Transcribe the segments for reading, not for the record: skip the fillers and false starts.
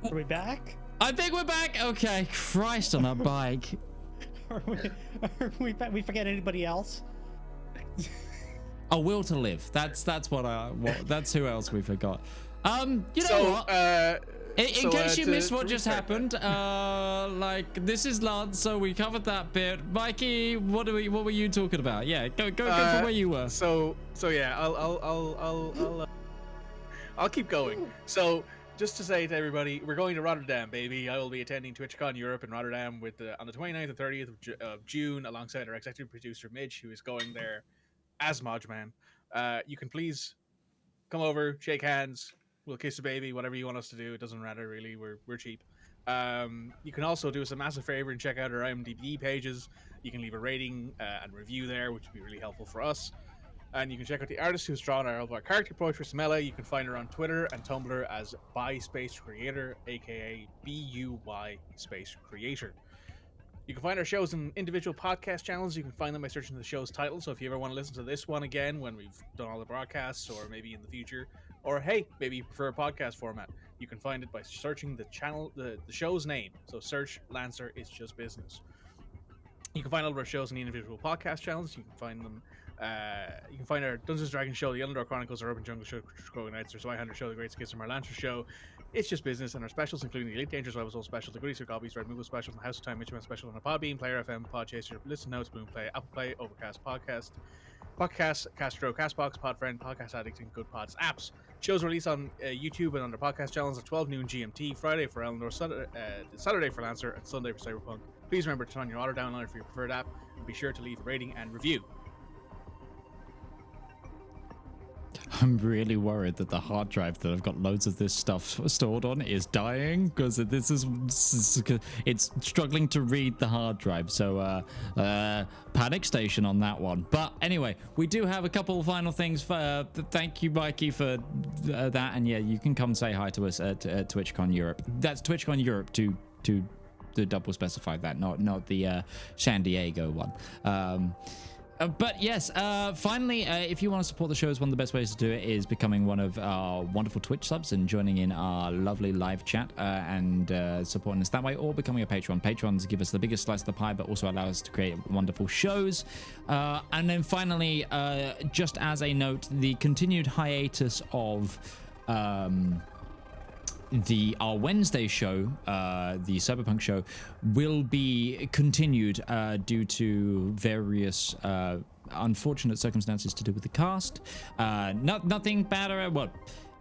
Are we back? I think we're back. Okay, Christ on a bike. Are we back? We forget anybody else? A will to live. That's that's who else we forgot. You know what? In case you missed what just happened, like this is Lance, so we covered that bit. Mikey, what were you talking about? Yeah, go from where you were. So yeah, I'll keep going. So just to say to everybody, we're going to Rotterdam, baby. I will be attending TwitchCon Europe in Rotterdam on the 29th and 30th of June, alongside our executive producer Midge, who is going there as Modgeman. You can please come over, shake hands. We'll kiss a baby, whatever you want us to do. It doesn't matter, really. We're cheap. You can also do us a massive favor and check out our IMDb pages. You can leave a rating and review there, which would be really helpful for us. And you can check out the artist who's drawn our character portrait, Smella. You can find her on Twitter and Tumblr as BySpaceCreator, aka BUY Space Creator. You can find our shows in individual podcast channels. You can find them by searching the show's title. So if you ever want to listen to this one again when we've done all the broadcasts, or maybe in the future, or hey, maybe you prefer a podcast format, you can find it by searching the channel, the show's name. So search Lancer, It's Just Business. You can find all of our shows in the individual podcast channels. You can find them. You can find our Dungeons & Dragons show, the Elendor Chronicles, our Urban Jungle show, Scrolling Nights, our Zweihander show, the Great Schism, our Lancer show. It's Just Business, and our specials, including the Elite Dangerous Rivals special, the Goodies for Copies, Red Moogle special, and the House of Time Midgeman special, and a Podbean, Player FM, Podchaser, Listen Notes, Boomplay, Apple Play, Overcast, Podcast, Castro, Castbox, Podfriend, Podcast Addict, and Good Pods apps. Shows released on YouTube and on their podcast channels at 12 noon GMT, Friday for Elendor, Saturday for Lancer, and Sunday for Cyberpunk. Please remember to turn on your auto downloader for your preferred app, and be sure to leave a rating and review. I'm really worried that the hard drive that I've got loads of this stuff stored on is dying, because it's struggling to read the hard drive. So panic station on that one. But anyway, we do have a couple of final things. Thank you, Mikey, for that. And yeah, you can come say hi to us at TwitchCon Europe. That's TwitchCon Europe to double specify that, not the San Diego one. But yes, finally, if you want to support the show, one of the best ways to do it is becoming one of our wonderful Twitch subs and joining in our lovely live chat and supporting us that way, or becoming a Patreon. Patrons give us the biggest slice of the pie, but also allow us to create wonderful shows. And then finally, just as a note, the continued hiatus of our Wednesday show, the Cyberpunk show, will be continued due to various unfortunate circumstances to do with the cast. Nothing bad, or well,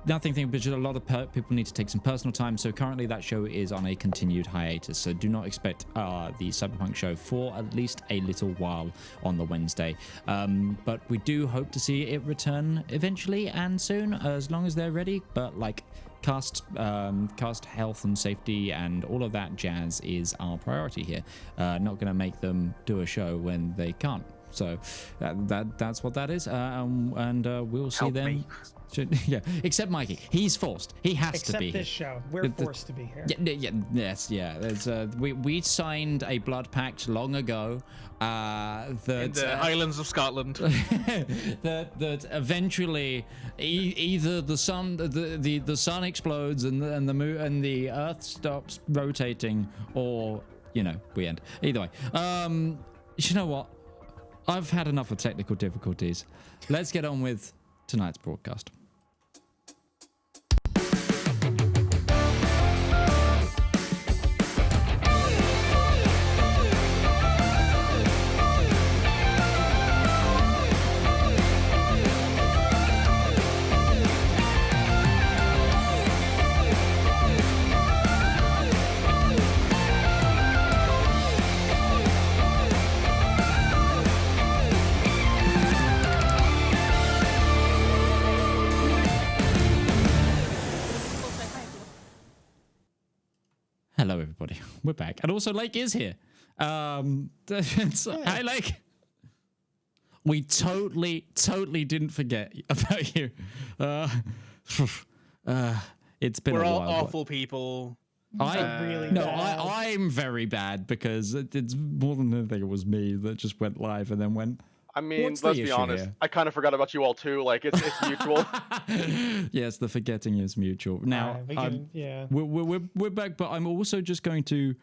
nothing, but just a lot of people need to take some personal time. So currently that show is on a continued hiatus. So do not expect the Cyberpunk show for at least a little while on the Wednesday. But we do hope to see it return eventually and soon, as long as they're ready. But like, cast health and safety and all of that jazz is our priority here. Not going to make them do a show when they can't. So that's what that is. And we'll see them. Yeah, except Mikey. He's forced. He has to be here. Except this show. We're forced to be here. We signed a blood pact long ago that in the Highlands of Scotland. that eventually either the sun explodes and the moon and the Earth stops rotating, or we end. Either way. You know what? I've had enough of technical difficulties. Let's get on with tonight's broadcast. Hello, everybody. We're back. And also, Lake is here. Hi, Lake. We totally didn't forget about you. It's been a while. We're all awful people. I'm very bad, because it's more than anything, it was me that just went live and then went, I mean, What's the let's be issue honest. here? I kind of forgot about you all too. Like it's mutual. Yes, the forgetting is mutual. Now, yeah. we're back, but I'm also just going to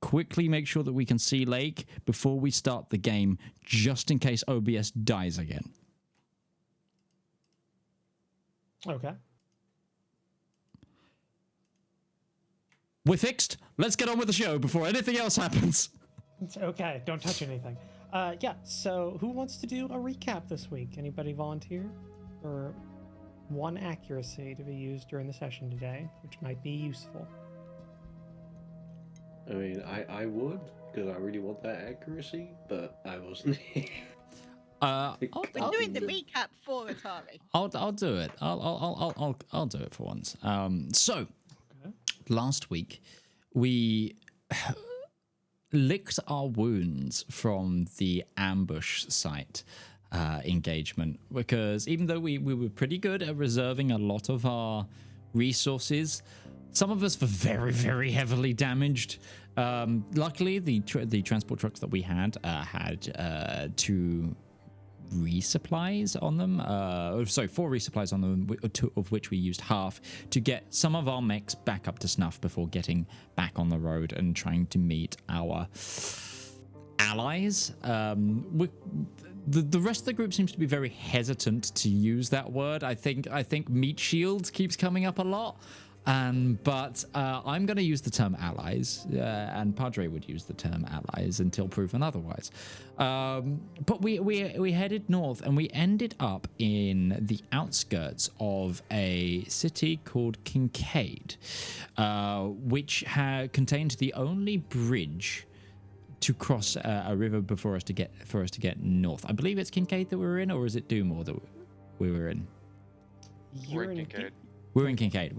quickly make sure that we can see Lake before we start the game, just in case OBS dies again. Okay. We're fixed. Let's get on with the show before anything else happens. It's okay. Don't touch anything. Yeah. So, who wants to do a recap this week? Anybody volunteer? Or one accuracy to be used during the session today, which might be useful. I mean, I would, because I really want that accuracy, but I wasn't here. I'll doing the recap for Utari. I'll do it. I'll do it for once. So last week we licked our wounds from the ambush site engagement, because even though we were pretty good at reserving a lot of our resources, some of us were very, very heavily damaged. Luckily, the transport trucks that we had 2 resupplies on them. 4 resupplies on them, 2 of which we used half to get some of our mechs back up to snuff before getting back on the road and trying to meet our allies. The rest of the group seems to be very hesitant to use that word. I think meat shield keeps coming up a lot. But I'm going to use the term allies, and Padre would use the term allies until proven otherwise. But we headed north, and we ended up in the outskirts of a city called Kincaid, which contained the only bridge to cross a river for us to get north. I believe it's Kincaid that we were in, or is it Doomore that we were in? We're in Kincaid. We're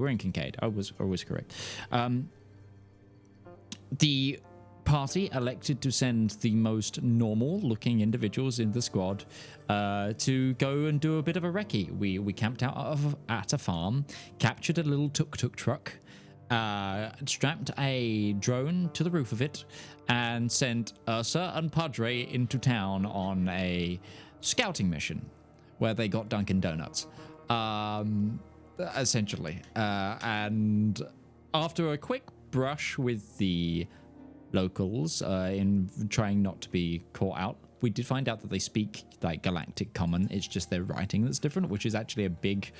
in Kincaid. I was correct. The party elected to send the most normal-looking individuals in the squad to go and do a bit of a recce. We camped out at a farm, captured a little tuk-tuk truck, strapped a drone to the roof of it, and sent Ursa and Padre into town on a scouting mission, where they got Dunkin' Donuts. Essentially. And after a quick brush with the locals in trying not to be caught out, we did find out that they speak like Galactic Common. It's just their writing that's different, which is actually a big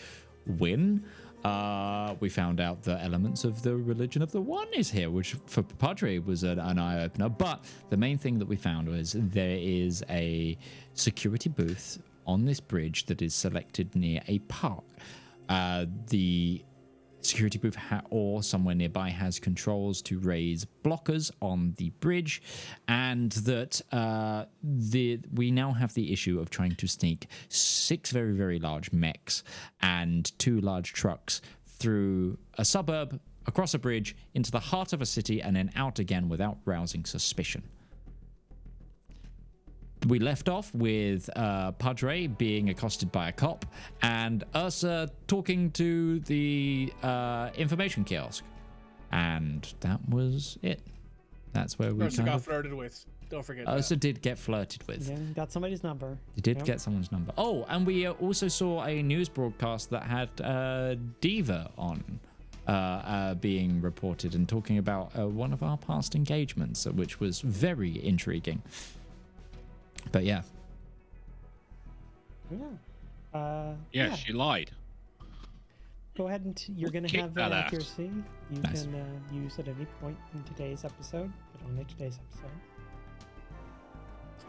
win. We found out the elements of the Religion of the One is here, which for Padre was an eye-opener. But the main thing that we found was there is a security booth on this bridge that is selected near a park. The security booth or somewhere nearby has controls to raise blockers on the bridge, and that we now have the issue of trying to sneak 6 very, very large mechs and 2 large trucks through a suburb, across a bridge, into the heart of a city, and then out again without rousing suspicion. We left off with Padre being accosted by a cop and Ursa talking to the information kiosk. And that was it. That's where we Ursa got flirted with. Don't forget that. Ursa did get flirted with. Yeah, got somebody's number. He did get someone's number. Oh, and we also saw a news broadcast that had Diva on being reported and talking about one of our past engagements, which was very intriguing. But yeah. Yeah. She lied. Go ahead and you're going to Kick have that ass. accuracy. You Nice. can use at any point in today's episode, but only today's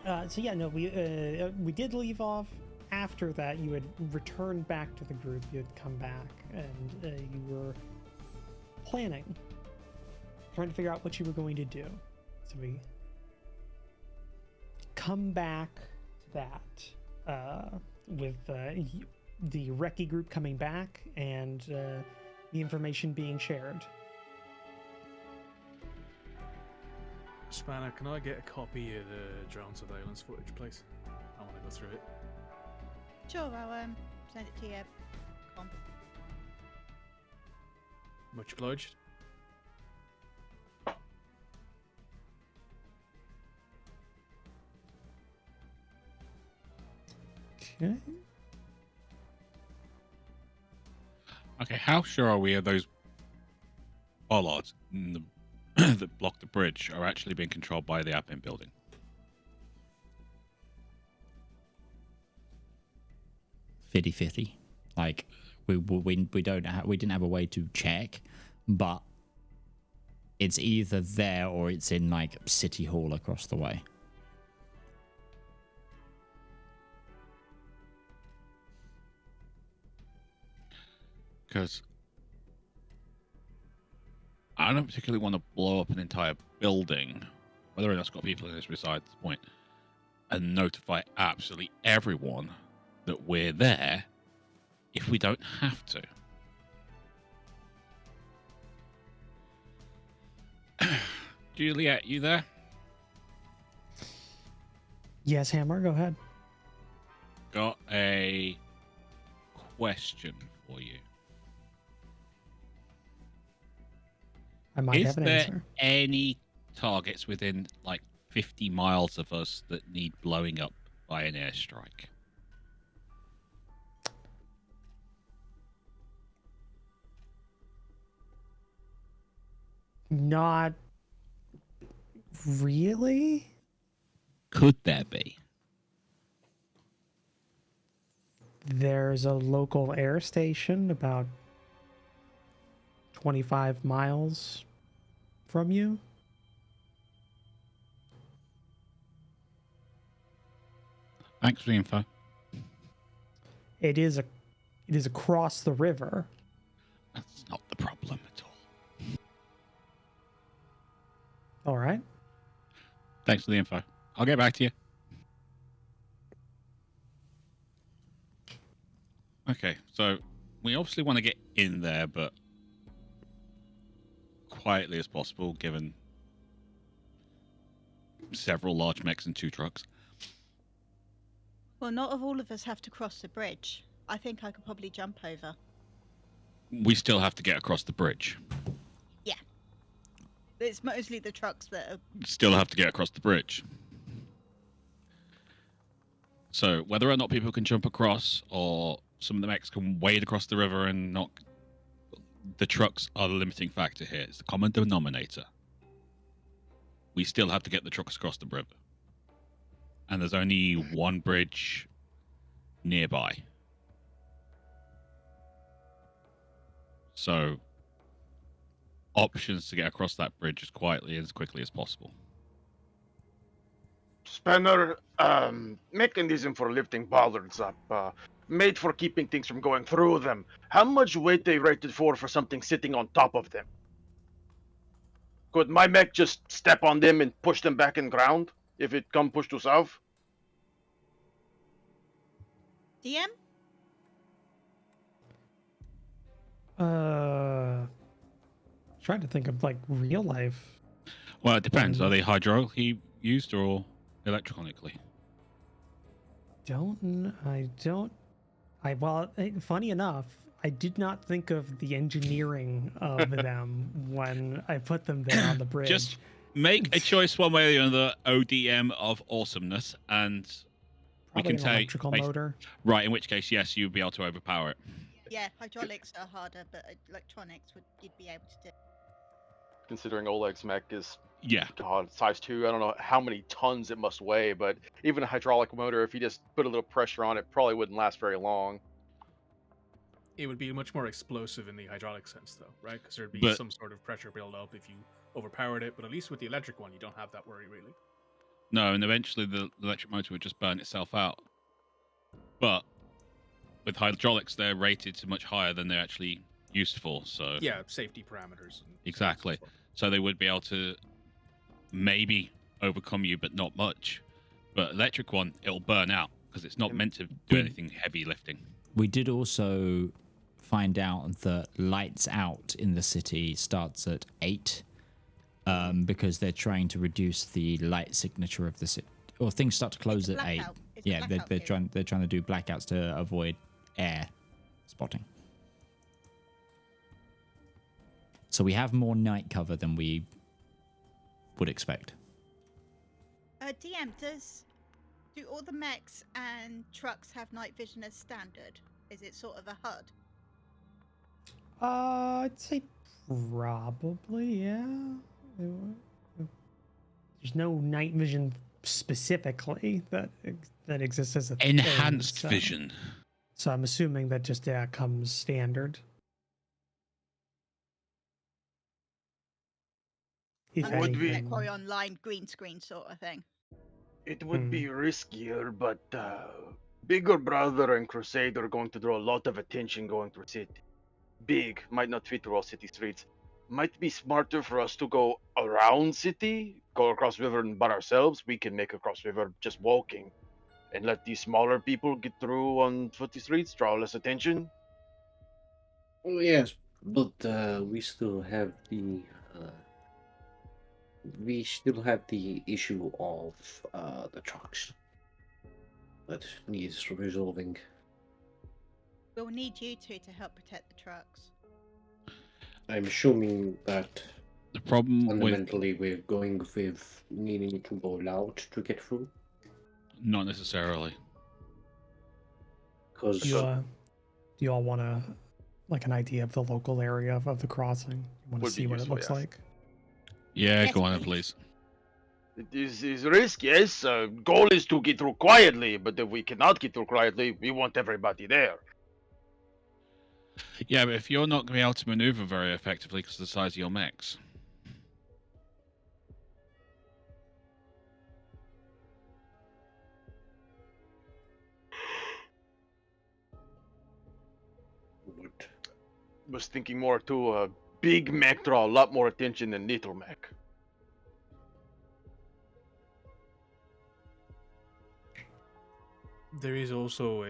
episode. We did leave off. After that, you had returned back to the group. You had come back, and you were planning, trying to figure out what you were going to do. So we come back to that with the recce group coming back and the information being shared. Spanner, can I get a copy of the drone surveillance footage, please? I want to go through it. Sure, I'll send it to you. Come on. Much obliged. Okay. Okay, how sure are we of those bollards in the that block the bridge are actually being controlled by the admin building? Fifty-fifty. Like we didn't have a way to check, but it's either there or it's in like City Hall across the way. Because I don't particularly want to blow up an entire building, whether or not it's got people in this besides the point, and notify absolutely everyone that we're there if we don't have to. Juliet, you there? Yes, Hammer, go ahead. Got a question for you. I might Is have an there answer. any targets within like 50 miles of us that need blowing up by an airstrike? Not really. Could there be? There's a local air station about 25 miles from you. Thanks for the info. It is across the river. That's not the problem at all. All right. Thanks for the info. I'll get back to you. Okay, so we obviously want to get in there, but quietly as possible, given several large mechs and 2 trucks. Well, not if all of us have to cross the bridge. I think I could probably jump over. We still have to get across the bridge. Yeah. It's mostly the trucks that are... Still have to get across the bridge. So whether or not people can jump across, or some of the mechs can wade across the river and not... The trucks are the limiting factor here. It's the common denominator. We still have to get the trucks across the river. And there's only one bridge nearby. So, options to get across that bridge as quietly and as quickly as possible. Spanner, mechanism for lifting bollards up, made for keeping things from going through them. How much weight they rated for something sitting on top of them? Could my mech just step on them and push them back in ground if it come push to shove? DM? Trying to think of like real life. Well, it depends. Are they hydraulically used or electronically? Funny enough, I did not think of the engineering of them when I put them there on the bridge. Just make a choice one way or the other, ODM of awesomeness, and Probably we can an take electrical motor. Right, in which case, yes, you'd be able to overpower it. Yeah, hydraulics are harder, but electronics you'd be able to do. Considering Oleg's mech is, Yeah. God, size 2, I don't know how many tons it must weigh, but even a hydraulic motor, if you just put a little pressure on it, probably wouldn't last very long. It would be much more explosive in the hydraulic sense, though, right? Because there'd be some sort of pressure build up if you overpowered it. But at least with the electric one, you don't have that worry, really. No, and eventually the electric motor would just burn itself out. But with hydraulics, they're rated to much higher than they're actually used for. So Yeah, safety parameters. And exactly. So they would be able to maybe overcome you, but not much. But electric one, it'll burn out because it's not meant to do anything heavy lifting. We did also find out that lights out in the city starts at 8 because they're trying to reduce the light signature of the city. Or things start to close at 8. Yeah, they're trying to do blackouts to avoid air spotting. So we have more night cover than we would expect. DM, does Do all the mechs and trucks have night vision as standard? Is it sort of a HUD? I'd say probably, yeah. There's no night vision specifically that exists as a thing, Enhanced so- vision. So I'm assuming that just comes standard. If I'm thinking we- like Quarry Online green screen sort of thing. It would be riskier, but Bigger Brother and Crusade are going to draw a lot of attention going through city. Big might not fit through all city streets. Might be smarter for us to go around city, go across river and by ourselves. We can make across river just walking, and let these smaller people get through on footy streets, draw less attention. Oh, yes, but we still have the issue of the trucks that needs resolving. We'll need you two to help protect the trucks. I'm assuming that The problem with fundamentally we're going with needing to go loud to get through. not necessarily. Because Do you all want to, like, an idea of the local area of the crossing? You want to Would be see what it useful, looks yes. like? Yeah, Yes, go on then, please. please. It is risk, yes. Goal is to get through quietly, but if we cannot get through quietly, we want everybody there. Yeah, but if you're not going to be able to maneuver very effectively because of the size of your mechs, would Was thinking more to big mech draw a lot more attention than little mech. There is also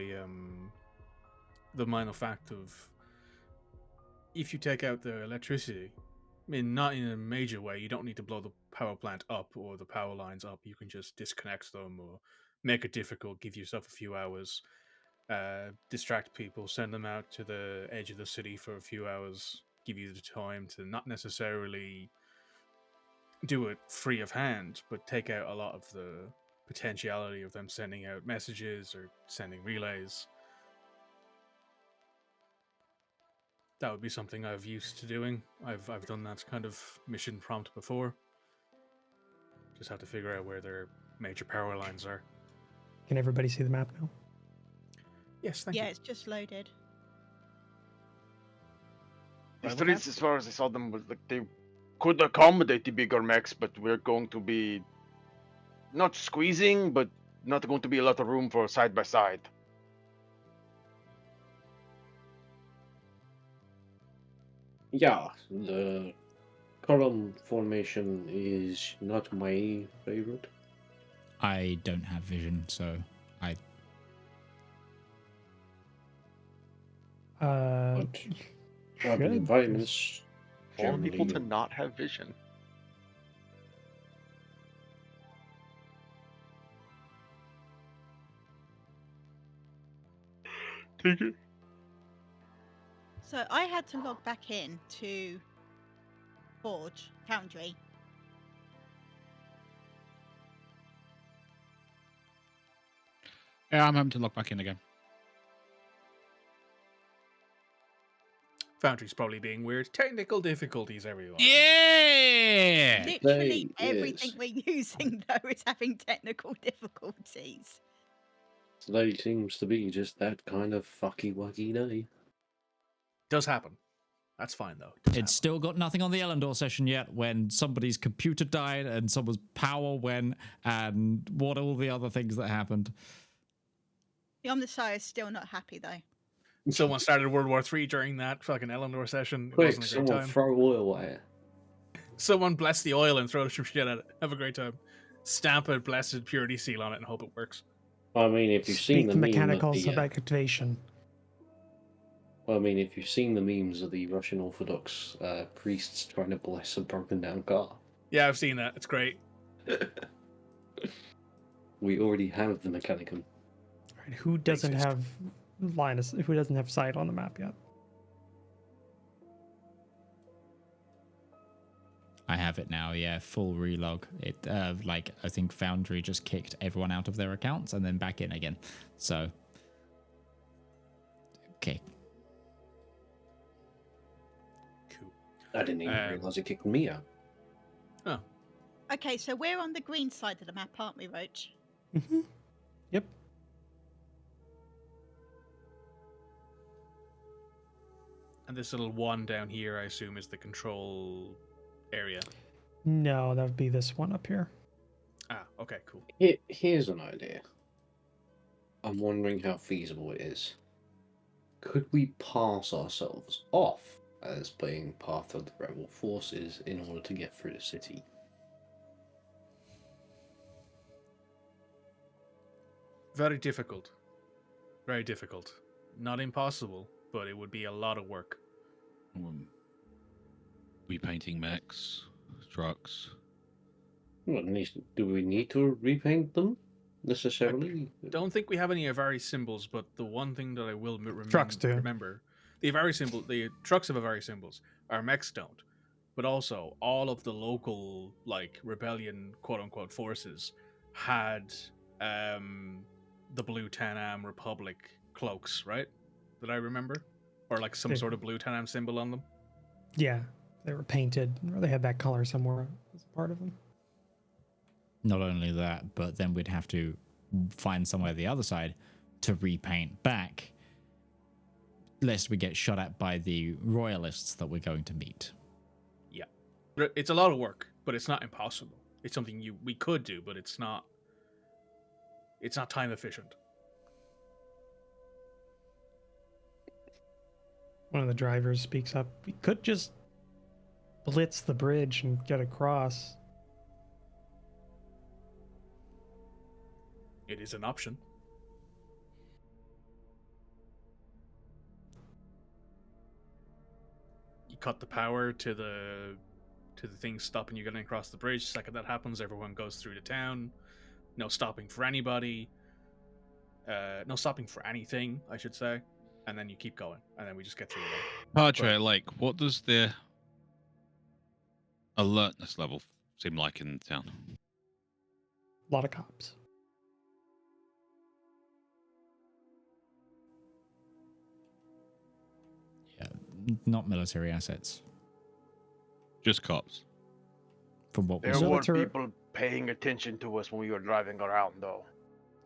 the minor fact of if you take out the electricity, I mean, not in a major way, you don't need to blow the power plant up or the power lines up. You can just disconnect them or make it difficult, give yourself a few hours, distract people, send them out to the edge of the city for a few hours, give you the time to not necessarily do it free of hand, but take out a lot of the potentiality of them sending out messages or sending relays. That would be something I've used to doing. I've done that kind of mission prompt before. Just have to figure out where their major power lines are. Can everybody see the map now? Yes, thank Yeah, you. it's just loaded. The Rival streets, Cap? as far as I saw them, was like they could accommodate the bigger mechs, but we're going to be not squeezing, but not going to be a lot of room for side by side. Yeah, the column formation is not my favorite. I don't have vision, so I But urban should, environments I want people to generally not have vision. Take it. So I had to log back in to Forge, Foundry. yeah, I'm having to log back in again. Foundry's probably being weird. Technical difficulties, everyone. Yeah. Literally They- everything yes. we're using though is having technical difficulties. today seems to be just that kind of fucky wuggy day. Does happen. That's fine though. Does happen. it's still got nothing on the Elendor session yet when somebody's computer died and someone's power went and what all the other things that happened. The Omnisci is still not happy though. Someone started World War III during that fucking Eleanor session. It Quick, wasn't a great someone time. throw oil at it. Someone bless the oil and throw some shit at it. Have a great time. Stamp a blessed purity seal on it and hope it works. I mean, if you've seen Speak the the meme mechanicals of of the, activation. I mean, if you've seen the memes of the Russian Orthodox priests trying to bless a broken down car, Yeah, I've seen that. It's great. we already have the Mechanicum. Right, who doesn't exist. have who doesn't have sight on the map yet? I have it now. Yeah, full relog. It like I think Foundry just kicked everyone out of their accounts and then back in again. So okay. Cool. I didn't even realize it kicked me out. Oh, Okay, so we're on the green side of the map, aren't we, Roach? Mm-hmm. Yep. and this little one down here, I assume, is the control area. No, that would be this one up here. Ah, okay, cool. Here's an idea. I'm wondering how feasible it is. Could we pass ourselves off as being part of the rebel forces in order to get through the city? Very difficult. Very difficult. Not impossible, but it would be a lot of work. Repainting mechs, trucks. Well, do we need to repaint them necessarily? Don't think we have any Avari symbols, but the one thing that I will Trucks do. remember, the Avari symbol, the trucks have Avari symbols. Our mechs don't. But also, all of the local, like, rebellion, quote-unquote, forces had the Blue Tanam Republic cloaks, right? That I remember? Or, like, some sort of Blue Tanam symbol on them? Yeah, they were painted, or they had that color somewhere as a part of them. Not only that, but then we'd have to find somewhere the other side to repaint back, lest we get shot at by the royalists that we're going to meet. Yeah. It's a lot of work, but it's not impossible. It's something we could do, but it's not time efficient. One of the drivers speaks up. We could just blitz the bridge and get across. It is an option. You cut the power to the thing stopping you getting across the bridge. The second that happens, everyone goes through the town. No stopping for anybody. No stopping for anything, I should say. And then you keep going, and then we just get through it. Padre, like, what does the alertness level seem like in the town? A lot of cops. Yeah, not military assets. Just cops. From what we There saw. were Military- people paying attention to us when we were driving around, though.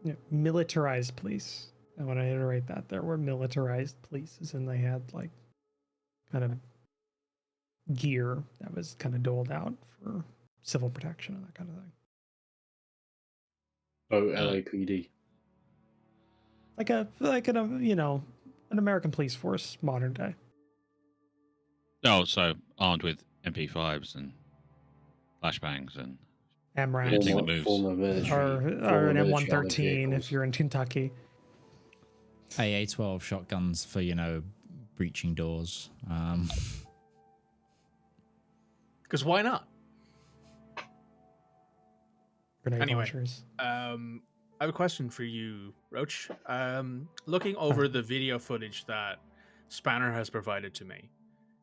Yeah, militarized police. I want to iterate that. There were militarized police, and they had, like, kind of gear that was kind of doled out for civil protection and that kind of thing. Oh, LAPD. Like an American police force, modern day. Oh, so armed with MP5s and flashbangs and MRAPs. Anything that moves. Former military, Or former an military armored M113 if vehicles. you're in Kentucky. AA-12 shotguns for, breaching doors. Because why not? Grenade Anyway. launchers. I have a question for you, Roach. Looking over the video footage that Spanner has provided to me,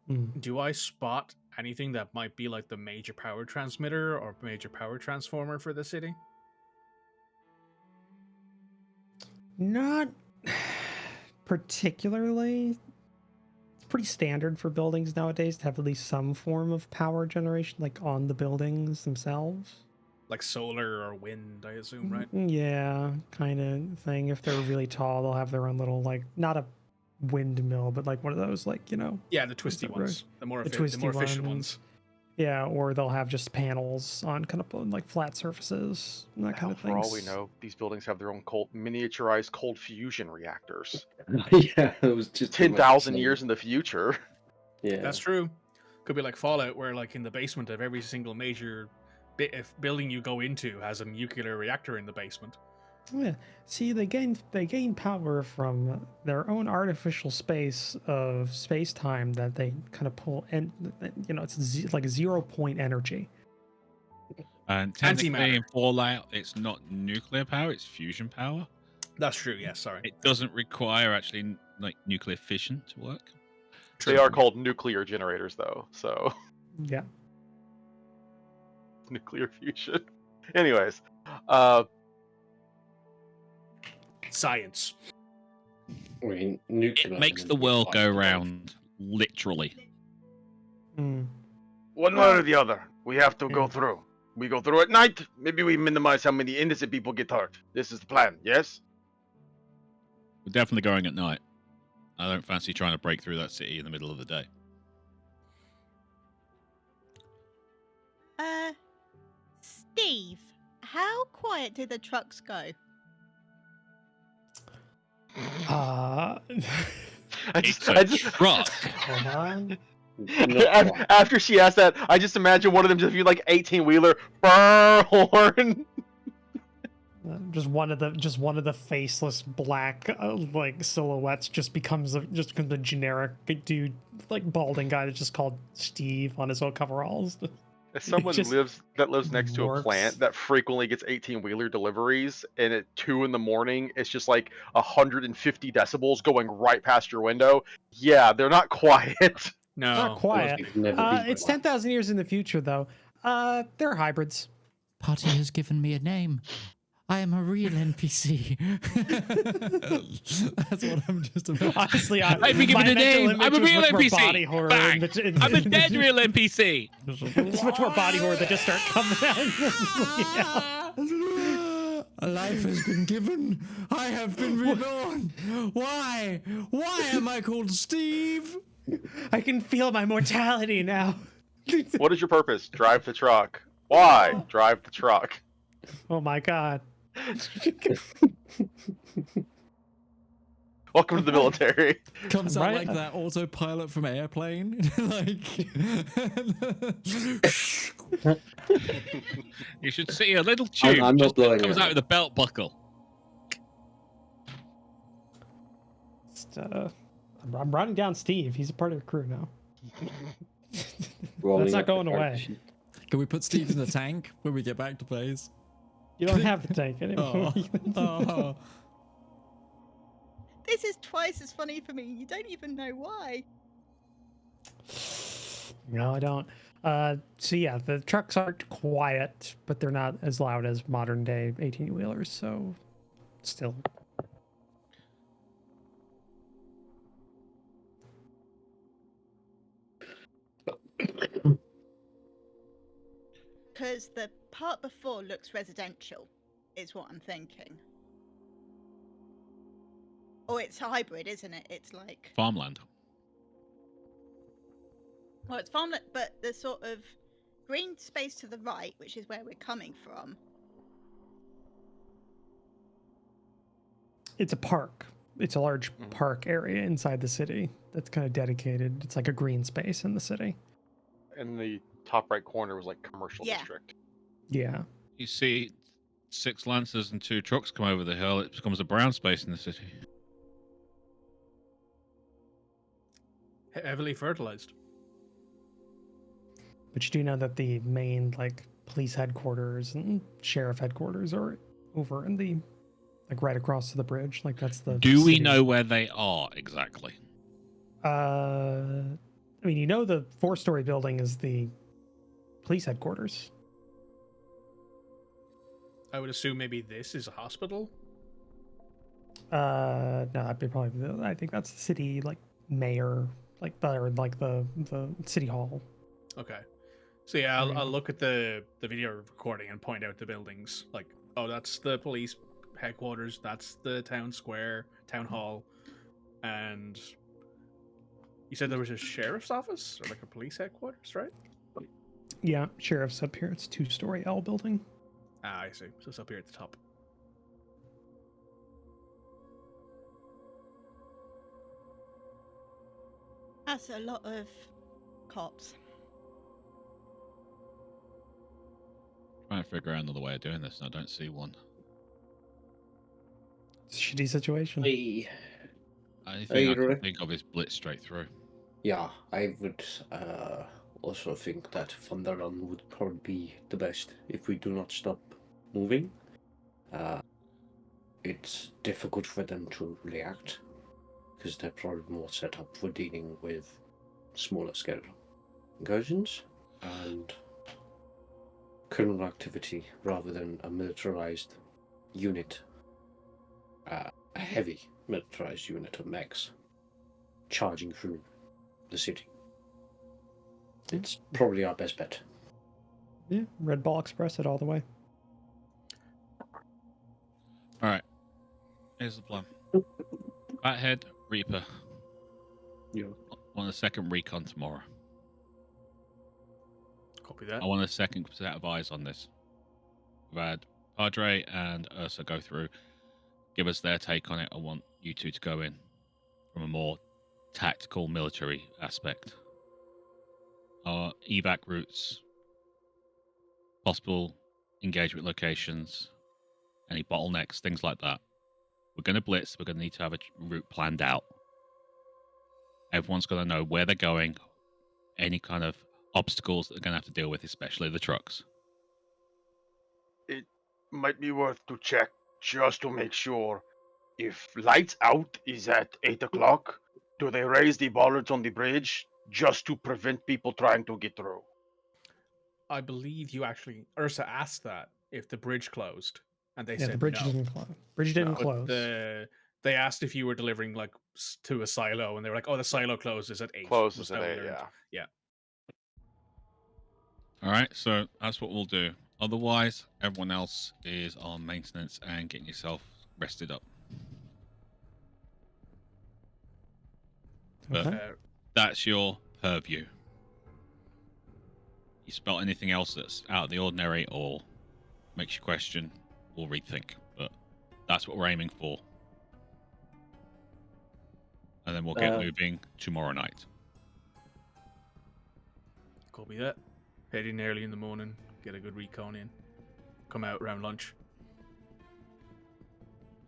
Mm. do I spot anything that might be like the major power transmitter or major power transformer for the city? Not particularly. It's pretty standard for buildings nowadays to have at least some form of power generation, like on the buildings themselves. Like solar or wind, I assume, right? Yeah, kind of thing. If they're really tall, they'll have their own little, like, not a windmill, but like one of those, like, Yeah, the twisty that ones, the more the efficient twisty ones. yeah, or they'll have just panels on kind of like flat surfaces and that kind Hell, of for thing. all we know, these buildings have their own miniaturized cold fusion reactors. Yeah, it was just 10,000 years in the future. Yeah, That's true. Could be like Fallout, where like in the basement of every single major building you go into has a nuclear reactor in the basement. Yeah. See, they gain power from their own artificial space of space time that they kind of pull, and it's like 0 point energy. And technically Antimatter. in Fallout, it's not nuclear power, it's fusion power. That's true. Yeah, sorry. It doesn't require actually like nuclear fission to work. They are called nuclear generators, though. So Yeah. Nuclear fusion. Anyways, Science. I mean, It nuclear makes the energy world go applies to round, literally. Hmm. One way or the other, we have to go Yeah. through. We go through at night. Maybe we minimize how many innocent people get hurt. This is the plan. Yes. We're definitely going at night. I don't fancy trying to break through that city in the middle of the day. Steve, how quiet did the trucks go? It's a truck. Hold on. Not quite. After she asked that, I just imagine one of them just be like 18-wheeler, burr horn. Just one of the faceless black like silhouettes just becomes a generic dude, like balding guy that's just called Steve on his own coveralls. As someone just lives next to a morphs. plant that frequently gets 18-wheeler deliveries, and at 2 in the morning, it's just like 150 decibels going right past your window. Yeah, they're not quiet. No. Not quiet. Those never be It's quiet. 10,000 years in the future though. They're hybrids. Party has given me a name. I am a real NPC. That's what I'm just about. Honestly, I've been my given a mental name. image I'm a was real much more NPC. Body horror Bang. I'm a dead real NPC. It's much more body horror that just start coming out. A life has been given. I have been reborn. Why? Why am I called Steve? I can feel my mortality now. What is your purpose? Drive the truck. Why? Drive the truck. Oh my god. Welcome to the military. Comes out Right? like that autopilot from Airplane. Like. You should see a little tube I'm not just blowing comes it. out with a belt buckle. Just, I'm running down Steve. He's a part of the crew now. Rolling That's not up the going away. character sheet. Can we put Steve in the tank when we get back to base? You don't have the tank anymore. Oh. This is twice as funny for me. You don't even know why. No, I don't. So yeah, the trucks aren't quiet, but they're not as loud as modern day 18-wheelers, so still. Because the part before looks residential, is what I'm thinking. Or it's a hybrid, isn't it? It's like, Farmland. well, it's farmland, but the sort of green space to the right, which is where we're coming from. It's a park. It's a large park area inside the city that's kind of dedicated. It's like a green space in the city. And the top right corner was like commercial Yeah. district. Yeah. You see 6 Lancers and 2 trucks come over the hill, it becomes a brown space in the city. Heavily fertilized. But you do know that the main like police headquarters and sheriff headquarters are over in the like right across to the bridge. Like that's the Do we city. know where they are exactly? I mean, you know, the 4-story building is the police headquarters. I would assume maybe this is a hospital. No, I'd be probably. I think that's the city like mayor, like the city hall. Okay. So yeah, I'll look at the video recording and point out the buildings. Like, oh, that's the police headquarters. That's the town square, town hall, and you said there was a sheriff's office or like a police headquarters, right? Yeah, sheriff's up here. It's a 2-story L building. Ah, I see. So it's up here at the top. That's a lot of cops. Trying to figure out another way of doing this, and I don't see one. It's a shitty situation. I- Only thing I can agree. think of is blitz straight through. Yeah, I would also think that Thunder Run would probably be the best if we do not stop moving. It's difficult for them to react because they're probably more set up for dealing with smaller scale incursions, and criminal activity rather than a militarized unit, a heavy militarized unit of mechs charging through the city. It's probably our best bet. Yeah, Red Ball Express it all the way. All right. Here's the plan. Fathead, Reaper. Yeah. Want a second recon tomorrow. Copy that. I want a second set of eyes on this. We've had Padre and Ursa go through, give us their take on it. I want you two to go in from a more tactical military aspect. Our evac routes, possible engagement locations, any bottlenecks, things like that. We're going to blitz. We're going to need to have a route planned out. Everyone's going to know where they're going, any kind of obstacles that they're going to have to deal with, especially the trucks. It might be worth to check just to make sure. If lights out is at 8 o'clock, do they raise the bollards on the bridge just to prevent people trying to get through? I believe you actually Ursa asked that if the bridge closed, and they Yeah, said the bridge no. didn't close. Bridge didn't But close. they asked if you were delivering like to a silo, and they were like, "Oh, the silo closes at 8." Closes was at how we 8, learned. yeah. All right, so that's what we'll do. Otherwise, everyone else is on maintenance and getting yourself rested up. But Okay. that's your purview. You spell anything else that's out of the ordinary or makes you question, we'll rethink. But that's what we're aiming for. And then we'll get moving tomorrow night. Copy that. Head in early in the morning, get a good recon in, come out around lunch.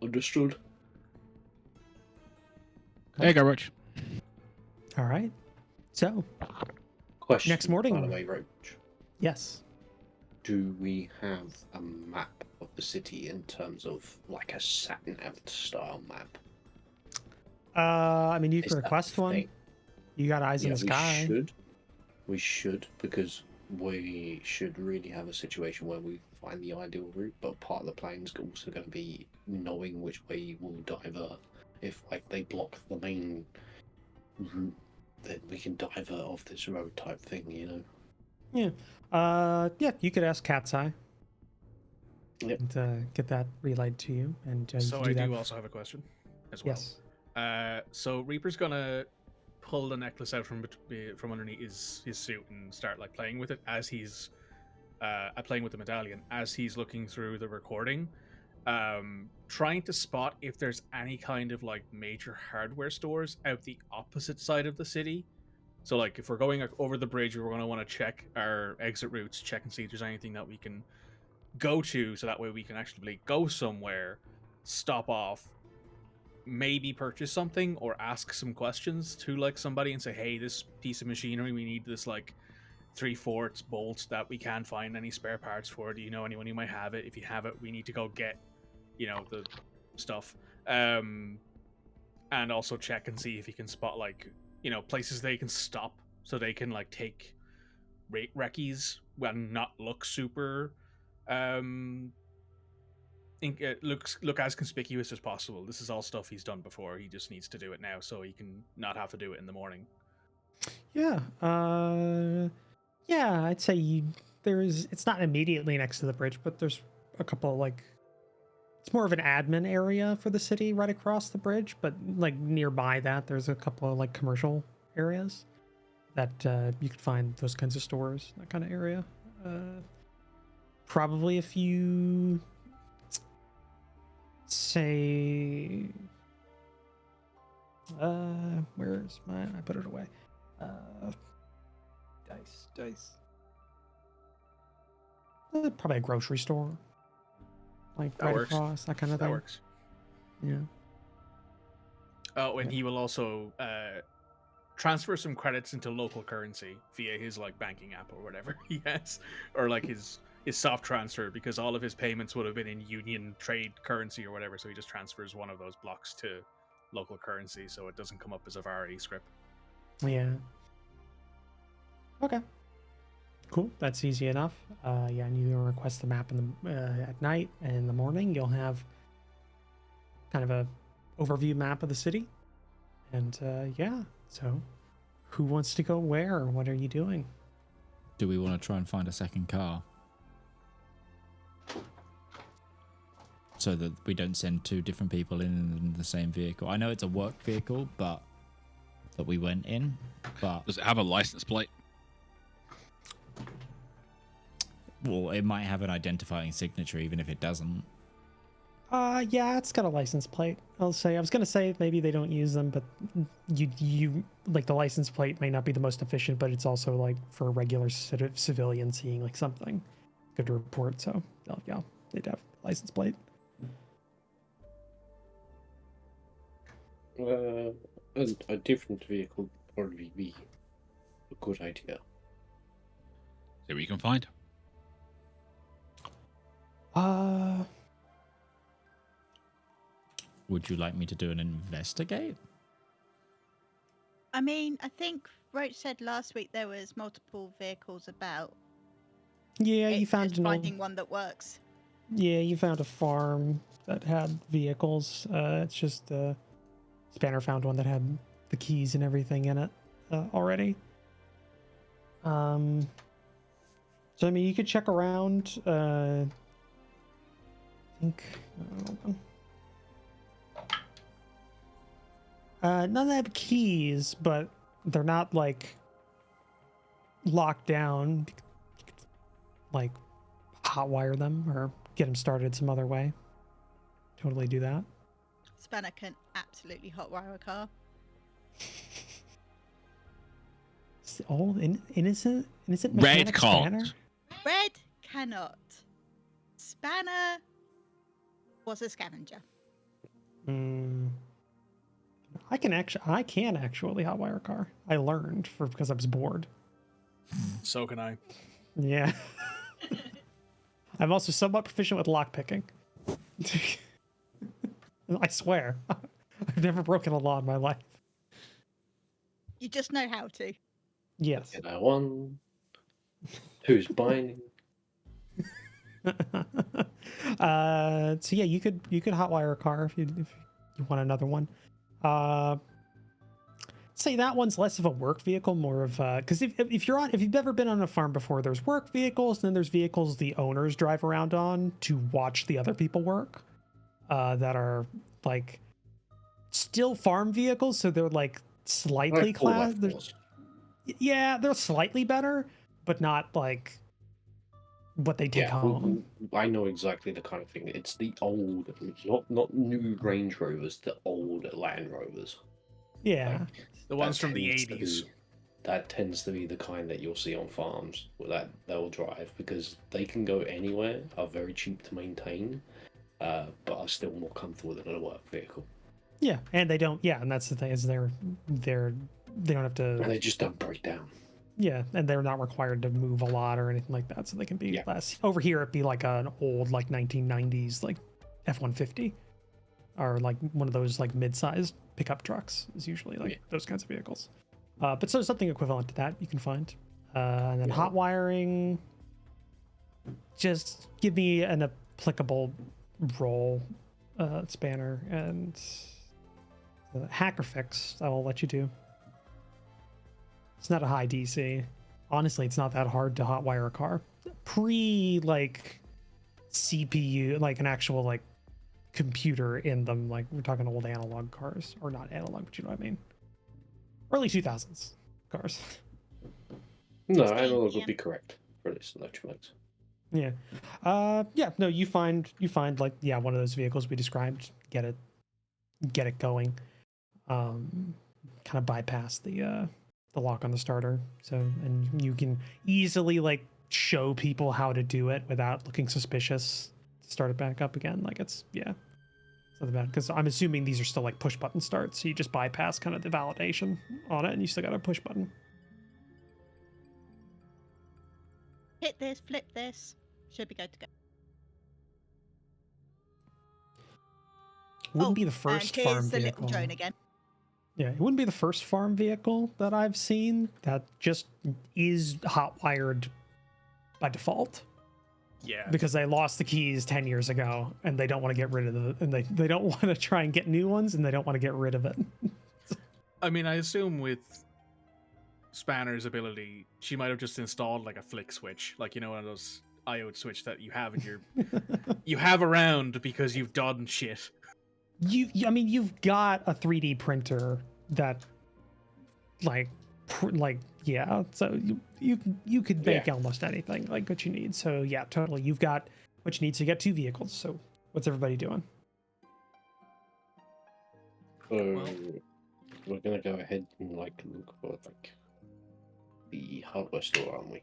Understood. There you go, Roach. All right. So, Question. Next morning. By the way, Roach. yes. Do we have a map of the city in terms of like a sat-nav style map? I mean, you Is can that request a one. thing? You got eyes in the sky. We should, because we should really have a situation where we find the ideal route, but part of the plan is also going to be knowing which way we'll divert. If like they block the main route, then we can divert off this road type thing, you know? Yeah, you could ask Cat's Eye. Yep. And get that relayed to you. And you So can do I that. do also have a question as well. Yes. So Reaper's gonna pull the necklace out from underneath his suit and start like playing with it as he's playing with the medallion as he's looking through the recording, trying to spot if there's any kind of like major hardware stores out the opposite side of the city. So like if we're going over the bridge, we're going to want to check our exit routes, check and see if there's anything that we can go to, so that way we can actually go somewhere, stop off, maybe purchase something or ask some questions to like somebody and say, hey, this piece of machinery, we need this like 3/4 bolt that we can't find any spare parts for. Do you know anyone who might have it? If you have it, we need to go get, the stuff. And also check and see if you can spot like, places they can stop so they can like take recce's and not look super look as conspicuous as possible. This is all stuff he's done before. He just needs to do it now so he can not have to do it in the morning. Yeah. Yeah, I'd say it's not immediately next to the bridge, but there's a couple it's more of an admin area for the city right across the bridge, but like nearby that there's a couple of like commercial areas that you could find those kinds of stores, that kind of area. Probably if you say where's mine? I put it away. Dice. Probably a grocery store. Like That right works. across, that kind of That thing. works. Yeah. Oh, and he will also transfer some credits into local currency via his like banking app or whatever he has, or like his soft transfer, because all of his payments would have been in union trade currency or whatever. So he just transfers one of those blocks to local currency, so it doesn't come up as a variety script. Yeah. Okay. Cool. That's easy enough. Yeah, and you can request the map in the at night, and in the morning you'll have kind of a overview map of the city. And yeah, so who wants to go where? What are you doing? Do we want to try and find a second car? So that we don't send two different people in the same vehicle. I know it's a work vehicle, but that we went in, but Does it have a license plate? well, it might have an identifying signature even if it doesn't. Yeah, it's got a license plate. I'll say. I was gonna say maybe they don't use them, but you like the license plate may not be the most efficient, but it's also like for a regular sort of civilian seeing like something good to report. So yeah, they'd have a license plate. A different vehicle would probably be a good idea. See what you can find. Would you like me to do an investigate? I mean, I think Roach said last week there was multiple vehicles about. Yeah, you It's found just an old, finding one that works. yeah, you found a farm that had vehicles. It's just Spanner found one that had the keys and everything in it already. So I mean, you could check around. I think. Hold on. None of them have keys, but they're not like locked down. Like hotwire them or get them started some other way. Totally do that. Spanner can absolutely hotwire a car. It's all innocent Red mechanic can't. Spanner? Red cannot. Spanner was a scavenger. I can actually hotwire a car. I learned because I was bored. So can I. Yeah. I'm also somewhat proficient with lockpicking. I swear. I've never broken a law in my life. You just know how to. Yes. Get that one. Who's binding? So yeah, you could hotwire a car if you want another one. Say that one's less of a work vehicle, more of because if you've never been on a farm before, there's work vehicles, and then there's vehicles the owners drive around on to watch the other people work. That are like still farm vehicles, so they're like slightly classed. Yeah, they're slightly better, but not like what they take home. I know exactly the kind of thing. It's the old, not new Range Rovers, the old Land Rovers. Yeah. Like, The ones that from the tends to 80s. That tends to be the kind that you'll see on farms that they'll drive because they can go anywhere, are very cheap to maintain, but are still more comfortable than a work vehicle. Yeah, and they don't. Yeah, and that's the thing is they don't have to. And they just don't break down. Yeah, and they're not required to move a lot or anything like that, so they can be less. Over here, it'd be like an old, like 1990s, like F-150, or like one of those like mid-sized pickup trucks. Is usually like those kinds of vehicles. But so something equivalent to that you can find. And then hot wiring. Just give me an applicable role, Spanner, and hacker fix. I will let you do. It's not a high DC. Honestly, it's not that hard to hotwire a car. Like CPU, like an actual like computer in them. Like we're talking old analog cars, or not analog, but you know what I mean. Early 2000s cars. No, analog would be correct for this electronics. Yeah. Yeah. No, you find like one of those vehicles we described. Get it going. Kind of bypass the lock on the starter. So, and you can easily like show people how to do it without looking suspicious to start it back up again. Like it's not bad because I'm assuming these are still like push button starts. So you just bypass kind of the validation on it and you still got a push button. Hit this, flip this. Should be good to go. Wouldn't be the first and farm here's the vehicle. little drone again. Yeah, it wouldn't be the first farm vehicle that I've seen that just is hot wired by default. Yeah. Because they lost the keys 10 years ago and they don't want to get rid of the and they don't want to try and get new ones and they don't want to get rid of it. I mean, I assume with Spanner's ability, she might have just installed like a flick switch, like one of those iode switch that you have in your you have around because you've done shit. I mean, you've got a 3D printer that yeah, so you could make almost anything like what you need. So yeah, totally, you've got what you need to get 2 vehicles. So what's everybody doing? So we're gonna go ahead and look for the hardware store, aren't we?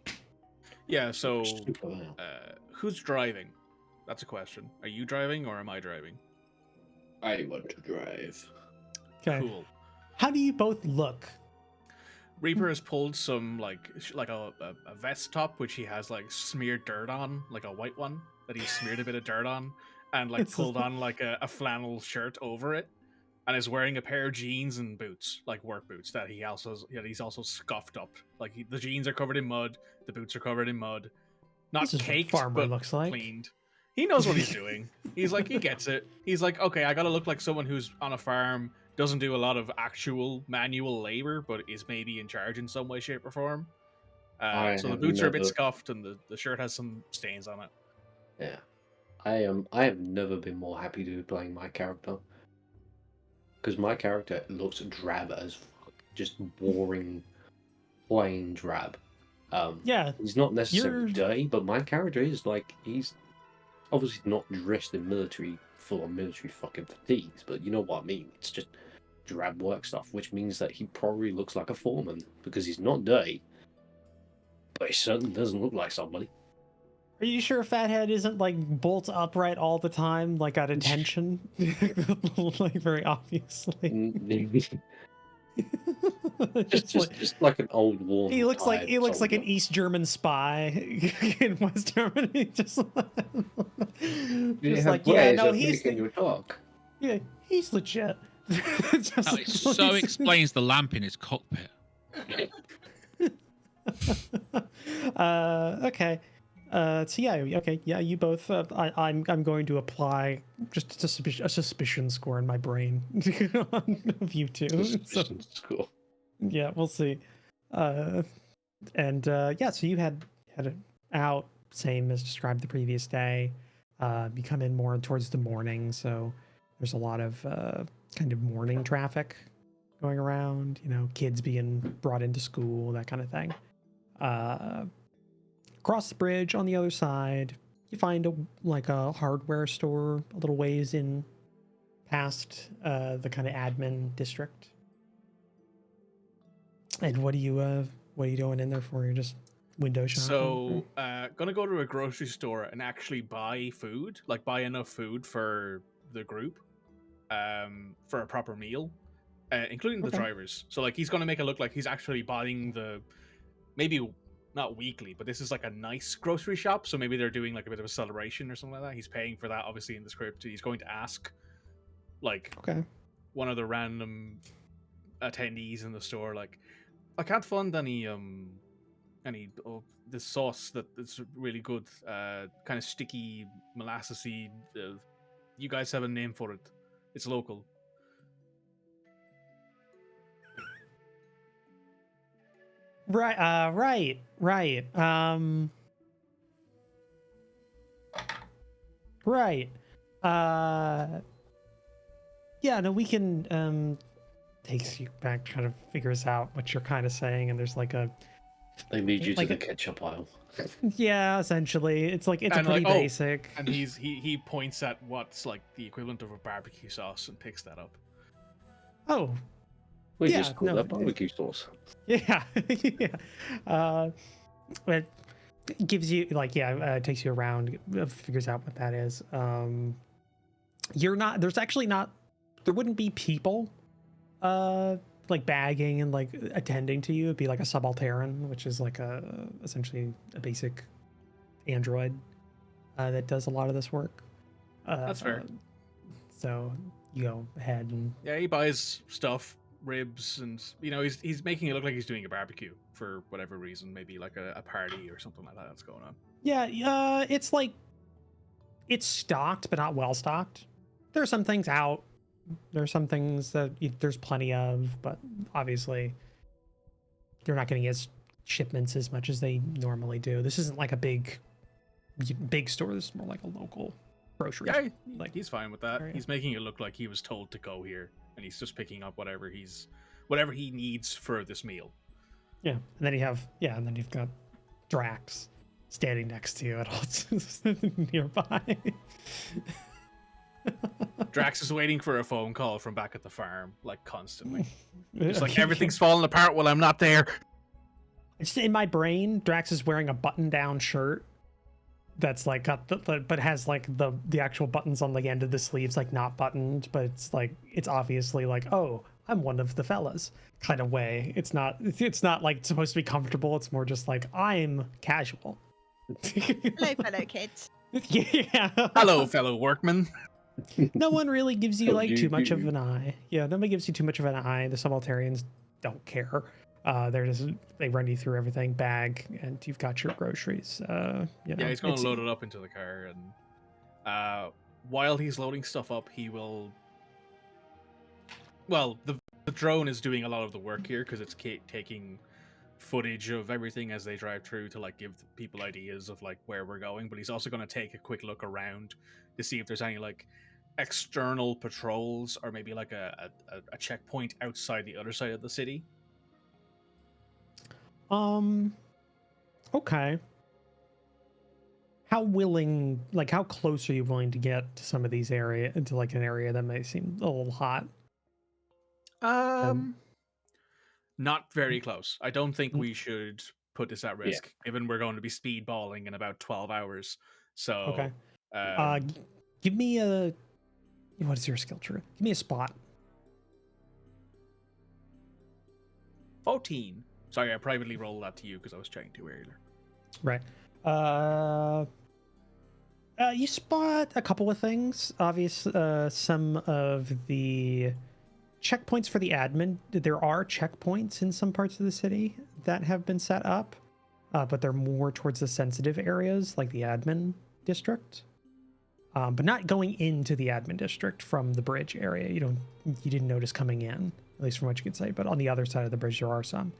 Yeah. So Super loud. who's driving? That's a question. Are you driving or am I driving? I want to drive. Okay. Cool. How do you both look? Reaper has pulled some like a vest top which he has like smeared dirt on, like a white one that he's smeared a bit of dirt on, and like pulled on like a flannel shirt over it, and is wearing a pair of jeans and boots, like work boots that he's also scuffed up. Like the jeans are covered in mud, the boots are covered in mud, not This is what caked Farmer but looks like. cleaned. He knows what he's doing. He's like, he gets it. He's like, okay, I gotta look like someone who's on a farm, doesn't do a lot of actual manual labor, but is maybe in charge in some way, shape, or form. So the boots are a bit scuffed, and the shirt has some stains on it. Yeah, I have never been more happy to be playing my character, because my character looks drab as fuck, just boring, plain drab. Yeah, he's not necessarily dirty, but my character is like, he's obviously not dressed in full on military fucking fatigues, but you know what I mean. It's just drab work stuff, which means that he probably looks like a foreman because he's not dirty, but he certainly doesn't look like somebody. Are you sure Fathead isn't like bolt upright all the time, like at attention? Like very obviously. just like an old worn. He looks like an East German spy in West Germany. Just like he's your talk. Yeah, he's legit. It so explains the lamp in his cockpit. Okay. So yeah, okay, yeah. You both. I'm going to apply just a suspicion score in my brain of you two. Suspicion score. Yeah, we'll see. Yeah, so you had it out, same as described the previous day. You come in more towards the morning, so there's a lot of kind of morning traffic going around. Kids being brought into school, that kind of thing. Across the bridge on the other side, you find a hardware store a little ways in past the kind of admin district. And what are you doing in there for? You're just window shopping? So, gonna go to a grocery store and actually buy food, like buy enough food for the group, for a proper meal, including the drivers. So, like, he's gonna make it look like he's actually buying maybe not weekly, but this is like a nice grocery shop. So maybe they're doing like a bit of a celebration or something like that. He's paying for that, obviously, in the script. He's going to ask, like, one of the random attendees in the store, like, I can't find any this sauce that is really good, kind of sticky, molassesy. You guys have a name for it? It's local. Right. Right. Yeah. No, we can. Takes you back, trying to figures out what you're kind of saying, and there's like a. They lead you to the ketchup aisle. Yeah, essentially, it's a pretty basic. And he points at what's like the equivalent of a barbecue sauce and picks that up. Oh. We just call that barbecue sauce. Yeah, yeah. It gives you takes you around, figures out what that is. There wouldn't be people, like bagging and like attending to you. It'd be like a subaltern, which is like essentially a basic android that does a lot of this work. That's fair. So you go ahead and he buys stuff. ribs, and he's making it look like he's doing a barbecue for whatever reason, maybe like a party or something like that that's going on. Yeah, it's like it's stocked, but not well stocked. There are some things out. There are some things that there's plenty of, but obviously they're not getting as shipments as much as they normally do. This isn't like a big store. This is more like a local grocery. Yeah, like he's fine with that. area. He's making it look like he was told to go here, and he's just picking up whatever he needs for this meal. Yeah, and then you've got Drax standing next to you at all nearby. Drax is waiting for a phone call from back at the farm, like constantly. Just like everything's falling apart while I'm not there. It's in my brain. Drax is wearing a button-down shirt that's like got but has like the actual buttons on the end of the sleeves like not buttoned, but it's obviously like, oh, I'm one of the fellas kind of way. It's not like supposed to be comfortable. It's more just like I'm casual. Hello, fellow kids. Yeah. Hello, fellow workmen. No one really gives you Oh, like too much of an eye. Yeah, nobody gives you too much of an eye. The subalterns don't care. They run you through everything, bag, and you've got your groceries. Yeah, he's going to load it up into the car, and while he's loading stuff up, he will. Well, the drone is doing a lot of the work here because it's taking footage of everything as they drive through to like give people ideas of like where we're going. But he's also going to take a quick look around to see if there's any like external patrols or maybe like a checkpoint outside the other side of the city. Okay. How close are you willing to get to some of these into like an area that may seem a little hot? Not very close. I don't think we should put this at risk, given we're going to be speedballing in about 12 hours. So, okay. Give me what is your skill tree? Give me a spot. 14. Sorry, I privately rolled that to you because I was trying to earlier. Right. You spot a couple of things. Some of the checkpoints for the admin. There are checkpoints in some parts of the city that have been set up, but they're more towards the sensitive areas, like the admin district. But not going into the admin district from the bridge area. You didn't notice coming in, at least from what you could say. But on the other side of the bridge, there are some.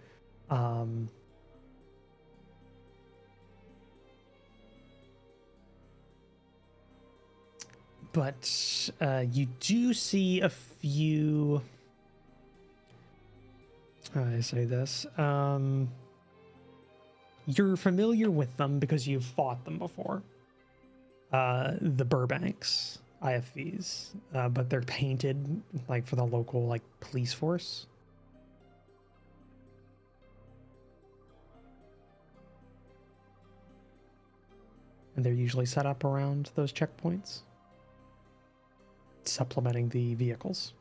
But you do see a few. How do I say this? You're familiar with them because you've fought them before. The Burbanks IFVs, but they're painted like for the local like police force. And they're usually set up around those checkpoints, supplementing the vehicles.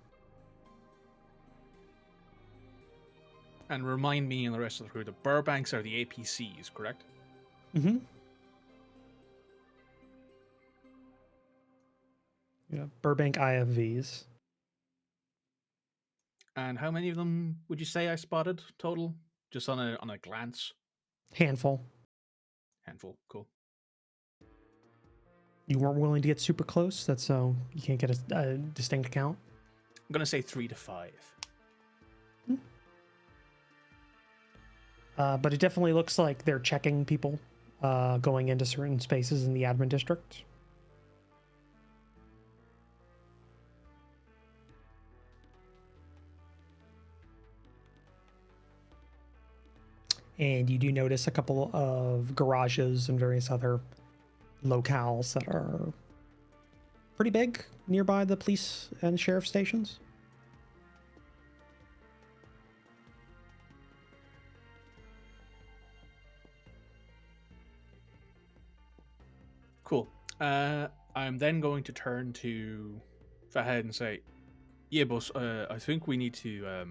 And remind me and the rest of the crew, the Burbanks are the APCs, correct? Mm-hmm. Yeah, Burbank IFVs. And how many of them would you say I spotted total? Just on a glance? Handful. Cool. You weren't willing to get super close, that's so you can't get a distinct count. I'm gonna say 3 to 5. But it definitely looks like they're checking people going into certain spaces in the admin district. And you do notice a couple of garages and various other locales that are pretty big nearby the police and sheriff stations. Cool. I'm then going to turn to Fathead and say, yeah, boss, I think we need to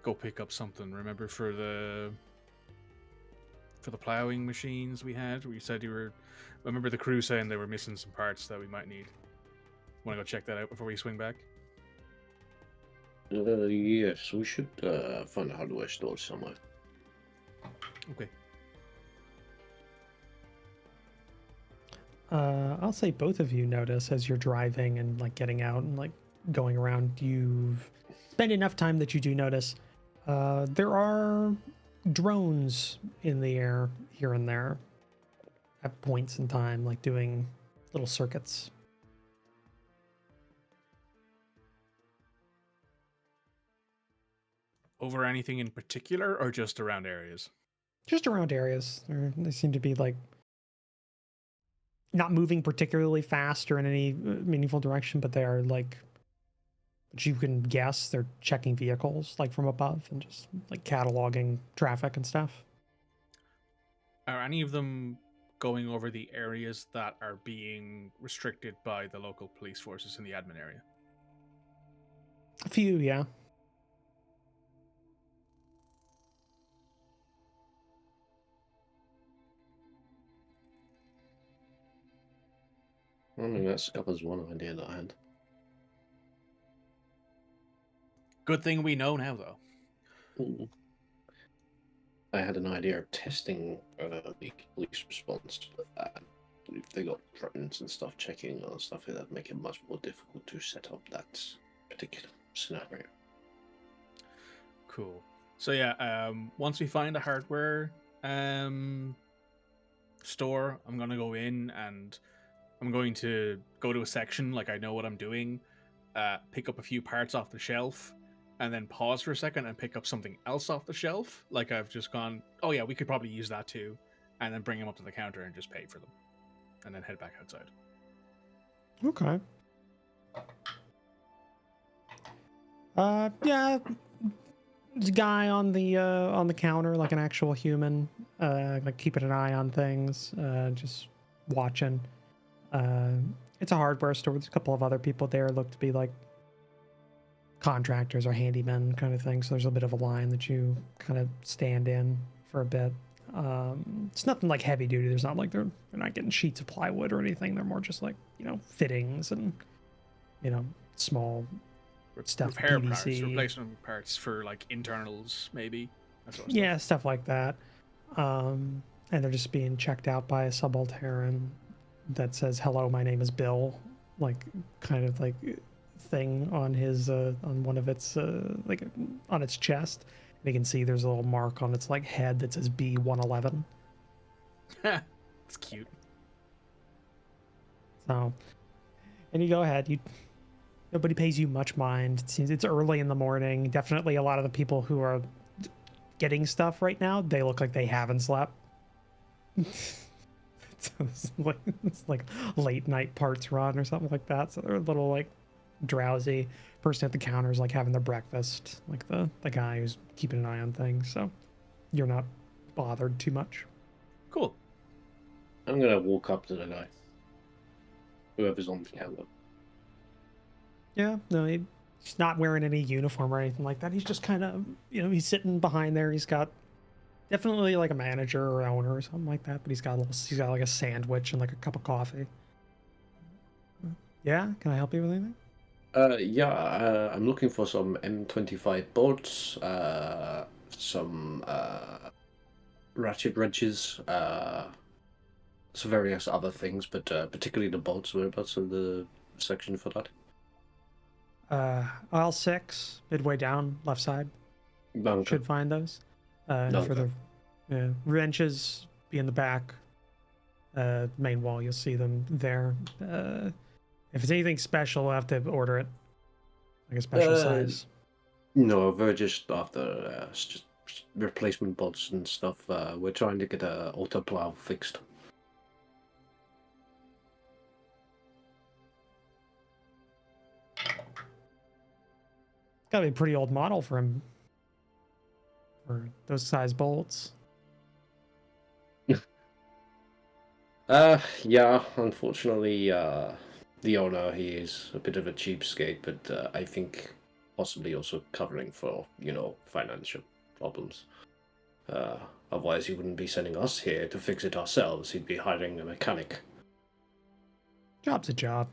go pick up something. Remember for the plowing machines we had? Where you said you were... Remember the crew saying they were missing some parts that we might need. Want to go check that out before we swing back? Yes, we should find a hardware store somewhere. Okay. I'll say both of you notice as you're driving and like getting out and like going around, you've spent enough time that you do notice there are drones in the air here and there at points in time, like doing little circuits. Over anything in particular, or just around areas? Just around areas. They seem to be like not moving particularly fast or in any meaningful direction, but they are like, which you can guess they're checking vehicles like from above and just like cataloging traffic and stuff. Are any of them going over the areas that are being restricted by the local police forces in the admin area? A few, yeah. I mean, that covers one idea that I had. Good thing we know now, though. Ooh. I had an idea of testing the police response, but if they got drones and stuff checking other stuff, that'd make it much more difficult to set up that particular scenario. Cool. So yeah, once we find a hardware store, I'm gonna go in and I'm going to go to a section like I know what I'm doing, pick up a few parts off the shelf, and then pause for a second and pick up something else off the shelf. Like I've just gone, oh yeah, we could probably use that too, and then bring them up to the counter and just pay for them, and then head back outside. Okay. Yeah. There's a guy on the counter, like an actual human, like keeping an eye on things, just watching. It's a hardware store. There's a couple of other people there, look to be like contractors or handymen kind of thing. So there's a bit of a line that you kind of stand in for a bit. It's nothing like heavy duty. There's not like they're not getting sheets of plywood or anything. They're more just like, fittings and, small stuff. Repair PVC. parts, replacement parts for like internals, maybe. That sort of Yeah, stuff like that. And they're just being checked out by a subaltern that says, "Hello, my name is Bill," like kind of like thing on his on one of its like on its chest. And you can see there's a little mark on its like head that says B111. It's cute. So, and you go ahead. Nobody pays you much mind. It seems it's early in the morning. Definitely a lot of the people who are getting stuff right now, they look like they haven't slept. it's like late night parts run or something like that. So they're a little like drowsy. Person at the counter is like having their breakfast, like the guy who's keeping an eye on things. So you're not bothered too much. Cool. I'm gonna walk up to the guy, whoever's on the counter. Yeah, no, he's not wearing any uniform or anything like that. He's just kind of, he's sitting behind there. He's got definitely like a manager or owner or something like that, but he's got like a sandwich and like a cup of coffee. Yeah, can I help you with anything? I'm looking for some M25 bolts, some ratchet wrenches, some various other things, but particularly the bolts. Whereabouts in the section for that? Aisle 6, midway down, left side. Okay. Should find those. And for the wrenches, be in the back. Main wall, you'll see them there. If it's anything special, we'll have to order it. Like a special size. No, we're just after just replacement bolts and stuff. We're trying to get a auto plow fixed. Gotta be a pretty old model for him. For those size bolts. Yeah, unfortunately, the owner, he is a bit of a cheapskate, but I think possibly also covering for, financial problems. Otherwise, he wouldn't be sending us here to fix it ourselves. He'd be hiring a mechanic. Job's a job.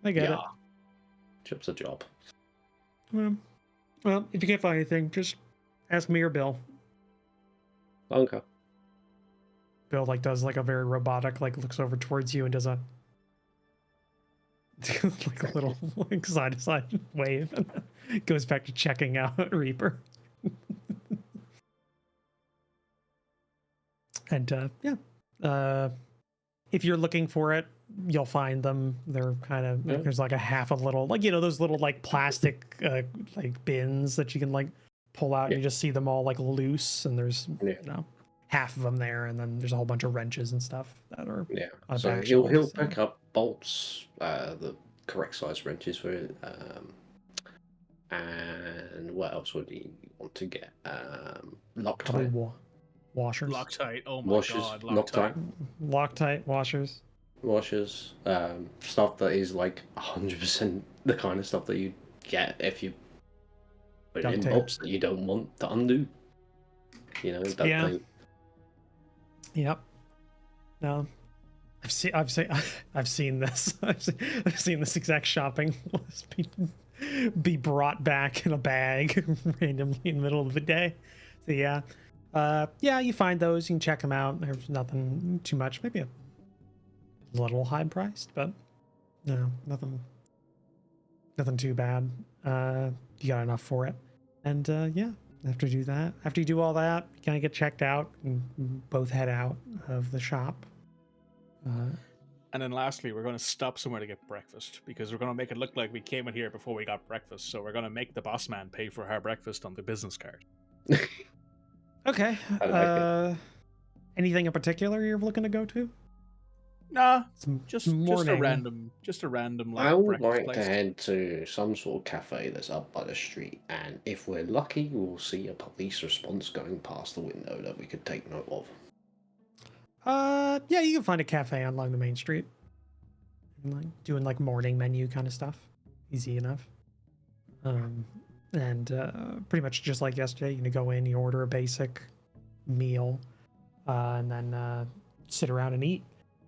I get it. Job's a job. Well, Well, if you can't find anything, just ask me or Bill. Okay. Bill like does like a very robotic, like looks over towards you and does a like a little like side to side wave and then goes back to checking out Reaper. And if you're looking for it, you'll find them. They're kind of Yeah. there's like a half a little like those little like plastic like bins that you can like pull out. And Yeah. you just see them all like loose, and there's Yeah. half of them there, and then there's a whole bunch of wrenches and stuff that are Yeah. on So back he'll shelves, pick up bolts, the correct size wrenches for it. And what else would he want to get? probably Loctite. Loctite. Washers, Oh my Washers, god, Loctite. Loctite washers. Washers, stuff that is like 100% the kind of stuff that you get if you put Duct in tape. bolts that you don't want to undo. You know, that Yeah. thing. Yep. No, I've seen this. I've seen this exact shopping list be brought back in a bag randomly in the middle of the day. So yeah, you find those. You can check them out. There's nothing too much. Maybe a little high priced, but no, nothing too bad. You got enough for it, and yeah. After you do all that, you kind of get checked out and both head out of the shop. And then lastly, we're going to stop somewhere to get breakfast because we're going to make it look like we came in here before we got breakfast. So we're going to make the boss man pay for our breakfast on the business card. Okay. I like it. Anything in particular you're looking to go to? Nah, Some just a random like I would breakfast like place. to head to some sort of cafe that's up by the street, and if we're lucky, we'll see a police response going past the window that we could take note of. Yeah, you can find a cafe along the main street. Like doing like morning menu kind of stuff. Easy enough. And pretty much just like yesterday, you go in, you order a basic meal, and then sit around and eat.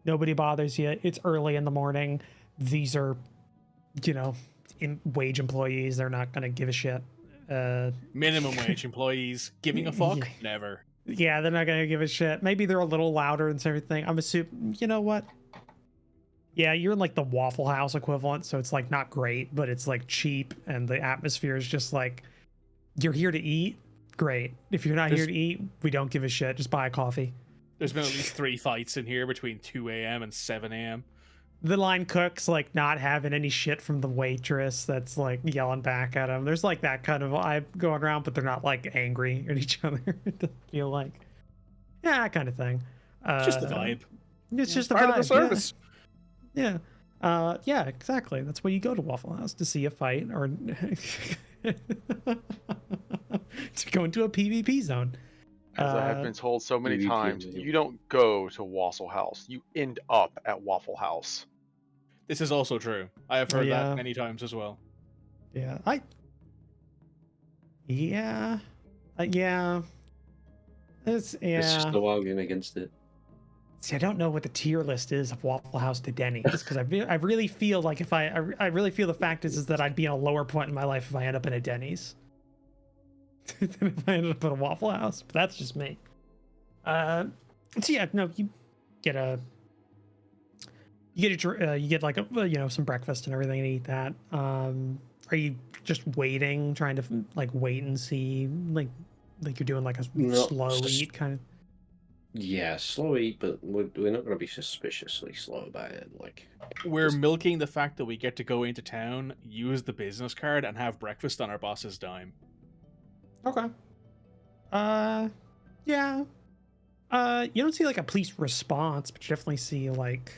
Nobody bothers you. It's early in the morning. These are, wage employees. They're not gonna give a shit. Minimum wage employees giving a fuck? Yeah. Never. Yeah, they're not gonna give a shit. Maybe they're a little louder and everything. I'm assuming. You know what? Yeah, you're in like the Waffle House equivalent, so it's like not great, but it's like cheap, and the atmosphere is just like, you're here to eat. Great. If you're not here to eat, we don't give a shit. Just buy a coffee. There's been at least 3 fights in here between 2 a.m. and 7 a.m. The line cook's like not having any shit from the waitress that's like yelling back at them. There's like that kind of vibe going around, but they're not like angry at each other. It doesn't feel like, yeah, that kind of thing. Just the vibe. It's just the Part vibe. of the service. Yeah. Yeah, exactly. That's why you go to Waffle House, to see a fight or to go into a PvP zone. As I have been told so many PvP times, only. you don't go to Waffle House. You end up at Waffle House. This is also true. I have heard Yeah. that many times as well. Yeah, yeah. It's It's just no arguing against it. See, I don't know what the tier list is of Waffle House to Denny's because I really feel like if I really feel the fact is that I'd be in a lower point in my life if I end up in a Denny's than if I ended up at a Waffle House. But that's just me. So yeah, no, you get like a, some breakfast and everything and eat that. Are you just waiting, trying to like wait and see, like you're doing like a No, slow just- eat kind of? Yeah, slow eat, but we're not going to be suspiciously slow about it. Like, We're Just- milking the fact that we get to go into town, use the business card, and have breakfast on our boss's dime. Okay. Yeah. You don't see like a police response, but you definitely see like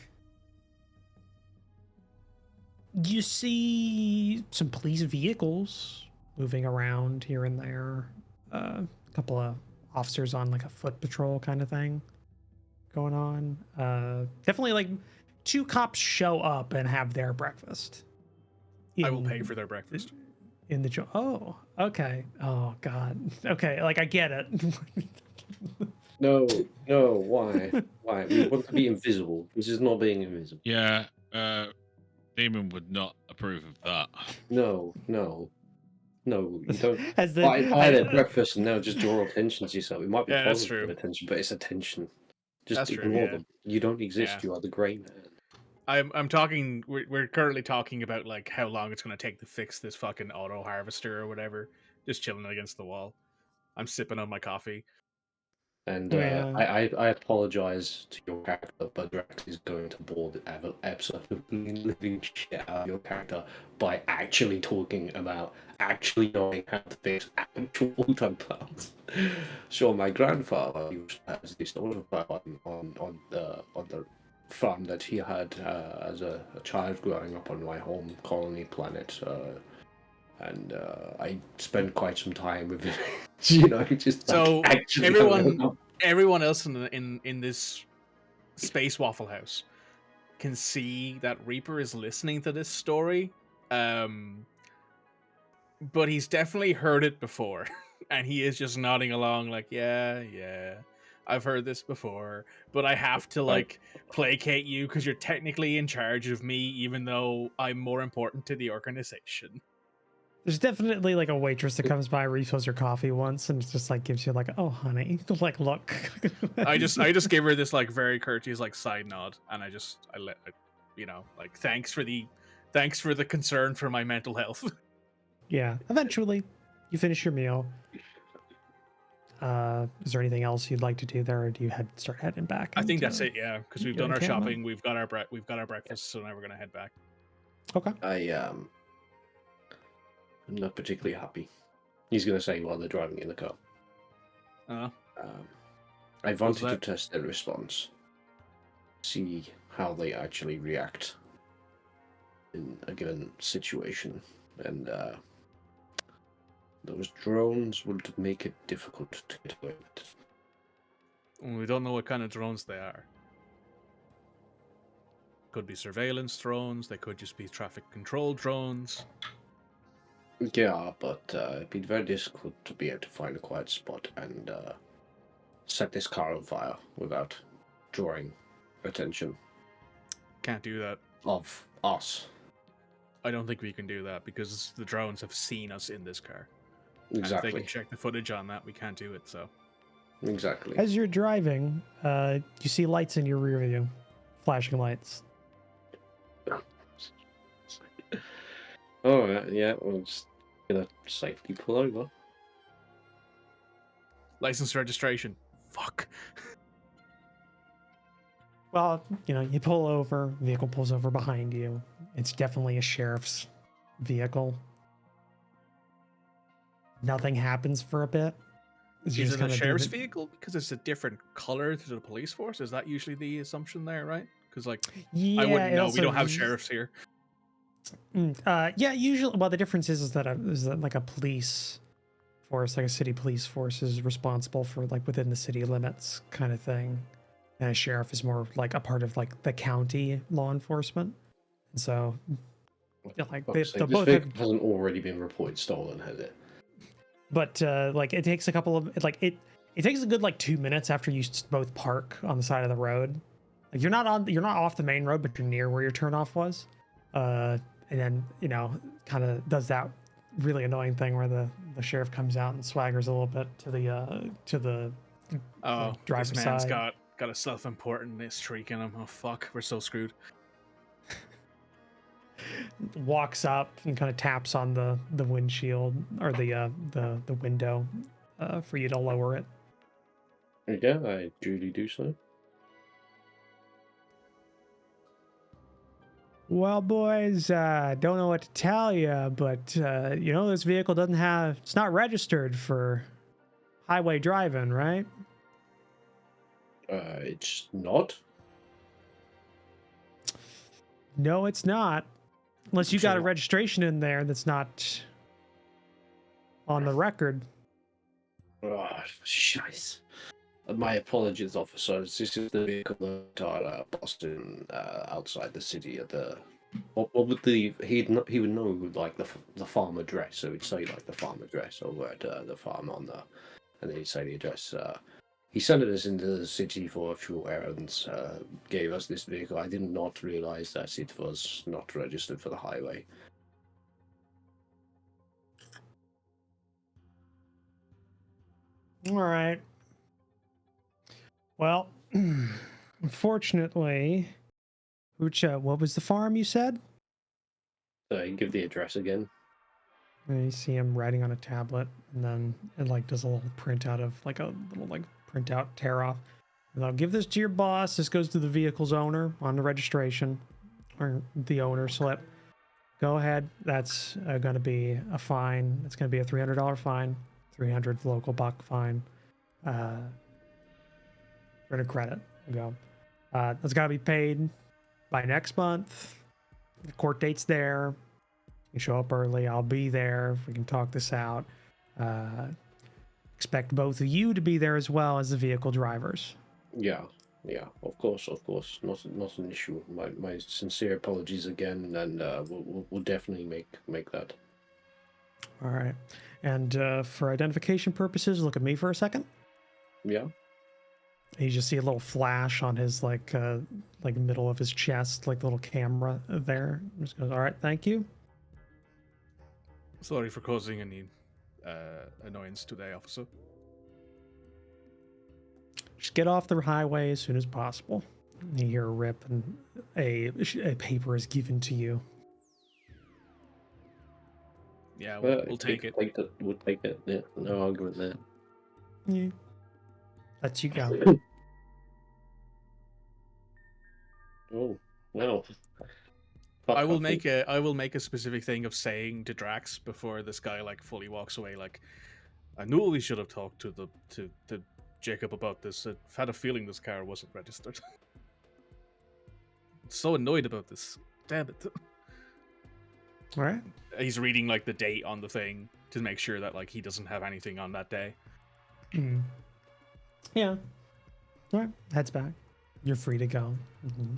you see some police vehicles moving around here and there. A couple of officers on like a foot patrol kind of thing going on. Definitely like 2 cops show up and have their breakfast. I will pay for their breakfast. In the oh, okay. Oh god. Okay, like I get it. no, why? Why? We want to be invisible. This is not being invisible. Yeah, Demon would not approve of that. No. No, you don't. As the Buy their breakfast and now just draw attention to yourself. It might be Yeah, that's positive true. attention, but it's attention. Just That's true, ignore yeah. them. You don't exist. Yeah. You are the grey man. I'm talking. We're currently talking about like how long it's going to take to fix this fucking auto harvester or whatever. Just chilling against the wall. I'm sipping on my coffee. And Yeah. I apologize to your character, but Drax is going to bore the absolutely living shit out of your character by actually talking about actually knowing how to fix actual auto plants. Sure, my grandfather used to have this auto plant on the farm that he had as a child growing up on my home colony planet. And I spent quite some time with it, you know, just So like, actually everyone else in this space Waffle House can see that Reaper is listening to this story, but he's definitely heard it before, and he is just nodding along like, yeah, I've heard this before, but I have to like placate you because you're technically in charge of me, even though I'm more important to the organization. There's definitely like a waitress that comes by, refills your coffee once, and it's just like gives you like, oh honey, like look. I just gave her this like very courteous like side nod, and I let you know, like thanks for the concern for my mental health. Yeah. Eventually, you finish your meal. Is there anything else you'd like to do there, or do you start heading back? I think into that's it. Yeah, because we've your done our encampment? shopping, we've got our breakfast, so now we're gonna head back. Okay. I'm not particularly happy. He's going to say while they're driving in the car. Uh, I wanted to that? test their response, see how they actually react in a given situation, and those drones would make it difficult to get away with. we don't know what kind of drones they are. Could be surveillance drones. They could just be traffic control drones. Yeah, but it'd be very difficult to be able to find a quiet spot and set this car on fire without drawing attention Can't do that. of us. I don't think we can do that because the drones have seen us in this car. And if they Exactly. can check the footage on that, we can't do it. So Exactly. As you're driving, you see lights in your rear view, flashing lights. Oh, yeah, we're just gonna safely pull over. license registration. Fuck. Well, you know, you pull over, vehicle pulls over behind you. It's definitely a sheriff's vehicle. Nothing happens for a bit. Is it a sheriff's vehicle because it's a different color to the police force? Is that usually the assumption there, right? Because like Yeah, I wouldn't it know. also We don't have uses- sheriffs here. Yeah, usually. Well, the difference is that like a police force, like a city police force, is responsible for like within the city limits kind of thing, and a sheriff is more like a part of like the county law enforcement. And so, yeah, like Fuck's sake, they this both vehicle have, hasn't already been reported stolen, has it? but like it takes a couple of like it takes a good like 2 minutes after you both park on the side of the road. Like you're not off the main road, but you're near where your turnoff was. And then, you know, kind of does that really annoying thing where the sheriff comes out and swaggers a little bit to the Oh, driver's this man's side. got a self-important streak in him. Oh fuck, we're so screwed. Walks up and kind of taps on the windshield or the window for you to lower it. Yeah, I duly do so. Well, boys, don't know what to tell you, but you know, this vehicle it's not registered for highway driving, right? It's not. No, it's not. Unless you got a Sure. registration in there that's not on the record. Oh, shite. My apologies, officers. This is the vehicle that are Boston outside the city at the. What would he would know like the farm address, so he'd say like the farm address over at the farm on the, and then he'd say the address. He sent us into the city for a few errands. Gave us this vehicle. I did not realize that it was not registered for the highway. All right. Well, unfortunately, Ucha, what was the farm you said? So give the address again. And you see him writing on a tablet, and then it like does a little printout of like a little like printout tear off. And I'll give this to your boss. This goes to the vehicle's owner on the registration or the owner slip. Go ahead. That's going to be a fine. It's going to be a $300 fine, 300 local buck fine. For a credit. Go. It's got to be paid by next month. The court date's there. You show up early. I'll be there. We can talk this out. Expect both of you to be there as well as the vehicle drivers. Yeah, of course. Not an issue. My sincere apologies again, and we'll definitely make that. All right. And for identification purposes, look at me for a second. Yeah. You just see a little flash on his like middle of his chest, like the little camera there. Just goes, all right, thank you. Sorry for causing any annoyance today, officer. Just get off the highway as soon as possible. You hear a rip, and a paper is given to you. Yeah, we'll take it. We'll take it. Yeah, no argument there. Yeah. That's you go. Oh, well. I will make a specific thing of saying to Drax before this guy like fully walks away. Like, I knew we should have talked to Jacob about this. I've had a feeling this car wasn't registered. I'm so annoyed about this. Damn it. All right. He's reading like the date on the thing to make sure that like he doesn't have anything on that day. Mm. Yeah. All right. Heads back. You're free to go. Mm-hmm.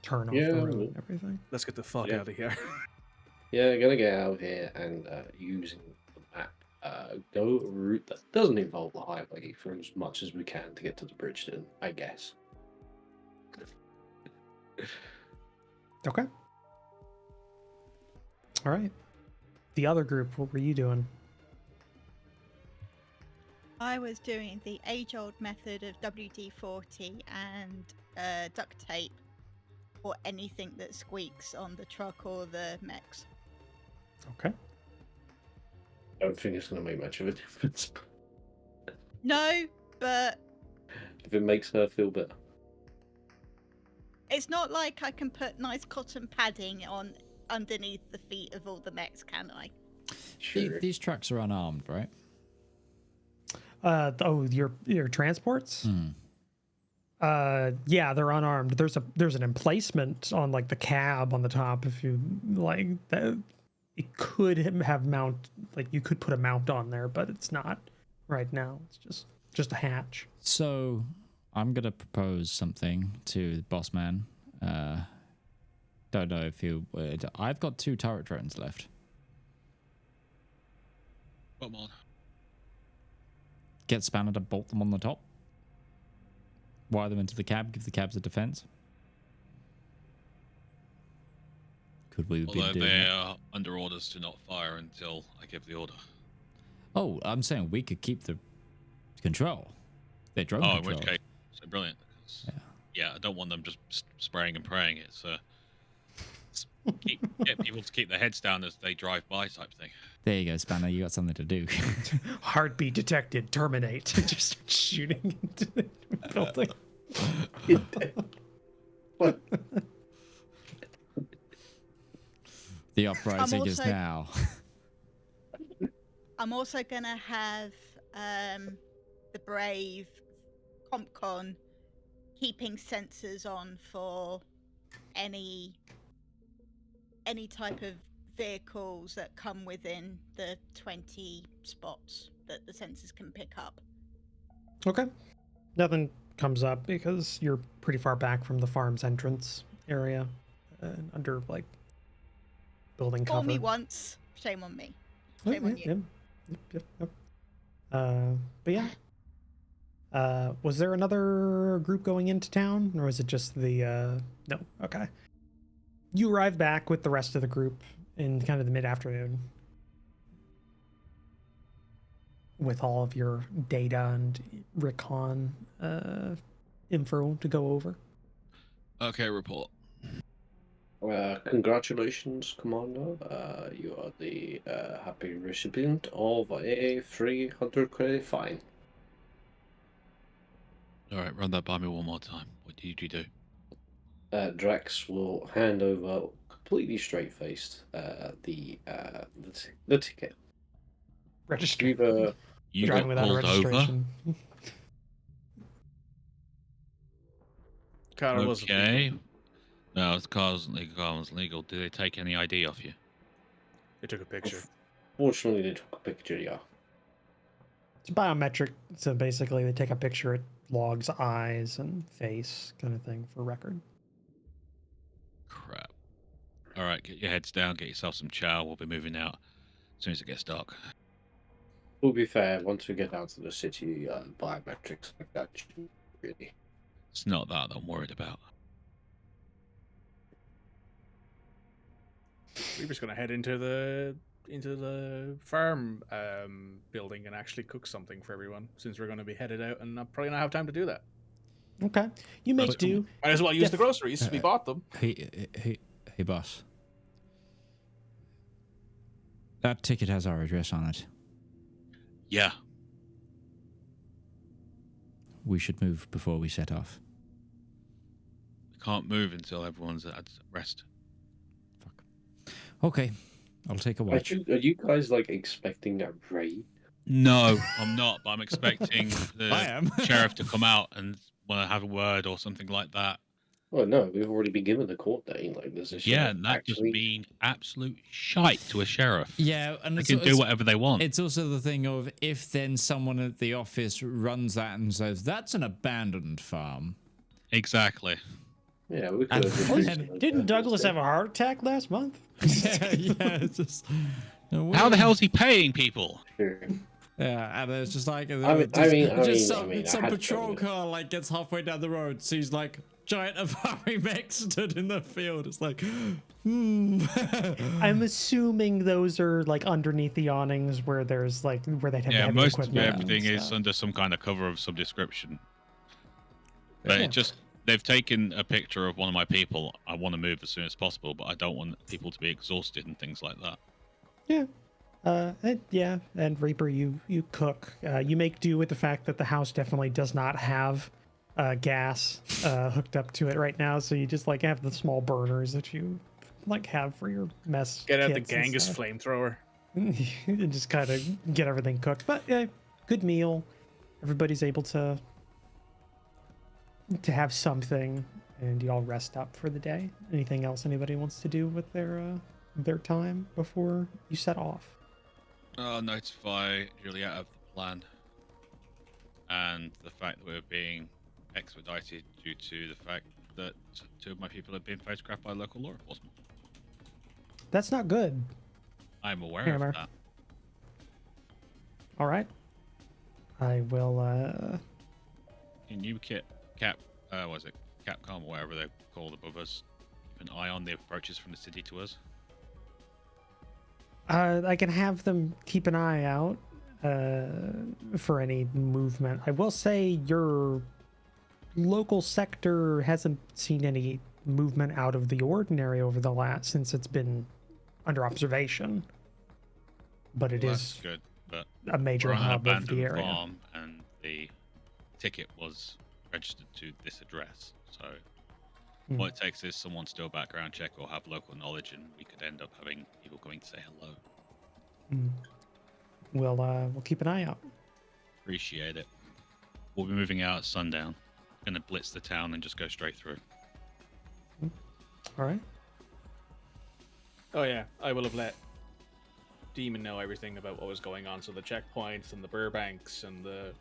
Turn off the road and everything. Let's get the fuck out of here. Yeah, gotta get out of here and using the map, go a route that doesn't involve the highway for as much as we can to get to the Bridgeton, I guess. Okay. All right. The other group, what were you doing? I was doing the age-old method of WD-40 and duct tape or anything that squeaks on the truck or the mechs. Okay. I don't think it's going to make much of a difference. No, but If it makes her feel better. it's not like I can put nice cotton padding on underneath the feet of all the mechs, can I? Sure. These trucks are unarmed, right? Your transports? Yeah, they're unarmed. There's an emplacement on like the cab on the top. If you like that, it could have you could put a mount on there, but it's not right now. It's just a hatch. So I'm gonna propose something to the boss man. Don't know if you would. I've got 2 turret drones left. Come on. Get Spanner to bolt them on the top. Wire them into the cab. Give the cabs a defense. Could we be Although doing they that? are under orders to not fire until I give the order. Oh, I'm saying we could keep the control. Their drone Oh, control. in which case, so brilliant. Because, yeah, I don't want them just spraying and praying. It's get people to keep their heads down as they drive by, type thing. There you go, Spanner. You got something to do. Heartbeat detected. Terminate. Just shooting into the building. What? The uprising is also- now. I'm also gonna have the brave CompCon keeping sensors on for any type of vehicles that come within the 20 spots that the sensors can pick up. Okay. Nothing comes up because you're pretty far back from the farm's entrance area, under like building cover. Fool me once, shame on me. Shame on you. Yep. But yeah. Was there another group going into town, or was it just the? No. Okay. You arrive back with the rest of the group in kind of the mid-afternoon. with all of your data and recon info to go over. Okay, report. Congratulations, Commander. You are the happy recipient of a 300 credit fine. All right, run that by me one more time. What did you do? Drax will hand over, completely straight-faced, the ticket. Registry. You Driving got without a pulled over. registration. Car wasn't Okay. legal. No, the car wasn't legal. Car wasn't legal. Did they take any ID off you? They took a picture. Fortunately, they took a picture, yeah. It's biometric, so basically they take a picture, it logs eyes and face kind of thing for record. Crap. All right, get your heads down. Get yourself some chow. We'll be moving out as soon as it gets dark. To be fair, once we get out to the city, biometrics like that shouldn't really. It's not that I'm worried about. We're just gonna head into the farm building and actually cook something for everyone, since we're gonna be headed out and probably not have time to do that. Okay. You make But- do. Might as well use the groceries. We bought them. Hey, boss. That ticket has our address on it. Yeah. We should move before we set off. We can't move until everyone's at rest. Okay, I'll take a watch. Are you guys like expecting a raid? No, I'm not. But I'm expecting the I am. sheriff to come out and want to have a word or something like that. Well, no, we've already been given the court date. Like, there's a Yeah, sheriff and that actually... just means absolute shite to a sheriff. Yeah, and They it's, can do it's, whatever they want. it's also the thing of if then someone at the office runs that and says, that's an abandoned farm. Exactly. Yeah, we And could have then- Didn't Douglas have a heart attack last month? yeah, it's just... How the hell is he paying people? Sure. Yeah, and it's just like I some mean, I some had to patrol go with car like gets halfway down the road, sees like giant Avari mech stood in the field. It's like, I'm assuming those are like underneath the awnings where there's like where they'd have Yeah, heavy most of equipment. and everything is stuff. under some kind of cover of some description. But Yeah. it just they've taken a picture of one of my people. I want to move as soon as possible, but I don't want people to be exhausted and things like that. Yeah. And Reaper, you cook. You make do with the fact that the house definitely does not have gas hooked up to it right now, so you just like have the small burners that you like have for your mess. Get out the kits and Genghis stuff. flamethrower. And just kind of get everything cooked. But yeah, good meal. Everybody's able to have something, and you all rest up for the day. Anything else anybody wants to do with their time before you set off? Notify Juliet of the plan and the fact that we're being expedited due to the fact that two of my people have been photographed by local law enforcement. That's not good. I'm aware Hammer. of that. All right. I will. Can you Capcom or whatever they're called above us, keep an eye on the approaches from the city to us? I can have them keep an eye out for any movement. I will say your local sector hasn't seen any movement out of the ordinary over the last since it's been under observation. But it Well, is that's good, but a major we're on an hub of the abandoned area. farm, and the ticket was registered to this address. So what it takes is someone to do a background check or have local knowledge, and we could end up having people coming to say hello. We'll keep an eye out. Appreciate it. We'll be moving out at sundown. Gonna blitz the town and just go straight through. All right. Oh yeah, I will have let Demon know everything about what was going on. So the checkpoints and the Burbanks and the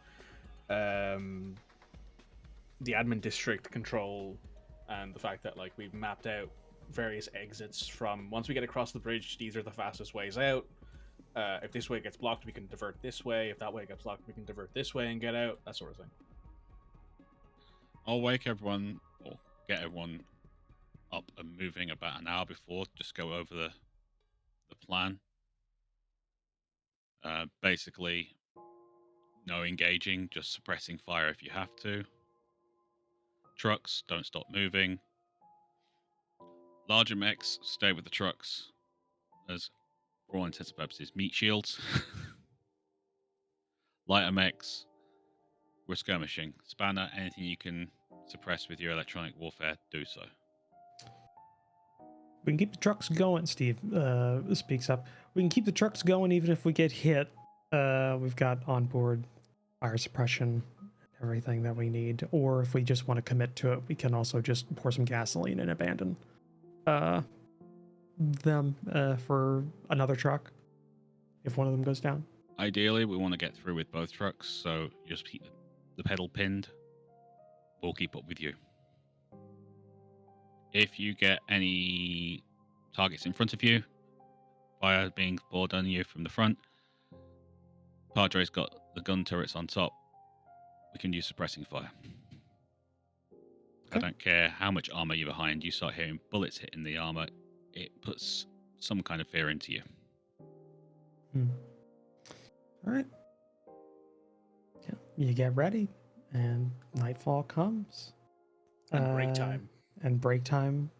admin district control, and the fact that like we've mapped out various exits from once we get across the bridge, these are the fastest ways out. If this way gets blocked, we can divert this way. If that way gets blocked, we can divert this way and get out. That sort of thing. I'll wake everyone or get everyone up and moving about an hour before. Just go over the plan. Basically, No engaging, just suppressing fire if you have to. Trucks, don't stop moving. Larger mechs, stay with the trucks. As, for all intents and purposes, meat shields. Lighter mechs, we're skirmishing. Spanner, anything you can suppress with your electronic warfare, do so. We can keep the trucks going, Steve speaks up. We can keep the trucks going even if we get hit. We've got onboard fire suppression, everything that we need. Or if we just want to commit to it, we can also just pour some gasoline and abandon them for another truck if one of them goes down. Ideally, we want to get through with both trucks, so just keep the pedal pinned. We'll keep up with you. If you get any targets in front of you, fire being poured on you from the front, Padre's got the gun turrets on top. We can use suppressing fire. Okay. I don't care how much armor you're behind, you start hearing bullets hitting the armor, it puts some kind of fear into you. All right. Yeah, you get ready, and nightfall comes. And break time. And break time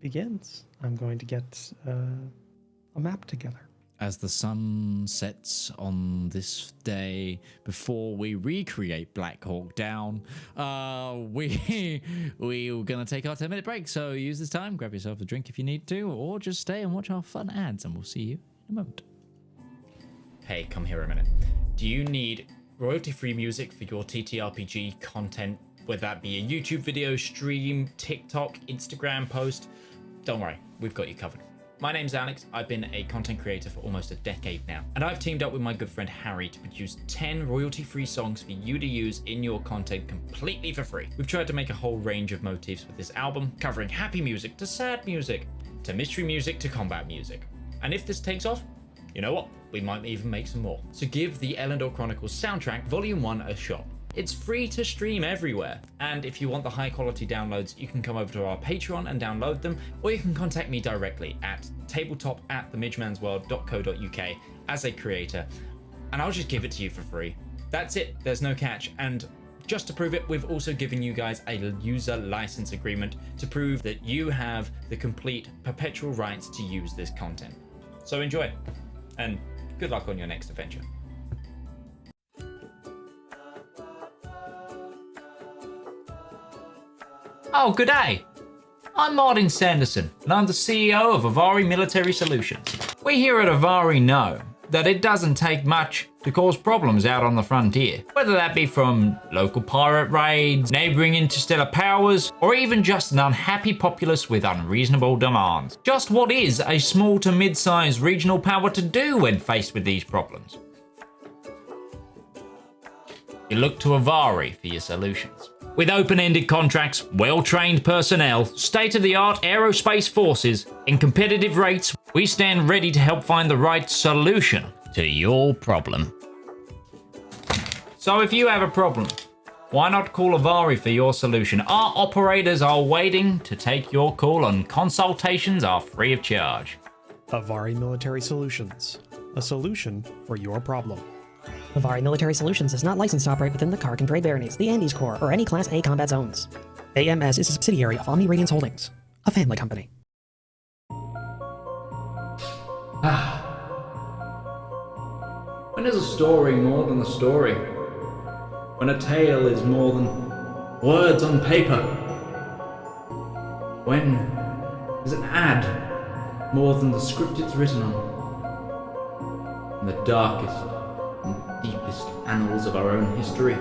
begins. I'm going to get a map together. As the sun sets on this day, before we recreate Black Hawk Down, we're gonna take our 10-minute break. So use this time, grab yourself a drink if you need to, or just stay and watch our fun ads, and we'll see you in a moment. Hey, come here a minute. Do you need royalty-free music for your TTRPG content? Whether that be a YouTube video, stream, TikTok, Instagram post, don't worry, we've got you covered. My name's Alex, I've been a content creator for almost a decade now, and I've teamed up with my good friend Harry to produce 10 royalty-free songs for you to use in your content completely for free. We've tried to make a whole range of motifs with this album, covering happy music to sad music, to mystery music to combat music. And if this takes off, you know what? We might even make some more. So give the Elendor Chronicles soundtrack Volume 1 a shot. It's free to stream everywhere, and if you want the high quality downloads, you can come over to our Patreon and download them, or you can contact me directly at tabletop@themidgemansworld.co.uk as a creator, and I'll just give it to you for free. That's it, there's no catch, and just to prove it, we've also given you guys a user license agreement to prove that you have the complete perpetual rights to use this content. So enjoy, and good luck on your next adventure. Oh, good day. I'm Martin Sanderson, and I'm the CEO of Avari Military Solutions. We here at Avari know that it doesn't take much to cause problems out on the frontier, whether that be from local pirate raids, neighboring interstellar powers, or even just an unhappy populace with unreasonable demands. Just what is a small to mid-sized regional power to do when faced with these problems? You look to Avari for your solutions. With open-ended contracts, well-trained personnel, state-of-the-art aerospace forces, and competitive rates, we stand ready to help find the right solution to your problem. So if you have a problem, why not call Avari for your solution? Our operators are waiting to take your call, and consultations are free of charge. Avari Military Solutions, a solution for your problem. Avari Military Solutions is not licensed to operate within the Kark and Grey Baronies, the Andes Corps, or any Class A combat zones. AMS is a subsidiary of Omni Radiance Holdings, a family company. When is a story more than a story? When a tale is more than words on paper? When is an ad more than the script it's written on? In the darkest and deepest annals of our own history,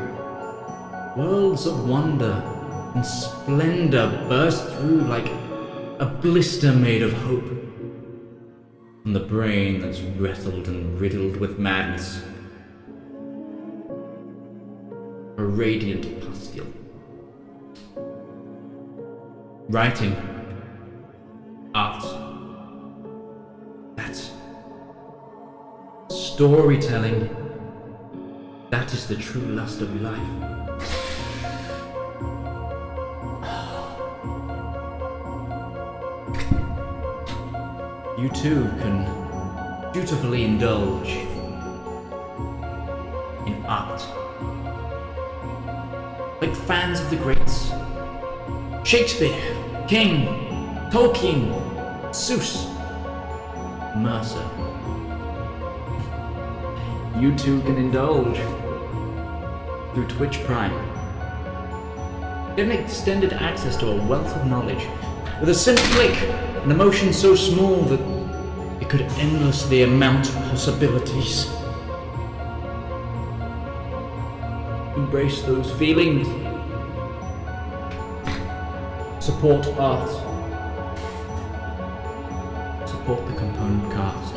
worlds of wonder and splendor burst through like a blister made of hope. From the brain that's wrestled and riddled with madness, a radiant pustule. Writing, art, that's storytelling. That is the true lust of life. You too can dutifully indulge in art. fans of the greats. Shakespeare, King, Tolkien, Seuss, Mercer. You too can indulge through Twitch Prime. Get an extended access to a wealth of knowledge with a simple click, an emotion so small that it could endlessly amount possibilities. Embrace those feelings. Support art. Support the component cast.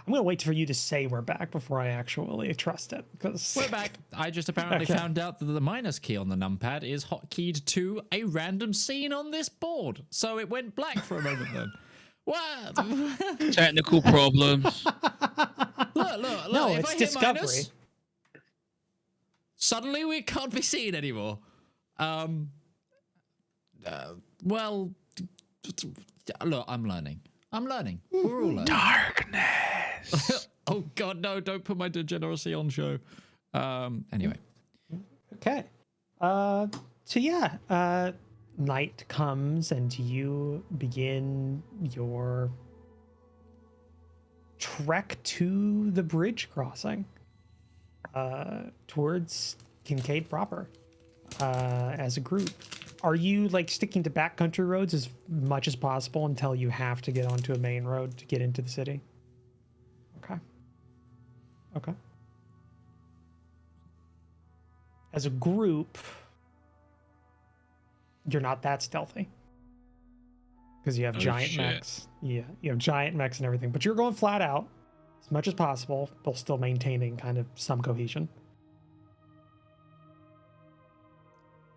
I'm gonna wait for you to say we're back before I actually trust it, because We're back. I just apparently found out that the minus key on the numpad is hotkeyed to a random scene on this board, so it went black for a moment then. What? Technical problems. Look. No, if it's I hit discovery. minus, suddenly we can't be seen anymore. Well, look, I'm learning. We're all learning. Darkness. Oh God, no! Don't put my degeneracy on show. Anyway. Okay. So yeah, night comes and you begin your trek to the bridge crossing towards Kincaid proper as a group. Are you like sticking to backcountry roads as much as possible until you have to get onto a main road to get into the city? Okay. As a group, you're not that stealthy because you have giant mechs. Yeah, you have giant mechs and everything, but you're going flat out as much as possible, while still maintaining kind of some cohesion.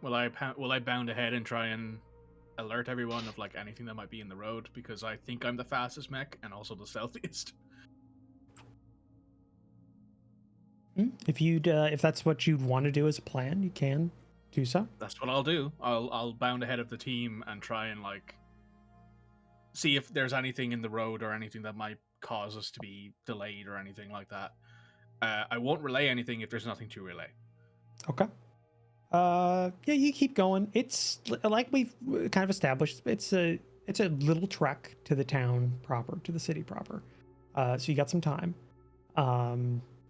Will I bound ahead and try and alert everyone of like anything that might be in the road, because I think I'm the fastest mech and also the stealthiest. If that's what you'd want to do as a plan, you can do so. That's what I'll do. I'll bound ahead of the team and try and like see if there's anything in the road or anything that might cause us to be delayed or anything like that. I won't relay anything if there's nothing to relay. Okay. Yeah, you keep going. It's like we've kind of established. It's a little trek to the town proper, to the city proper. So you got some time.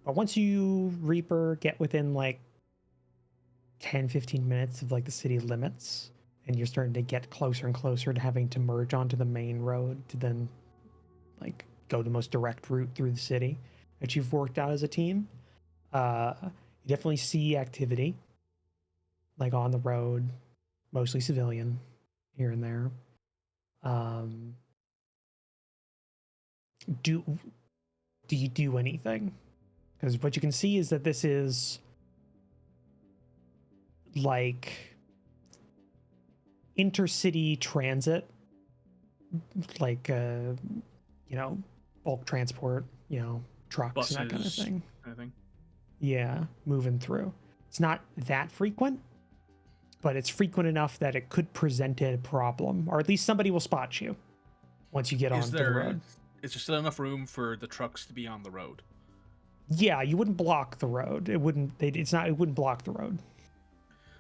But once you Reaper get within like 10-15 minutes of like the city limits, and you're starting to get closer and closer to having to merge onto the main road to then like go the most direct route through the city that you've worked out as a team, you definitely see activity like on the road, mostly civilian here and there. Do you do anything? Because what you can see is that this is like intercity transit, like bulk transport, trucks, Buses, and that kind of thing. Anything. Yeah, moving through. It's not that frequent, but it's frequent enough that it could present a problem, or at least somebody will spot you once you get onto the road. Is there still enough room for the trucks to be on the road? Yeah, you wouldn't block the road. It wouldn't block the road.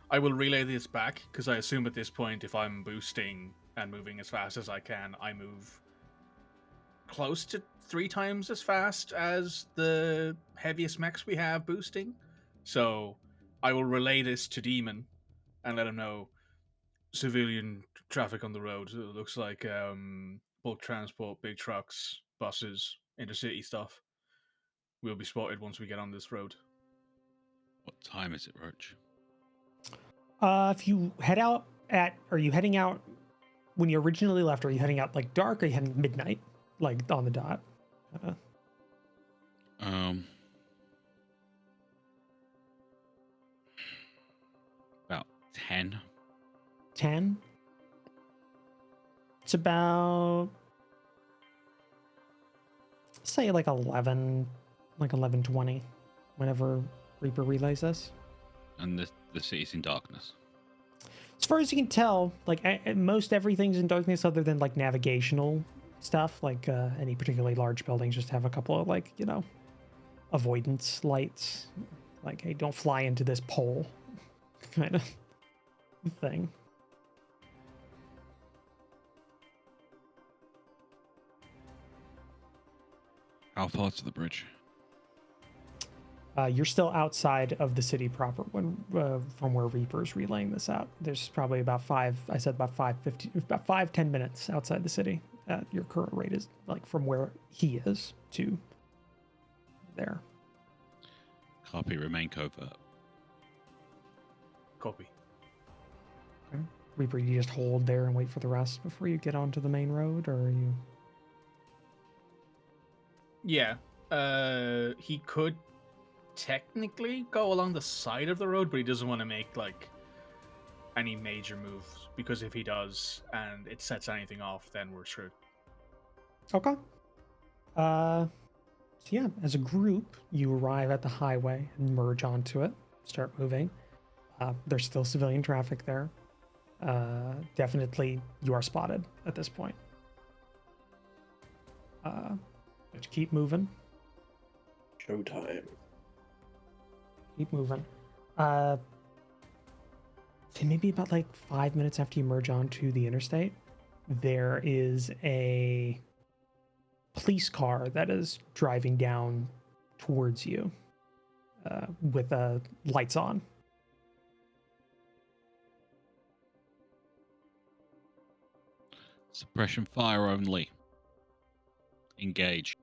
I will relay this back, because I assume at this point, if I'm boosting and moving as fast as I can, I move close to 3 times as fast as the heaviest mechs we have boosting. So I will relay this to Demon and let him know civilian traffic on the road. It looks like bulk transport, big trucks, buses, intercity stuff. We'll be spotted once we get on this road. What time is it, Roach? If you head out are you heading out when you originally left? Are you heading out like dark, or are you heading midnight, like on the dot? About 10. 10. It's about, say, like 11, like 11:20, whenever Reaper relays this. And the city's in darkness. As far as you can tell, like most everything's in darkness other than like navigational stuff. Like any particularly large buildings just have a couple of like, avoidance lights. Like, hey, don't fly into this pole kind of thing. How far to the bridge? You're still outside of the city proper from where Reaper's relaying this out. There's probably about 5-10 minutes outside the city. Your current rate is like from where he is to there. Copy, remain covert. Copy. Okay. Reaper, you just hold there and wait for the rest before you get onto the main road, or are you? Yeah, He could technically go along the side of the road, but he doesn't want to make like any major moves, because if he does and it sets anything off, then we're screwed. Okay. So yeah, as a group, you arrive at the highway and merge onto it, start moving. There's still civilian traffic there. Definitely you are spotted at this point. But you keep moving. Showtime. Keep moving. So maybe about like 5 minutes after you merge onto the interstate, there is a police car that is driving down towards you with lights on. Suppression fire only. Engage.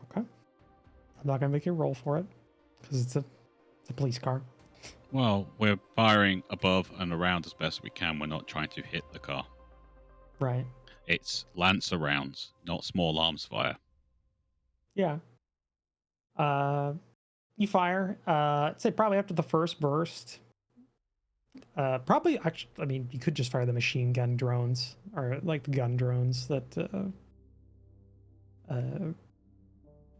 Okay. I'm not gonna make you roll for it because it's a police car. Well, we're firing above and around as best we can. We're not trying to hit the car. Right. It's Lancer rounds, not small arms fire. Yeah. You fire. I'd say probably after the first burst. Probably actually, I mean, you could just fire the machine gun drones or like the gun drones that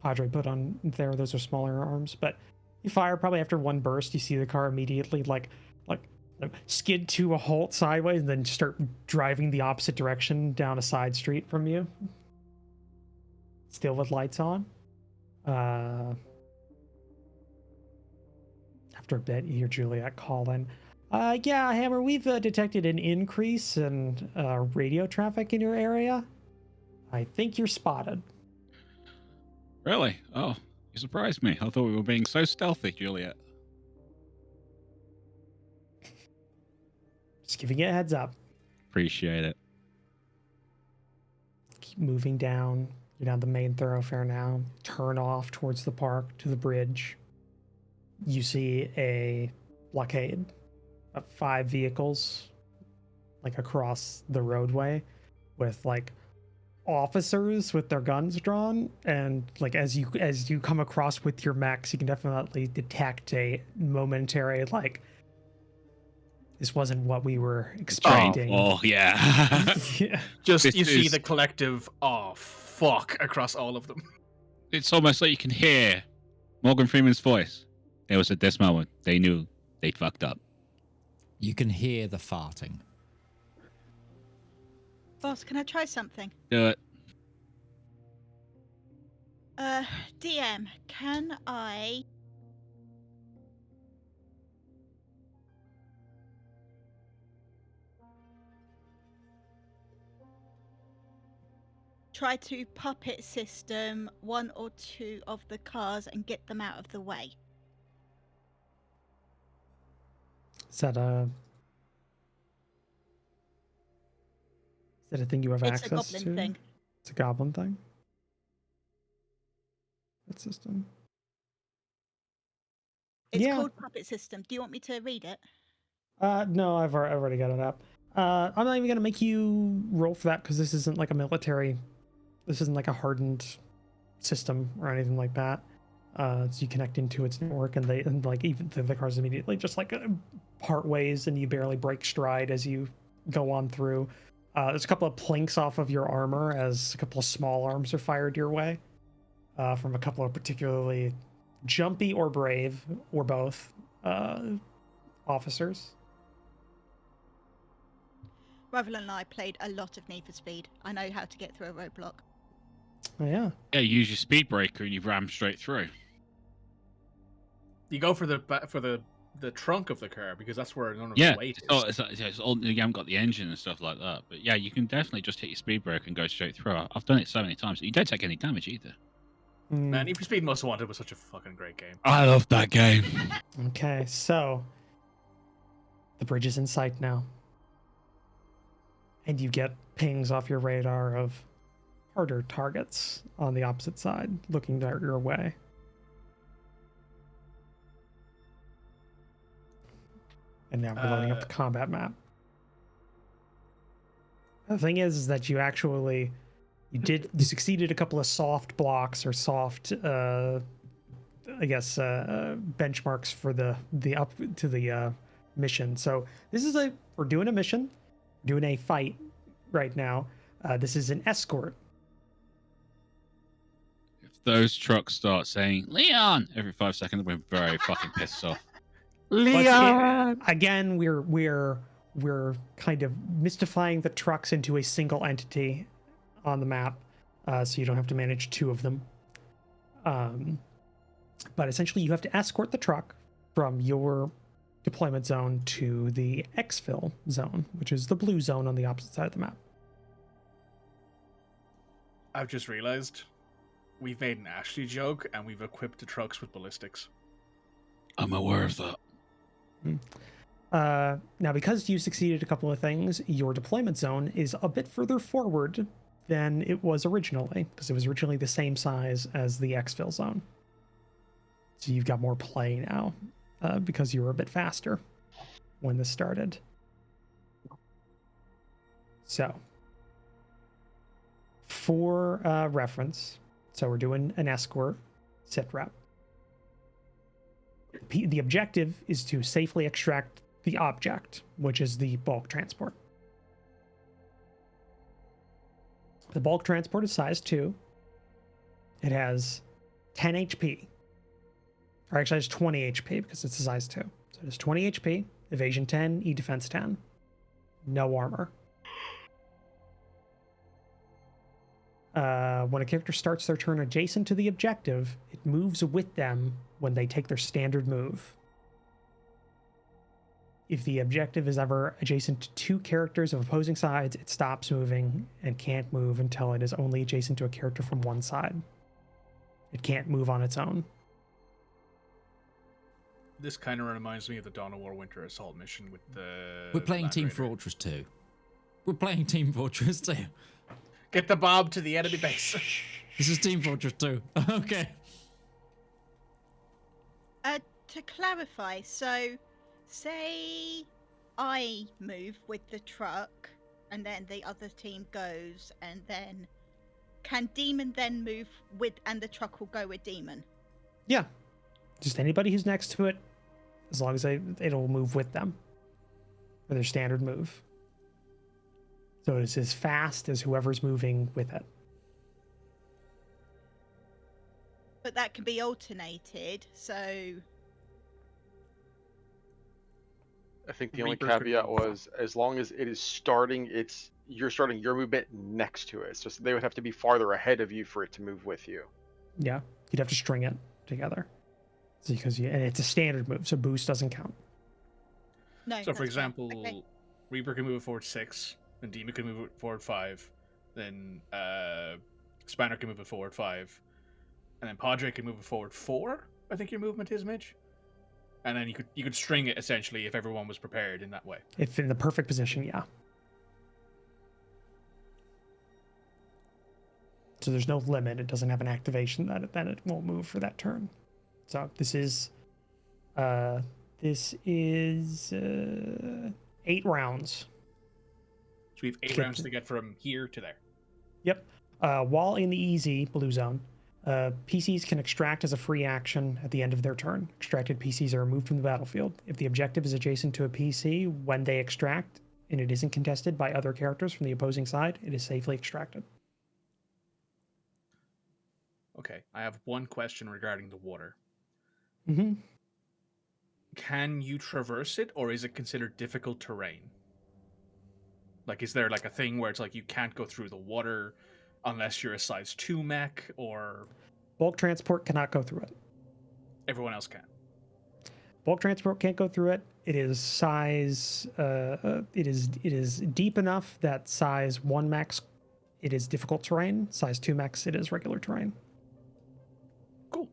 Padre put on there. Those are smaller arms, but you fire probably after one burst. You see the car immediately like skid to a halt sideways and then start driving the opposite direction down a side street from you. Still with lights on. After a bit, you hear Juliet call in. Yeah, Hammer, we've detected an increase in radio traffic in your area. I think you're spotted. Really? Oh, you surprised me. I thought we were being so stealthy, Juliet. Just giving you a heads up. Appreciate it. Keep moving down. You're down the main thoroughfare now. Turn off towards the park to the bridge. You see a blockade of 5 vehicles like across the roadway with like officers with their guns drawn, and like as you come across with your mechs, you can definitely detect a momentary like, this wasn't what we were expecting. Oh yeah. Yeah. Just This you see is- the collective "oh fuck" across all of them. It's almost like you can hear Morgan Freeman's voice. It was at this moment they knew they'd fucked up. You can hear the farting. Boss, can I try something? Do it. DM, can I try to puppet system 1 or 2 of the cars and get them out of the way? Is that a thing you have It's a access goblin to? thing. It's a goblin thing. That system. It's Yeah. called puppet system. Do you want me to read it? No, I've already got it up. I'm not even gonna make you roll for that because this isn't like a military. This isn't like a hardened system or anything like that. So you connect into its network, and like even the cars immediately just like part ways, and you barely break stride as you go on through. There's a couple of plinks off of your armor as a couple of small arms are fired your way from a couple of particularly jumpy or brave or both officers. Rival and I played a lot of Need for Speed. I know how to get through a roadblock. Oh, yeah. Yeah, you use your speed breaker and you ram straight through. You go for the trunk of the car because that's where none of Yeah. the weight is. Oh, it's all, you haven't got the engine and stuff like that. But yeah, you can definitely just hit your speed breaker and go straight through. I've done it so many times. You don't take any damage either. Man, Need for Speed Most Wanted was such a fucking great game. I love that game. Okay, so the bridge is in sight now. And you get pings off your radar of harder targets on the opposite side looking your way. And now we're loading up the combat map. The thing is that you actually You succeeded a couple of soft blocks or soft, benchmarks for the up to the mission. So this is we're doing a mission, doing a fight right now. This is an escort. If those trucks start saying Leon every 5 seconds, we're very fucking pissed off. Leon. Again, we're kind of mystifying the trucks into a single entity on the map, so you don't have to manage two of them. But essentially, you have to escort the truck from your deployment zone to the exfil zone, which is the blue zone on the opposite side of the map. I've just realized we've made an Ashley joke and we've equipped the trucks with ballistics. I'm aware of that. Now, because you succeeded a couple of things, your deployment zone is a bit further forward than it was originally, because it was originally the same size as the exfil zone. So you've got more play now, because you were a bit faster when this started. So, for reference, so we're doing an escort sit rep. The objective is to safely extract the object, which is the bulk transport. The bulk transport is size 2. It has 10 HP. Or actually, it's 20 HP because it's a size 2. So it has 20 HP, evasion 10, E-defense 10. No armor. When a character starts their turn adjacent to the objective, it moves with them when they take their standard move. If the objective is ever adjacent to 2 characters of opposing sides, it stops moving and can't move until it is only adjacent to a character from one side. It can't move on its own. This kind of reminds me of the Dawn of War Winter Assault mission with the... We're playing Land Team Raider. Fortress 2. We're playing Team Fortress 2. Get the bomb to the enemy base. This is Team Fortress 2. Okay. To clarify, so say I move with the truck and then the other team goes, and then can Demon then move with, and the truck will go with Demon? Yeah. Just anybody who's next to it, as long as it'll move with them for their standard move. So it's as fast as whoever's moving with it. But that can be alternated, so... I think the only Reaper could caveat move. was as long as it is starting, you're starting your movement next to it. So they would have to be farther ahead of you for it to move with you. Yeah. You'd have to string it together. So and it's a standard move, so boost doesn't count. No. So, for that's fine. example, Okay. Reaper can move it forward 6, then Demon can move it forward 5, then Spanner can move it forward 5, and then Padre can move it forward 4. I think your movement is, Midge. And then you could string it essentially if everyone was prepared in that way. If in the perfect position, yeah. So there's no limit. It doesn't have an activation that it won't move for that turn. So this is 8 rounds. So we have 8 rounds to get from here to there. Yep. While in the easy blue zone, PCs can extract as a free action at the end of their turn. Extracted PCs are removed from the battlefield. If the objective is adjacent to a PC when they extract, and it isn't contested by other characters from the opposing side, it is safely extracted. Okay, I have one question regarding the water. Mm-hmm. Can you traverse it, or is it considered difficult terrain? Like, is there like a thing where it's like you can't go through the water unless you're a size 2 mech, or Bulk transport cannot go through it. everyone else can? Bulk transport can't go through it. It is size. It is deep enough that size 1 mechs, it is difficult terrain. Size 2 mechs, it is regular terrain. Cool.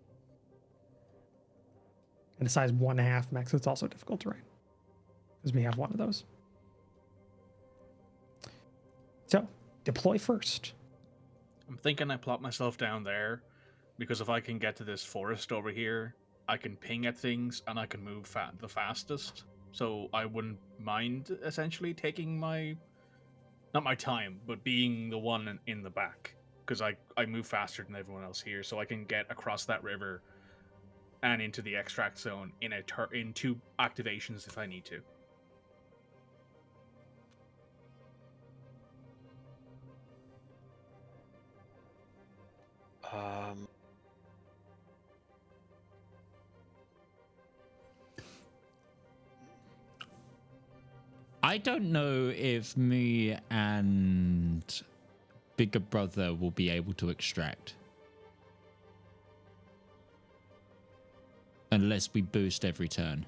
And a size 1.5 mechs, it's also difficult terrain, because we have one of those. So deploy first. I'm thinking I plop myself down there, because if I can get to this forest over here, I can ping at things and I can move the fastest. So I wouldn't mind essentially taking not my time, but being the one in the back because I move faster than everyone else here, so I can get across that river and into the extract zone in 2 activations if I need to. I don't know if me and Bigger Brother will be able to extract. Unless we boost every turn.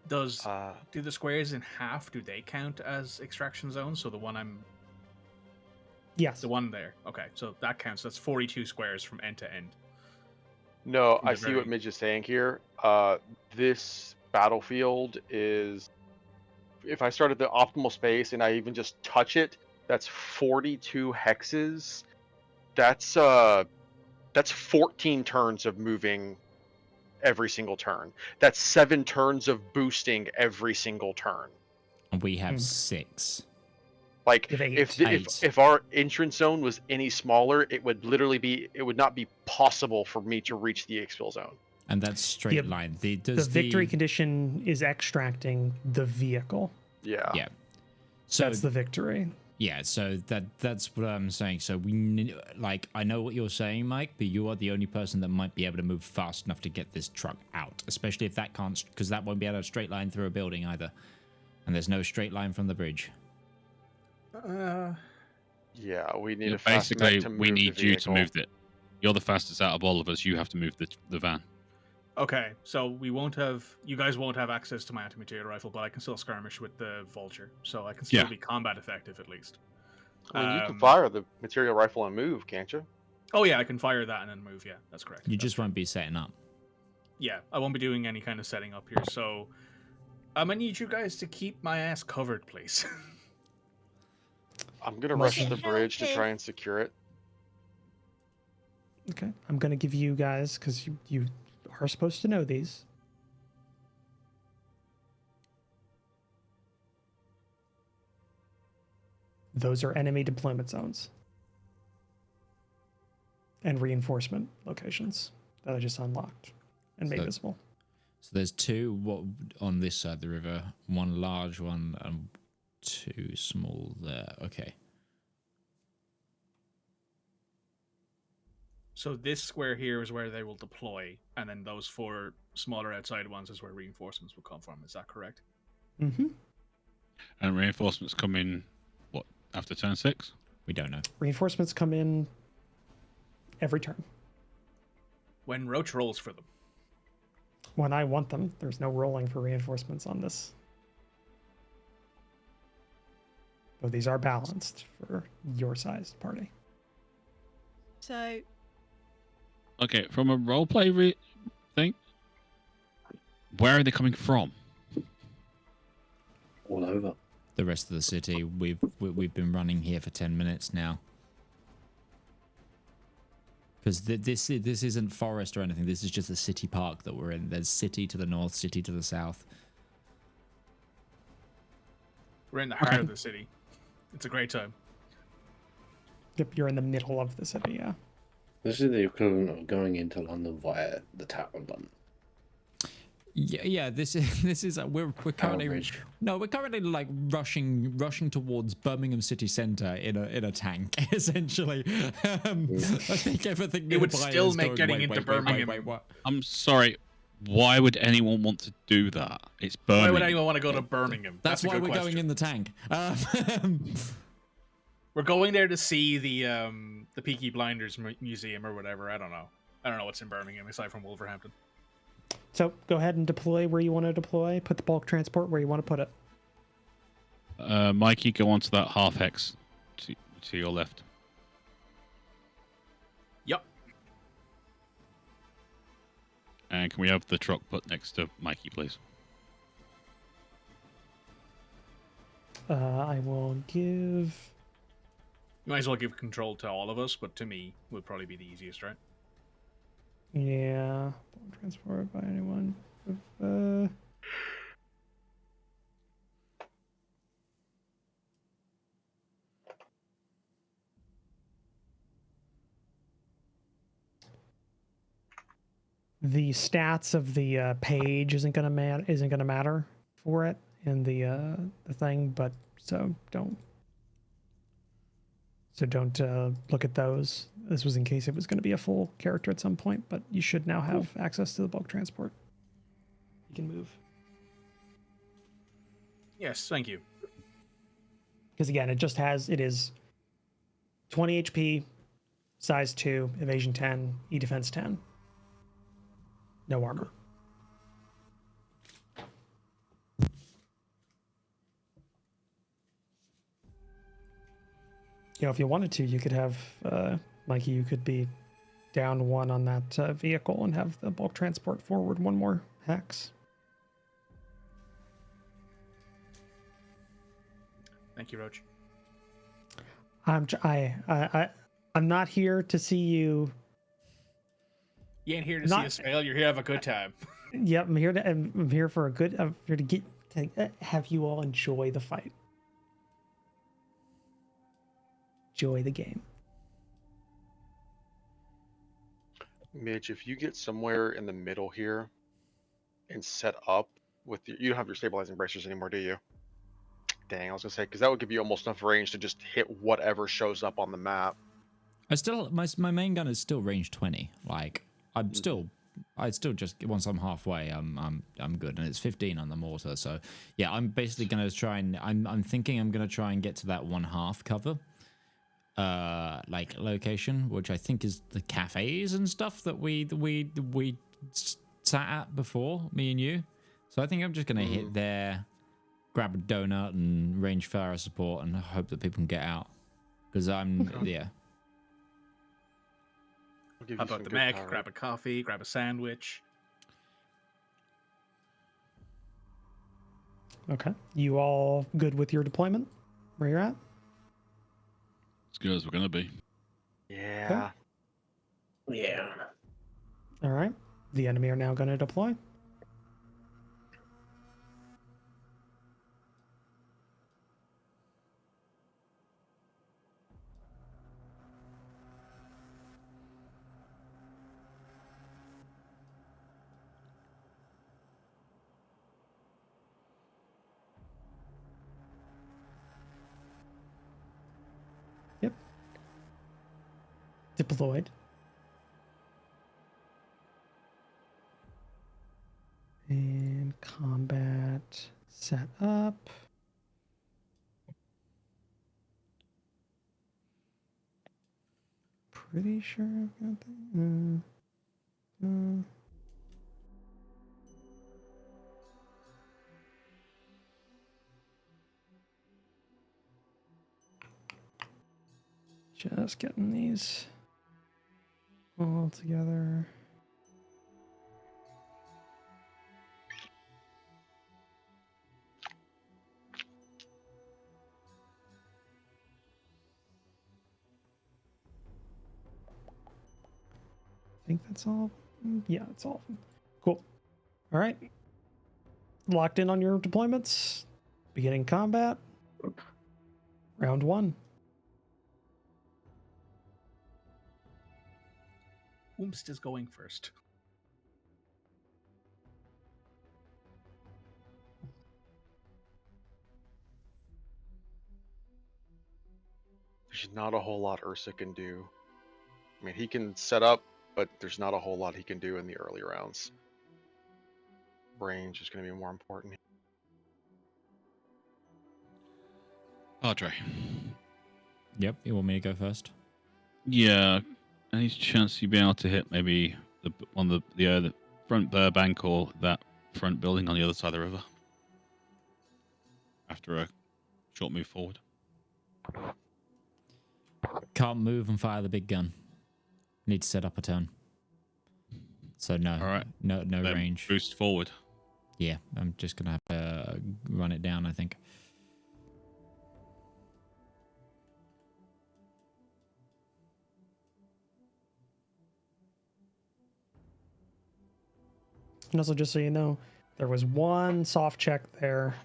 Do the squares in half, do they count as extraction zones? So the one Yes. the one there. Okay, so that counts. That's 42 squares from end to end. No, From I the see very- what Midge is saying here. This battlefield is, if I start at the optimal space and I even just touch it, that's 42 hexes. That's 14 turns of moving every single turn. That's 7 turns of boosting every single turn. And we have 6. Like You have if our entrance zone was any smaller, it would not be possible for me to reach the exfil zone. And that's straight Yep. line. The victory condition is extracting the vehicle. Yeah. Yeah. So That's the victory. yeah, so that's what I'm saying. So I know what you're saying, Mike, but you are the only person that might be able to move fast enough to get this truck out, especially if that can't, because that won't be able to straight line through a building either. And there's no straight line from the bridge. Yeah, we need Yeah, a fast basically, mech to move we need the you to vehicle. move it. You're the fastest out of all of us. You have to move the van. Okay, so you guys won't have access to my anti-material rifle, but I can still skirmish with the vulture, so I can still Yeah. be combat effective at least. I mean, you can fire the material rifle and move, can't you? Oh yeah, I can fire that and then move. Yeah, that's correct. You That's just true. won't be setting up. Yeah, I won't be doing any kind of setting up here. So I'm gonna need you guys to keep my ass covered, please. I'm gonna Well, rush the bridge to try and secure it. Okay. I'm going to give you guys, because you are supposed to know these. Those are enemy deployment zones and reinforcement locations that I just unlocked and made So- visible. So there's 2 on this side of the river, 1 large one and 2 small there. Okay. So this square here is where they will deploy, and then those 4 smaller outside ones is where reinforcements will come from. Is that correct? Mm-hmm. And reinforcements come in, what, after turn 6? We don't know. Reinforcements come in every turn. When Roach rolls for them. When I want them, there's no rolling for reinforcements on this. So these are balanced for your sized party. So Okay, from a roleplay thing, where are they coming from? All over. The rest of the city, we've been running here for 10 minutes now. Because this isn't forest or anything. This is just a city park that we're in. There's city to the north, city to the south. We're in the heart of the city. It's a great time. Yep, you're in the middle of the city, yeah. This is the equivalent of going into London via the Tower of London. Yeah. This is we're currently Bridge. we're currently like rushing towards Birmingham city centre in a tank essentially. I think everything It would nearby still is make going, getting wait, into wait, wait, Birmingham- wait, what? I'm sorry. Why would anyone want to do that? It's Why Birmingham. would anyone want to go to Birmingham? That's a why good we're question. going in the tank. We're going there to see the Peaky Blinders Museum or whatever. I don't know what's in Birmingham aside from Wolverhampton. So go ahead and deploy where you want to deploy. Put the bulk transport where you want to put it. Mikey, go on to that half hex to your left. Yep. And can we have the truck put next to Mikey, please? I will give. You might as well give control to all of us, but to me would probably be the easiest, right? Yeah. Bulk transport by anyone. the stats of the page isn't gonna matter for it in the thing, but don't look at those. This was in case it was going to be a full character at some point, but you should now have access to the bulk transport. You can move. Yes, thank you. Because again, it is 20 HP, size 2, evasion 10, E defense 10. No armor. You know, if you wanted to, you could have, Mikey, you could be down 1 on that vehicle and have the bulk transport forward 1 more hex. Thank you, Roach. I'm not here to see you. You ain't here to see us fail. You're here to have a good time. Yep, I'm here for a good. I'm here to have you all enjoy the fight. Enjoy the game. Midge, if you get somewhere in the middle here and set up with you don't have your stabilizing bracers anymore, do you? Dang, I was gonna say, because that would give you almost enough range to just hit whatever shows up on the map. My main gun is still range 20. Like I still just once I'm halfway, I'm good, and it's 15 on the mortar. So yeah, I'm basically gonna try and I'm thinking I'm gonna try and get to that 1/2 cover, like location, which I think is the cafes and stuff that we sat at before, me and you. So I think I'm just gonna hit there, grab a donut and range fire support, and hope that people can get out. Because yeah. How about the Mech? Grab a coffee, grab a sandwich. Okay. You all good with your deployment? Where you're at? As good as we're gonna be. Yeah. Okay. Yeah. All right. The enemy are now going to deploy. Yep. Deployed. And combat set up. Pretty sure I've got that. Just getting these all together. I think that's all. Yeah, that's all. Cool. All right. Locked in on your deployments. Beginning combat. Round 1. Whomst is going first? There's not a whole lot Ursa can do. I mean, he can set up, but there's not a whole lot he can do in the early rounds. Range is going to be more important. Padre. Yep, you want me to go first? Yeah. Any chance you'd be able to hit maybe the front Burbank or that front building on the other side of the river? After a short move forward. Can't move and fire the big gun. Need to set up a turn. So no. All right. No then range. Boost forward. Yeah, I'm just gonna have to run it down, I think. And also, just so you know, there was one soft check there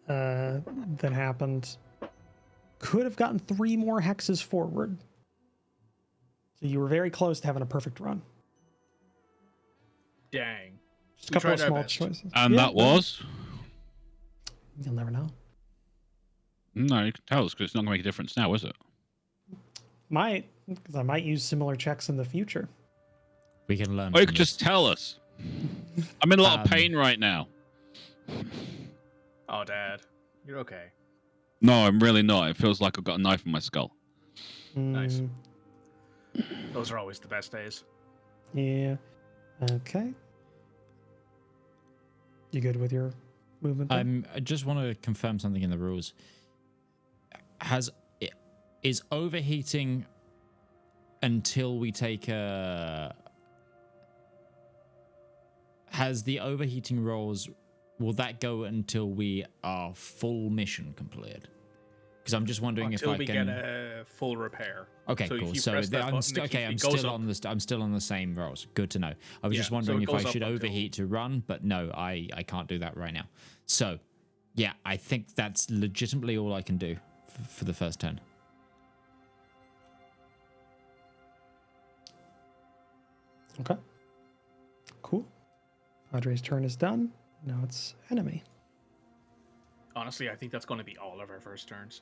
that happened. Could have gotten 3 more hexes forward. So you were very close to having a perfect run. Dang. Just a We couple of tried our small best. choices. And Yeah, that was. You'll never know. No, you can tell us because it's not going to make a difference now, is it? Might, because I might use similar checks in the future. We can learn. Or you from could this. just tell us. I'm in a lot of pain right now. Oh, Dad. You're okay. No, I'm really not. It feels like I've got a knife in my skull. Nice. Mm, Those are always the best days. yeah. Okay. You good with your movement? Then? I just want to confirm something in the rules. Is overheating until we take a... Has the overheating rolls... Will that go until we are full mission completed? Because I'm just wondering Until if I we can... get a full repair. Okay, So if cool. you So press that I'm button, okay. it I'm goes still up. I'm still on the same rolls. Good to know. I was Yeah, just so wondering it if I goes up should until- overheat to run, but no, I can't do that right now. So, yeah, I think that's legitimately all I can do for the first turn. Okay. Cool. Padre's turn is done. Now it's enemy. Honestly, I think that's going to be all of our first turns.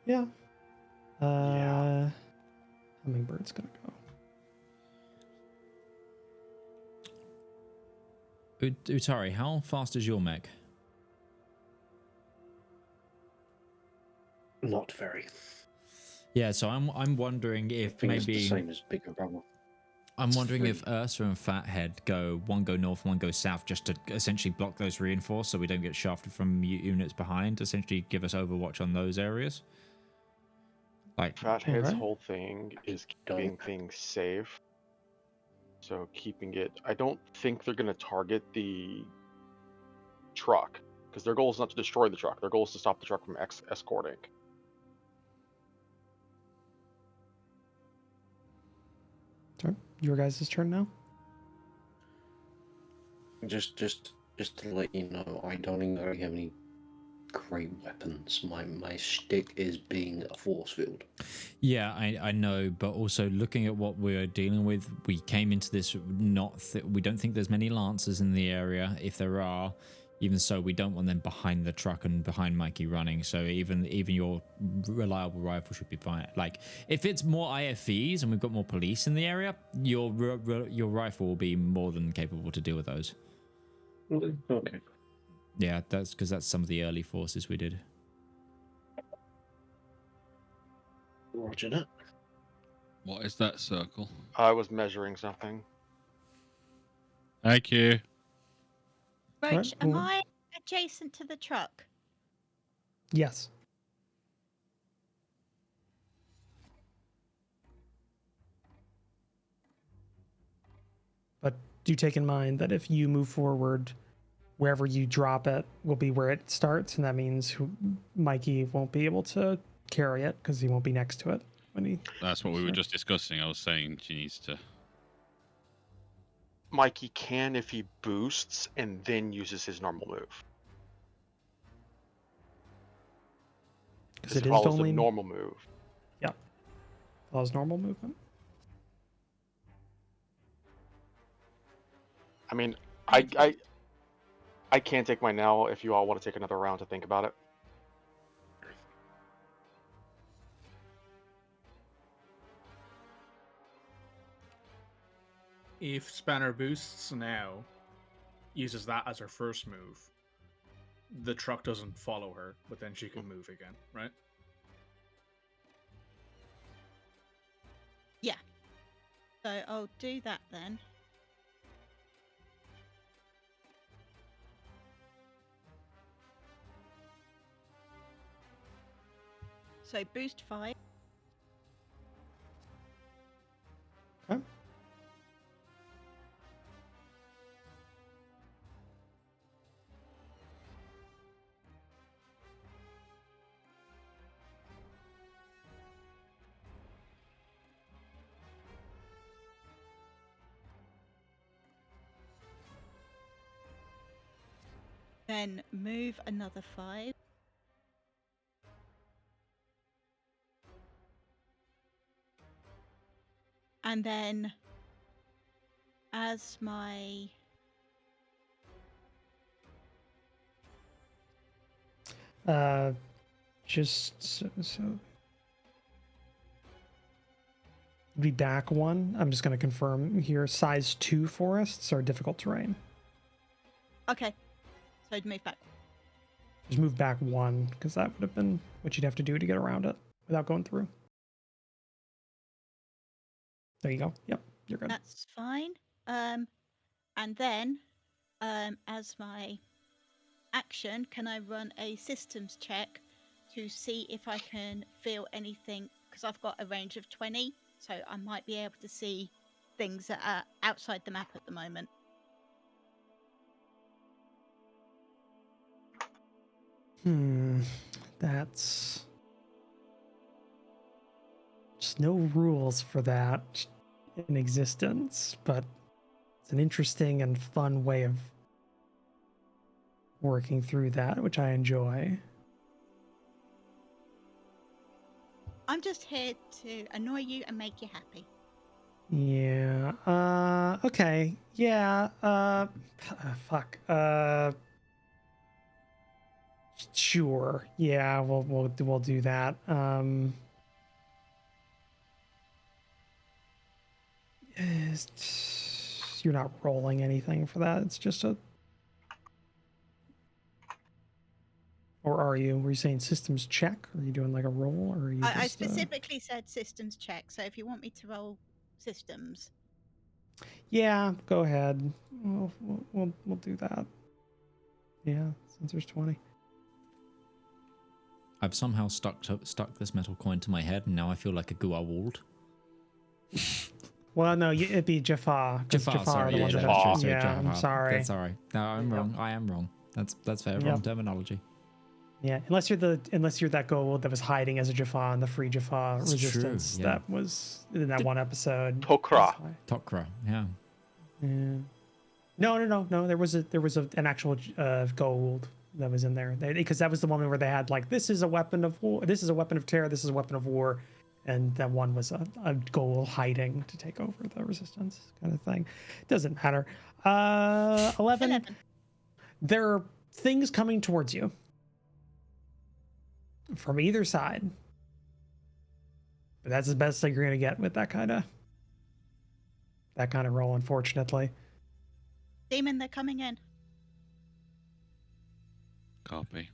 Yeah. Yeah. Hummingbird's gonna go. Utari, how fast is your mech? Not very. Yeah, so I'm wondering I if think it's the maybe same as Bigger Brother. I'm it's wondering if three. Ursa and Fathead one go north, one go south, just to essentially block those reinforce, so we don't get shafted from units behind. Essentially, give us overwatch on those areas. Like, Fathead's Alright. whole thing is keeping things safe. So keeping it. I don't think they're going to target the truck because their goal is not to destroy the truck. Their goal is to stop the truck from escorting. Turn. Your guys' turn now. Just to let you know, I don't exactly have any great weapons. My stick is being a force field. yeah, I know, but also looking at what we're dealing with, we came into this we don't think there's many lancers in the area. If there are, even so, we don't want them behind the truck and behind Mikey running. So even your reliable rifle should be fine. Like, if it's more IFVs and we've got more police in the area, your rifle will be more than capable to deal with those. Okay. Yeah, that's because that's some of the early forces we did. Roger that. What is that circle? I was measuring something. Thank you. Roach, Alright, am cool. I adjacent to the truck? Yes. But do take in mind that if you move forward, wherever you drop it will be where it starts, and that means Mikey won't be able to carry it because he won't be next to it when he. That's what we were just discussing. I was saying she needs to. Mikey can if he boosts and then uses his normal move. Because It it is follows only the normal move. follows normal movement. I mean, I can't take mine now if you all want to take another round to think about it. If Spanner boosts now, uses that as her first move, the truck doesn't follow her, but then she can move again, right? Yeah. So I'll do that then. So boost 5. Okay. Then move another 5. And then as my Just so be back one. I'm just going to confirm here. Size 2 forests are difficult terrain. okay, so I'd move back. Just move back 1 because that would have been what you'd have to do to get around it without going through. There you go. Yep, you're good. That's fine. And then, as my action, can I run a systems check to see if I can feel anything? Because I've got a range of 20, so I might be able to see things that are outside the map at the moment. That's just no rules for that in existence, but it's an interesting and fun way of working through that, which I enjoy. I'm just here to annoy you and make you happy. Yeah. Okay. Yeah. Fuck. Sure. Yeah. We'll do that. You're not rolling anything for that. It's just a. Or are you? Were you saying systems check? Are you doing like a roll, or are you? I just, specifically said systems check, so if you want me to roll systems. Yeah. Go ahead. We'll do that. Yeah. Since there's 20. I've somehow stuck this metal coin to my head, and now I feel like a Guawald. Well, no, it'd be Jafar. Jafar, sorry, yeah, Jafar. yeah, I'm sorry. That's all right. No, I'm wrong. I am wrong. That's fair. Wrong terminology. Yeah, unless you're that Goa'uld that was hiding as a Jafar in the free Jafar It's resistance true, yeah. that was in that one episode. Tok'ra. Tok'ra, yeah. Yeah. No. There was an actual Goa'uld that was in there because that was the one where they had like, this is a weapon of war, this is a weapon of terror, this is a weapon of war, and that one was a Goa'uld hiding to take over the resistance kind of thing. Doesn't matter. 11. There are things coming towards you from either side, but that's the best thing you're gonna get with that kind of roll, unfortunately. Demon, they're coming in. Copy.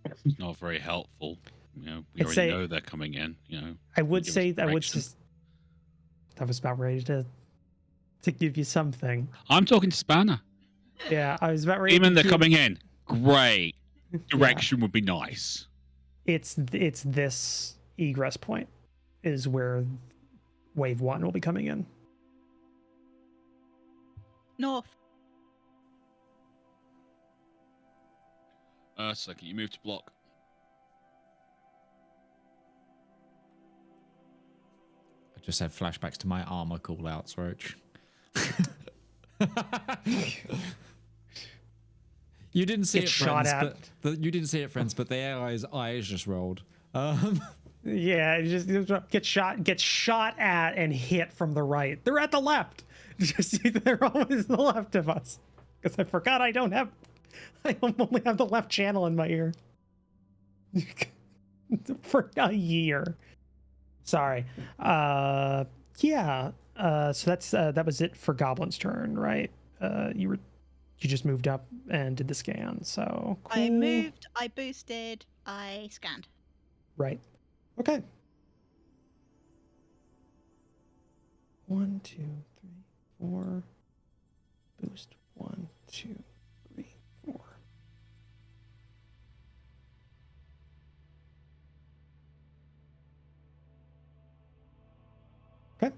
It's not very helpful. You know, we already know they're coming in. You know, I would say that I was about ready to give you something. I'm talking to Spanner. Yeah, I was about ready. Demon, they're coming in. Great. Direction would be nice. It's this egress point is where wave 1 will be coming in. North. So can you move to block? I just had flashbacks to my armor callouts, Roach. You didn't see it, friends, you didn't see it, friends, but the AI's eyes just rolled. Yeah, it just get shot at and hit from the right. They're at the left. Just they're always to the left of us. Because I forgot I only have the left channel in my ear. For a year. Sorry. Yeah. So that was it for Goblin's turn, right? You just moved up and did the scan. So cool. I moved, I boosted, I scanned. Right. Okay. 1, 2, 3, 4. Boost. 1, 2, 3, 4. Okay.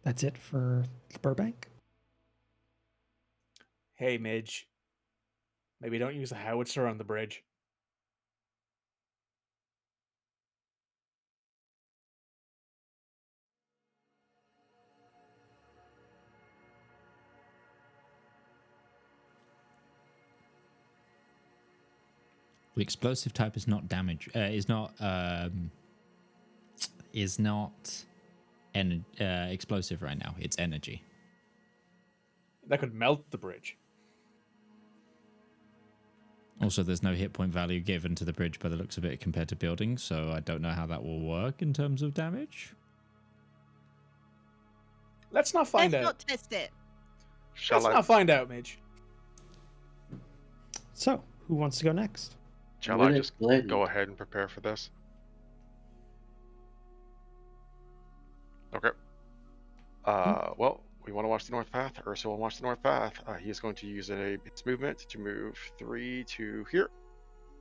That's it for Burbank. Hey, Midge. Maybe don't use a howitzer on the bridge. The explosive type is not damage. Is not explosive right now. It's energy. That could melt the bridge. Also, there's no hit point value given to the bridge by the looks of it compared to buildings, so I don't know how that will work in terms of damage. Let's not find Let's out. not test it. Let's not find out, Midge. So, who wants to go next? Shall I just go ahead and prepare for this? Okay. Well, we want to watch the North Path. Ursa will watch the North Path. He is going to use its movement to move 3 to here.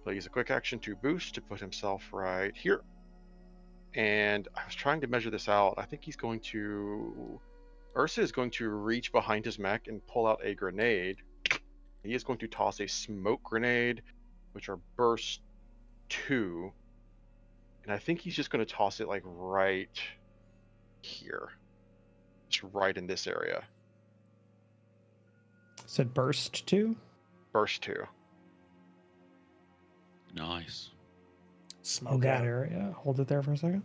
He'll use a quick action to boost to put himself right here. And I was trying to measure this out. I think he's going to... Ursa is going to reach behind his mech and pull out a grenade. He is going to toss a smoke grenade, which are burst 2. And I think he's just going to toss it like right here. Just right in this area. Said burst 2? Burst 2. Nice. Smoke In that out. area. Hold it there for a second.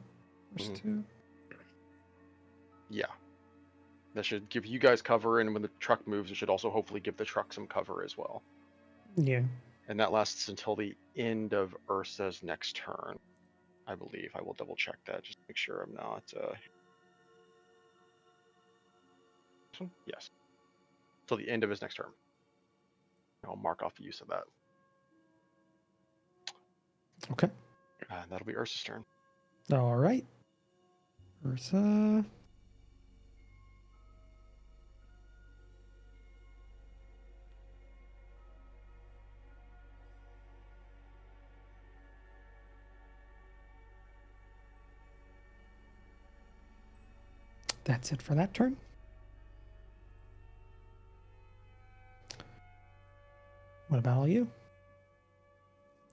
Burst 2. Yeah. That should give you guys cover, and when the truck moves, it should also hopefully give the truck some cover as well. Yeah. And that lasts until the end of Ursa's next turn, I believe. I will double check that just to make sure I'm not... Yes. Till the end of his next turn. I'll mark off the use of that. Okay. And that'll be Ursa's turn. All right. Ursa. That's it for that turn. What about all you?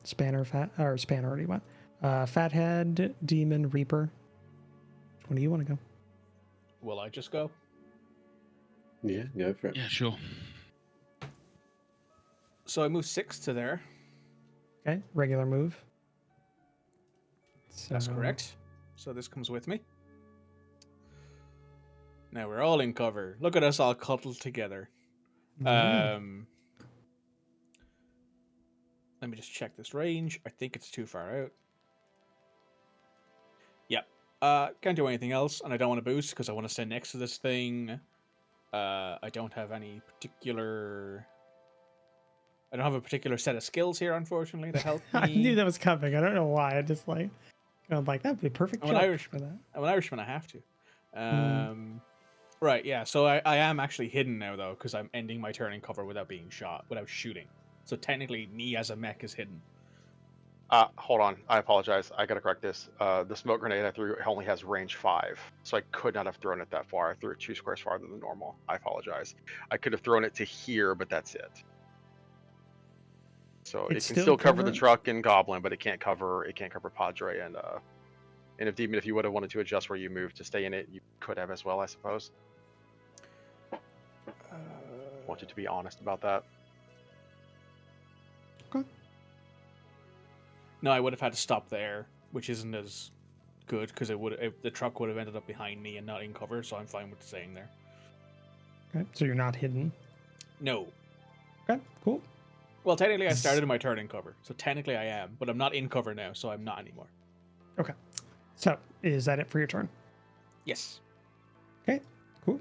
Spanner already went. Fathead, Demon, Reaper. Which one do you want to go? Will I just go? Yeah, go for it. Yeah, sure. So I move 6 to there. Okay, regular move. That's So- correct. So this comes with me. Now we're all in cover. Look at us all cuddled together. Yeah. Let me just check this range. I think it's too far out. Yep. Can't do anything else, and I don't want to boost because I want to stay next to this thing. I don't have any particular... I don't have a particular set of skills here, unfortunately, that help me. I knew that was coming. I don't know why. I just like, I'm like, that'd be a perfect I'm an jump Irishman. for that. I'm an Irishman. I have to. Right. Yeah. So I am actually hidden now, though, because I'm ending my turn in cover without being shot, without shooting. So technically, me as a mech is hidden. Hold on. I apologize. I gotta correct this. The smoke grenade I threw only has range 5, so I could not have thrown it that far. I threw it 2 squares farther than normal. I apologize. I could have thrown it to here, but that's it. So It's it can still still cover the cover- truck and Goblin, but it can't cover Padre and if Demon, if you would have wanted to adjust where you moved to stay in it, you could have as well, I suppose. Wanted to be honest about that. Okay. No, I would have had to stop there, which isn't as good because the truck would have ended up behind me and not in cover. So I'm fine with staying there. Okay, so you're not hidden. No. Okay, cool. Well, technically, I started my turn in cover, so technically I am, but I'm not in cover now, so I'm not anymore. Okay. So, is that it for your turn? Yes. Okay, cool.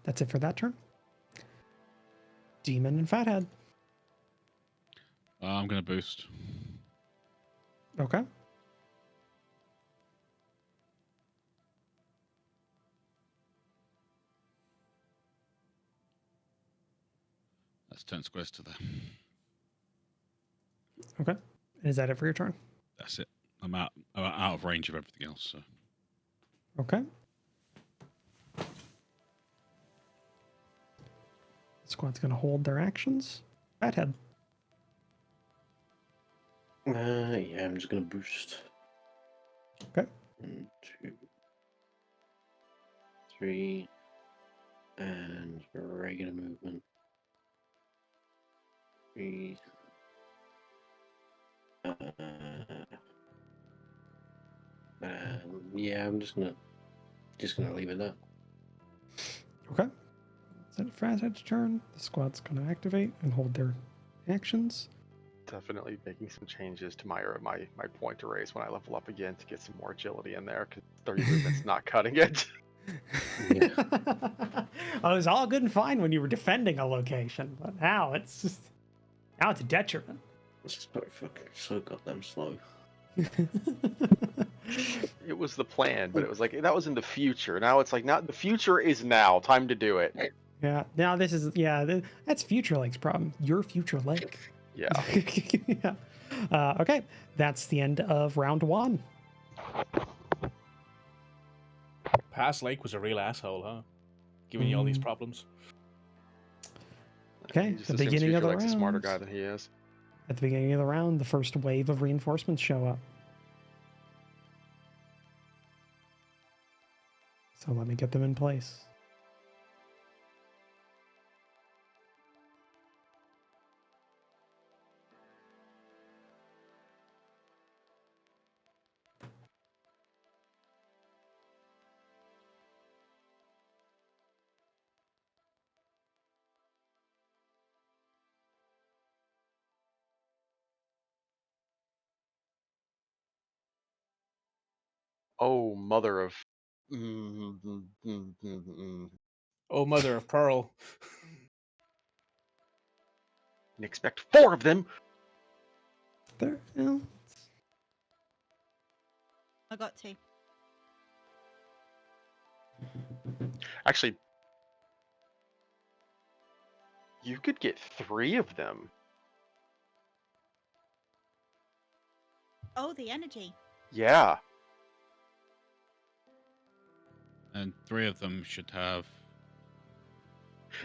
That's it for that turn. Demon and Fathead. I'm going to boost. Okay. That's 10 squares to there. Okay. Is that it for your turn? That's it. I'm out of range of everything else. So. Okay. Squad's going to hold their actions. Fathead. Yeah, I'm just gonna boost Okay. 1, 2, 3, and regular movement. 3. Yeah, I'm just gonna leave it there. Okay. Is it Fathead's turn? The squad's gonna activate and hold their actions. Definitely making some changes to my point erase when I level up again to get some more agility in there, because 30 movement's not cutting it. Yeah. Well, it was all good and fine when you were defending a location, but now it's a detriment. It's so goddamn slow. It was the plan, but it was like that was in the future. Now it's like not the future is now. Time to do it. Yeah. Now this is that's Future Lake's problem. Your Future Lake. Yeah. Yeah. Okay. That's the end of round 1. Past Lake was a real asshole, huh? Giving you all these problems. Okay. He just The assumes beginning of Future the Lake's a smarter round. guy than he is. At the beginning of the round, the first wave of reinforcements show up. So let me get them in place. Oh, mother of. Oh, mother of pearl. And expect 4 of them. There. Well, I got 2. Actually, you could get 3 of them. Oh, the energy. Yeah. And 3 of them should have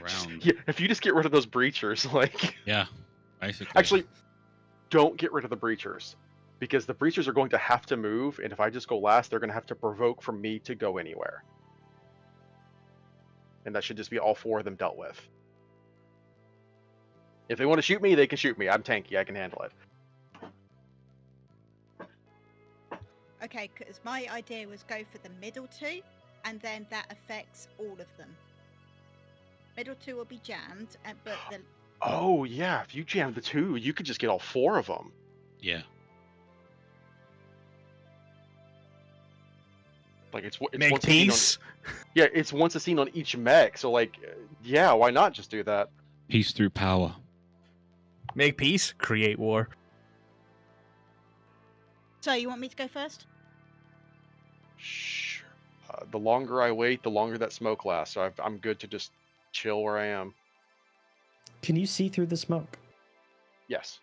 round. Yeah. If you just get rid of those breachers, like. Yeah, basically. Actually, don't get rid of the breachers, because the breachers are going to have to move, and if I just go last, they're going to have to provoke from me to go anywhere. And that should just be all 4 of them dealt with. If they want to shoot me, they can shoot me. I'm tanky. I can handle it. Okay, because my idea was go for the middle 2, and then that affects all of them. Middle 2 will be jammed, but the... Oh, yeah. If you jam the 2, you could just get all 4 of them. Yeah. Like, it's once a Makepeace. scene on, yeah, it's once a scene on each mech, so, like, yeah, why not just do that? Peace through power. Make peace, create war. So you want me to go first? Sure. The longer I wait, the longer that smoke lasts, so I'm good to just chill where I am. can you see through the smoke? Yes.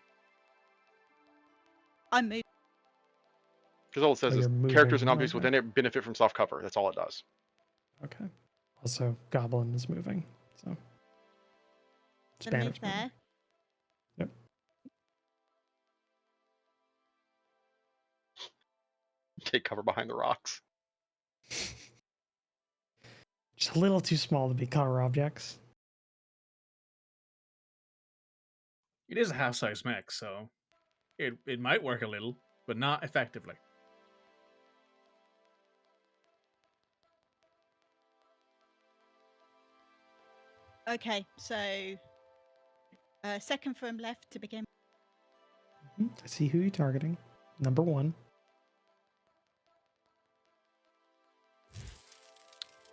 I'm moving. Because all it says Oh, is you're moving, characters and objects right. within it benefit from soft cover. That's all it does. Okay. Also, Goblin is moving. So. To Spanner's move there. Yep. Take cover behind the rocks. Just a little too small to be cover objects. It is a half-size mech, so it might work a little, but not effectively. Okay, so second from left to begin. I see who you're targeting. Number 1.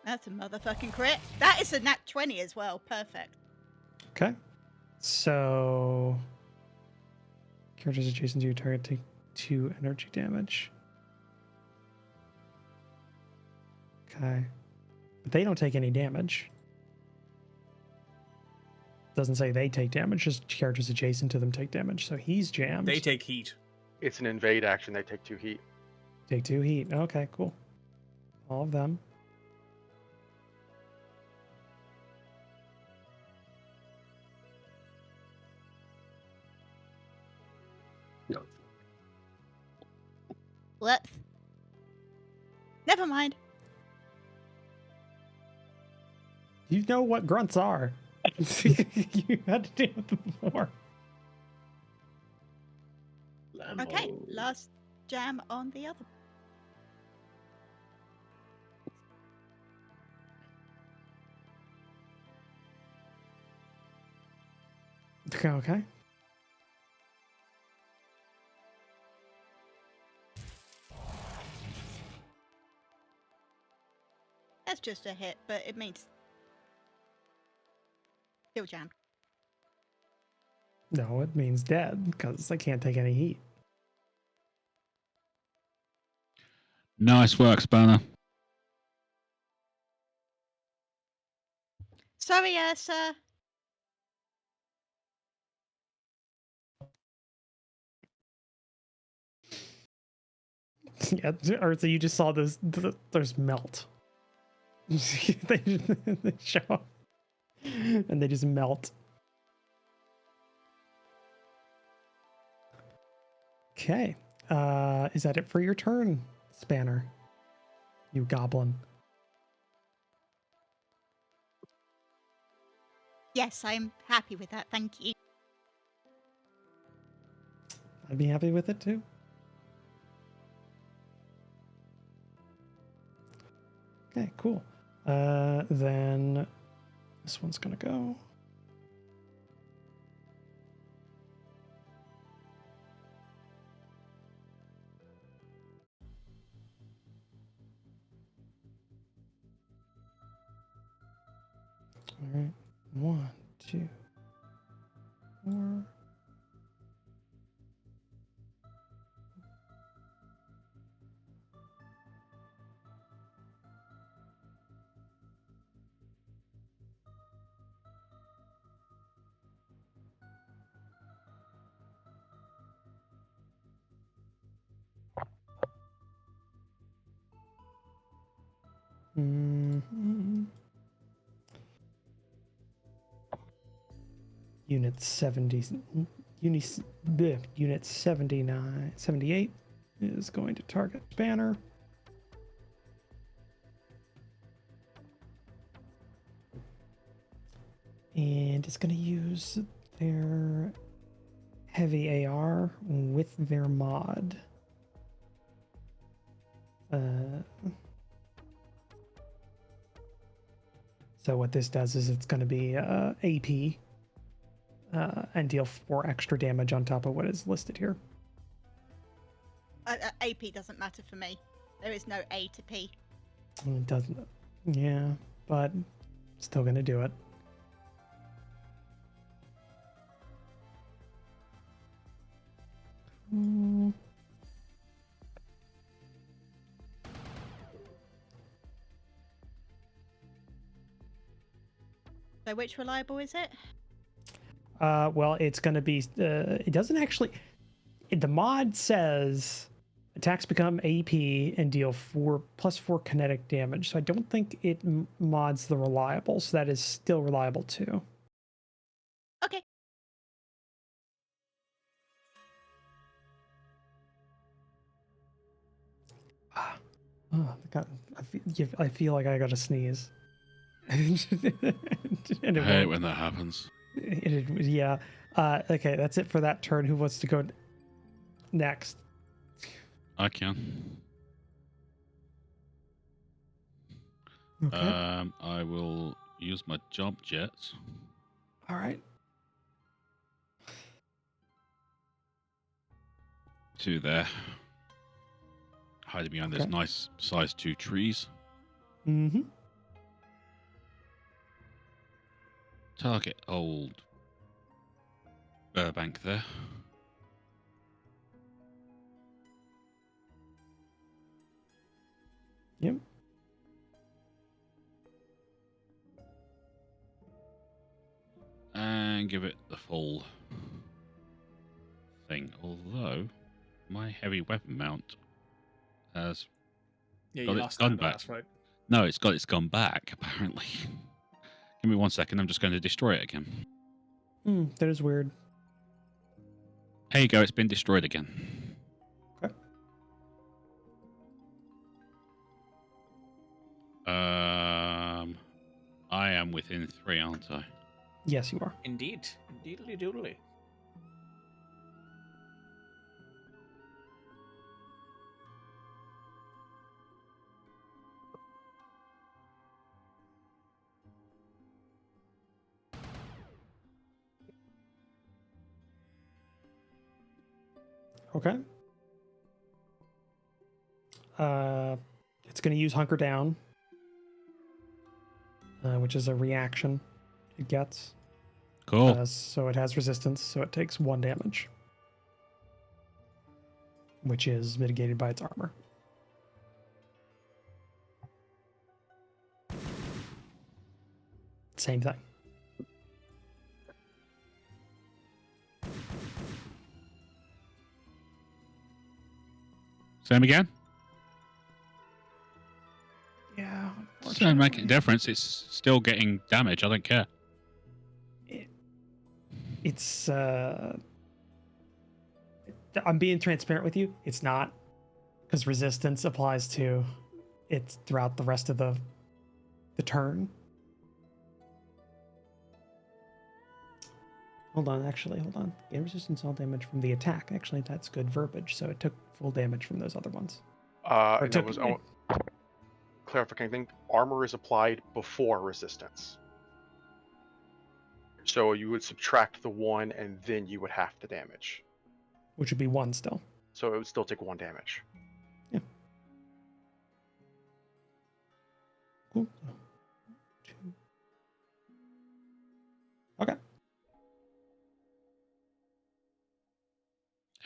That's a motherfucking crit. That is a nat 20 as well. Perfect. Okay. So characters adjacent to your target take 2 energy damage. Okay. But they don't take any damage. Doesn't say they take damage, just characters adjacent to them take damage. So he's jammed. They take heat. It's an invade action. They take 2 heat. Take 2 heat. Okay, cool. All of them. Let's Never mind. You know what grunts are. You had to do it before. Okay, last jam on the other. Okay. That's just a hit, but it means still jammed. No, it means dead because I can't take any heat. Nice work, Spanner. Sorry, Ursa. Yeah, Ursa, you just saw there's melt. they show up and they just melt. Okay. Is that it for your turn, Spanner? You goblin. Yes, I'm happy with that. Thank you. I'd be happy with it too. Okay, cool. Then this one's gonna go. All right, 1, 2, 4. Unit 70, unit 79, 78 is going to target Banner. And it's going to use their heavy AR with their mod. So what this does is it's going to be AP and deal 4 extra damage on top of what is listed here. AP doesn't matter for me. There is no A to P. It doesn't. Yeah, but still going to do it. So which reliable is it? Well, it's going to be. It doesn't actually. The mod says attacks become AP and deal 4+4 kinetic damage. So I don't think it mods the reliable. So that is still reliable too. Okay. Oh God, I feel like I got to sneeze. And I hate when that happens. Yeah. Okay, that's it for that turn. Who wants to go next? I can. Okay. I will use my jump jets. All right. To there. Hiding behind those nice size 2 trees. Mm-hmm. Target old Burbank there. Yep. And give it the full thing. Although my heavy weapon mount has got its gun back. Right? No, it's got its gun back, apparently. Give me 1 second, I'm just going to destroy it again. That is weird. There you go, it's been destroyed again. Okay. am within 3, aren't I? Yes, you are. Indeed. Indeedly doodly. Okay. It's going to use Hunker Down, which is a reaction it gets. Cool. So it has resistance, so it takes 1 damage, which is mitigated by its armor. Same thing. Same again? Yeah. Doesn't make a difference. It's still getting damage. I don't care. It's I'm being transparent with you. It's not, because resistance applies to it throughout the rest of the turn. Hold on. Gain resistance all damage from the attack. Actually, that's good verbiage. So it took full damage from those other ones. And that was clarifying thing. Armor is applied before resistance. So you would subtract the 1, and then you would have the damage. Which would be 1 still. So it would still take 1 damage. Yeah. Cool. 2. Okay.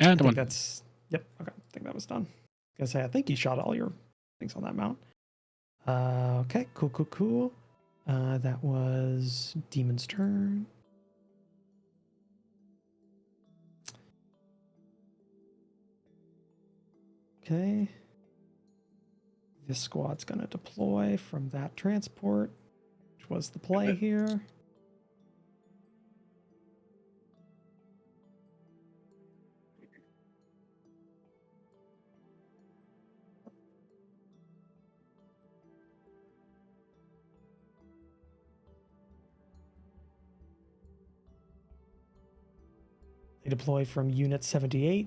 And I think one. that's... Yep. Okay. I think that was done. I say, I think you shot all your things on that mount. Okay. Cool. That was Demon's turn. Okay. This squad's going to deploy from that transport, which was the play here. They deploy from Unit 78,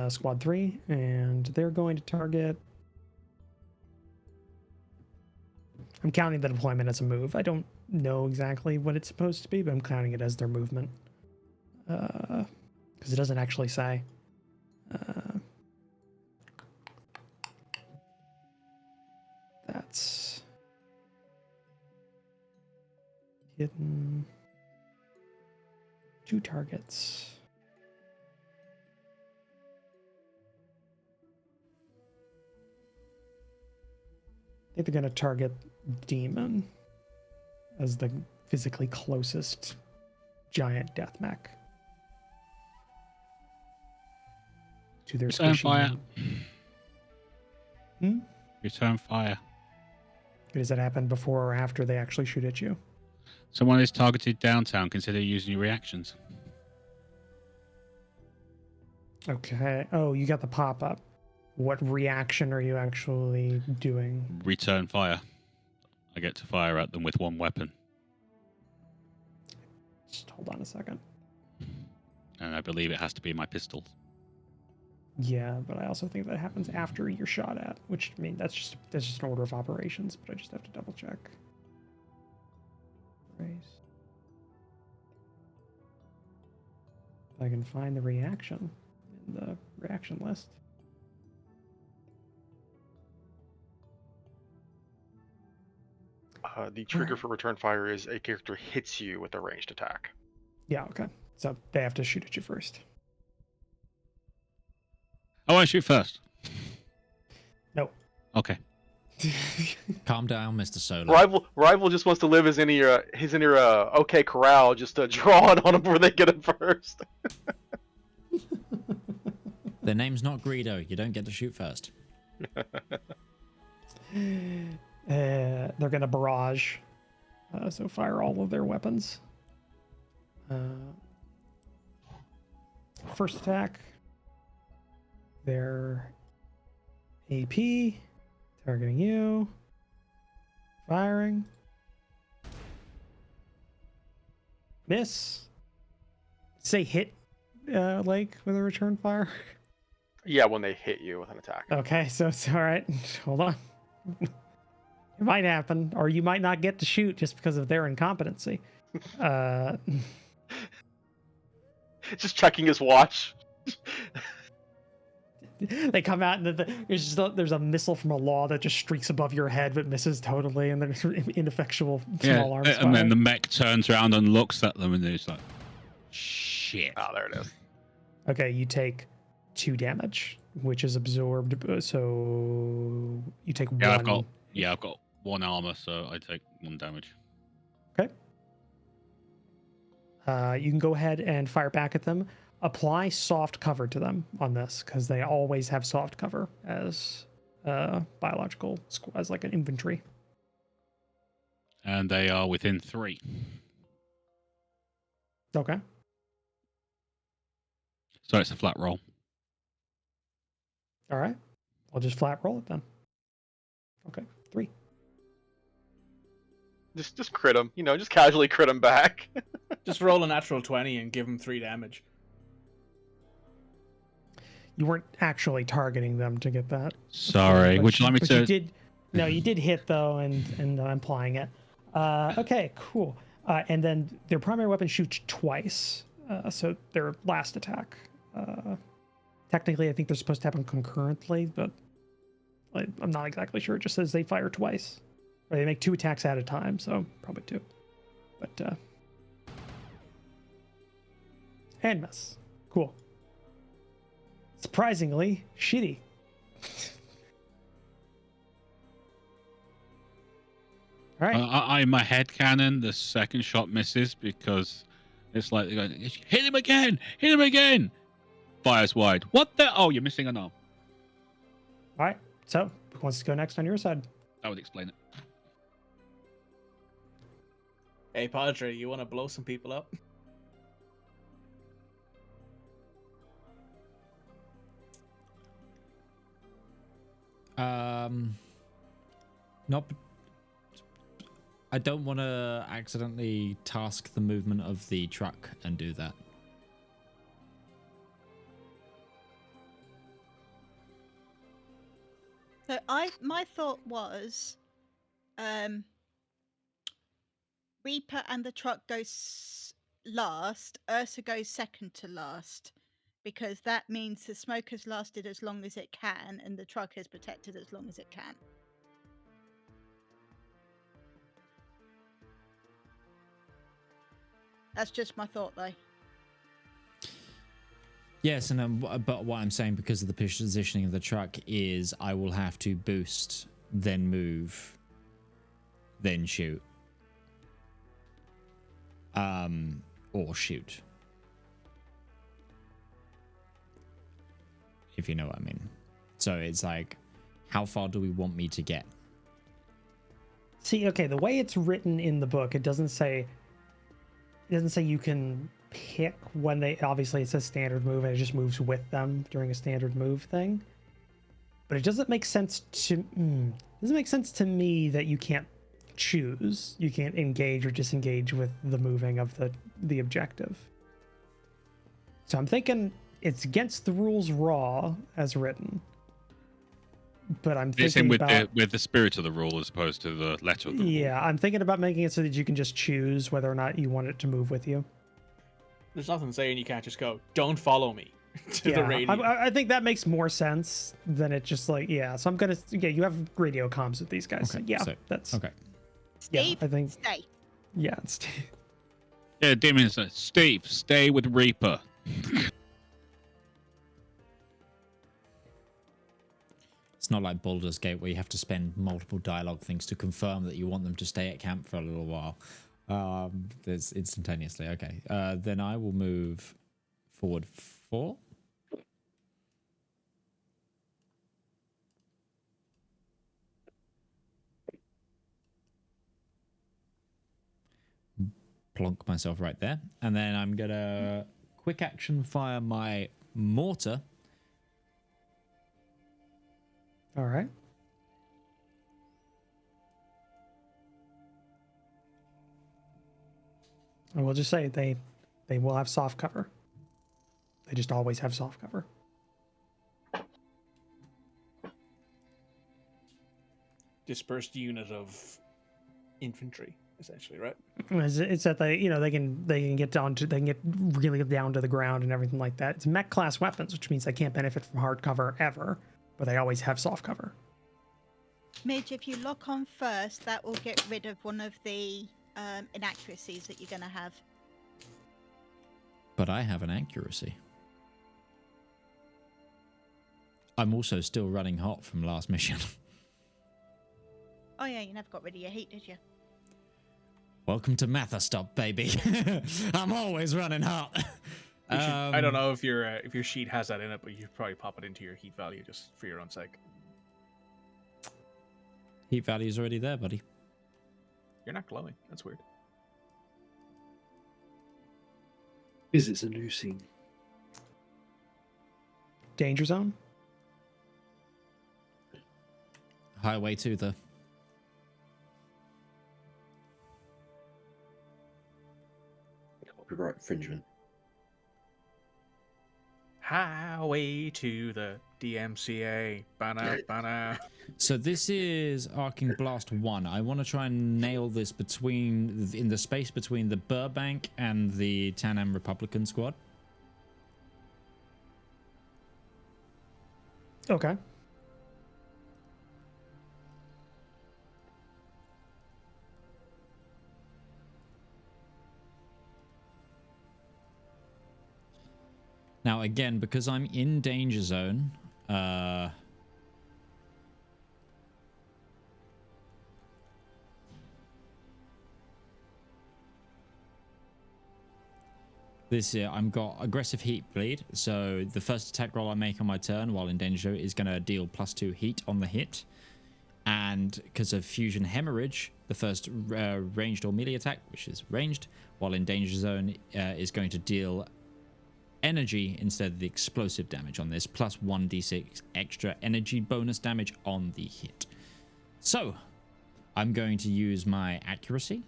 Squad 3, and they're going to target... I'm counting the deployment as a move. I don't know exactly what it's supposed to be, but I'm counting it as their movement. Because it doesn't actually say. That's... hidden... 2 targets. I think they're going to target Demon as the physically closest giant death mech to their Return squishy... fire. Hmm? Return fire. Does that happen before or after they actually shoot at you? Someone is targeted downtown. Consider using your reactions. Okay. Oh, you got the pop-up. What reaction are you actually doing? Return fire. I get to fire at them with 1 weapon. Just hold on a second. And I believe it has to be my pistol. Yeah, but I also think that happens after you're shot at, which, I mean, that's just an order of operations, but I just have to double check. Race. If I can find the reaction in the reaction list. The trigger for return fire is a character hits you with a ranged attack. Yeah, okay. So they have to shoot at you first. Oh, I shoot first. No. Okay. Calm down, Mr. Solo. Rival just wants to live his inner okay corral, just to draw it on them before they get it first. Their name's not Greedo. You don't get to shoot first. They're going to barrage, so fire all of their weapons. First attack, their AP, targeting you, firing. Miss. Say hit, Lake with a return fire. Yeah, when they hit you with an attack. Okay, so it's all right. Hold on. It might happen, or you might not get to shoot just because of their incompetency. Just checking his watch. They come out and there's a missile from a law that just streaks above your head but misses totally, and there's ineffectual small arms. And then the mech turns around and looks at them, and it's like, shit. Oh, there it is. Okay, you take 2 damage, which is absorbed. So you take 1. I've got 1 armor, so I take 1 damage. Okay. You can go ahead and fire back at them. Apply soft cover to them on this, because they always have soft cover as biological, as like an infantry. And they are within 3. Okay. So it's a flat roll. All right. I'll just flat roll it then. Okay. 3. Just crit him. Just casually crit him back. Just roll a natural 20 and give him 3 damage. You weren't actually targeting them to get that. Sorry. Would you like me to? You did. No, you did hit though, and I'm implying it. Okay, cool. And then their primary weapon shoots twice. So their last attack. Technically, I think they're supposed to happen concurrently, but I'm not exactly sure. It just says they fire twice. Or they make 2 attacks at a time, so probably 2. But and miss. Cool. Surprisingly shitty. All right. In my head canon, the second shot misses because it's like they're going, hit him again. Fires wide. What the? Oh, you're missing an arm. All right. So who wants to go next on your side? That would explain it. Hey, Padre, you want to blow some people up? Not. I don't want to accidentally task the movement of the truck and do that. So my thought was, Reaper and the truck goes last. Ursa goes second to last, because that means the smoke has lasted as long as it can, and the truck is protected as long as it can. That's just my thought, though. Yes, and but what I'm saying, because of the positioning of the truck, is I will have to boost, then move, then shoot. Or shoot. If you know what I mean. So it's like, how far do we want me to get? See, okay, the way it's written in the book, it doesn't say you can pick when they, obviously it says standard move and it just moves with them during a standard move thing. But it doesn't make sense to me that you can't choose. You can't engage or disengage with the moving of the objective. So I'm thinking it's against the rules raw as written. But I'm thinking with the spirit of the rule as opposed to the letter of the rule. Yeah, I'm thinking about making it so that you can just choose whether or not you want it to move with you. There's nothing saying you can't just go, don't follow me to the radio. I think that makes more sense than it just like, yeah. So I'm going to, you have radio comms with these guys. Okay, So, yeah, so, that's. okay. Steve, I think. stay. Yeah, it's Steve. Yeah, Damien says, Steve, stay with Reaper. It's not like Baldur's Gate where you have to spend multiple dialogue things to confirm that you want them to stay at camp for a little while. There's instantaneously. Okay. Then I will move forward 4. Plonk myself right there. And then I'm going to quick action fire my mortar. All right. I will just say they will have soft cover. They just always have soft cover. Dispersed unit of infantry, essentially, right? It's that they can get really down to the ground and everything like that. It's mech class weapons, which means they can't benefit from hard cover ever, but they always have soft cover. Midge, if you lock on first, that will get rid of one of the inaccuracies that you're going to have. But I have an accuracy. I'm also still running hot from last mission. Oh yeah, you never got rid of your heat, did you? Welcome to Mathastop, baby. I'm always running hot. I don't know if your sheet has that in it, but you should probably pop it into your heat value just for your own sake. Heat value is already there, buddy. You're not glowing. That's weird. Is it a new scene? Danger zone? Highway to the... Copyright infringement. Highway to the DMCA. Bana. So this is Arcing Blast 1. I want to try and nail this in the space between the Burbank and the Tanam Republican squad. Okay. Now, again, because I'm in danger zone, I've got aggressive heat bleed, so the first attack roll I make on my turn while in danger is going to deal +2 heat on the hit. And because of fusion hemorrhage, the first ranged or melee attack, which is ranged, while in danger zone, is going to deal energy instead of the explosive damage on this, plus 1d6 extra energy bonus damage on the hit. So, I'm going to use my accuracy.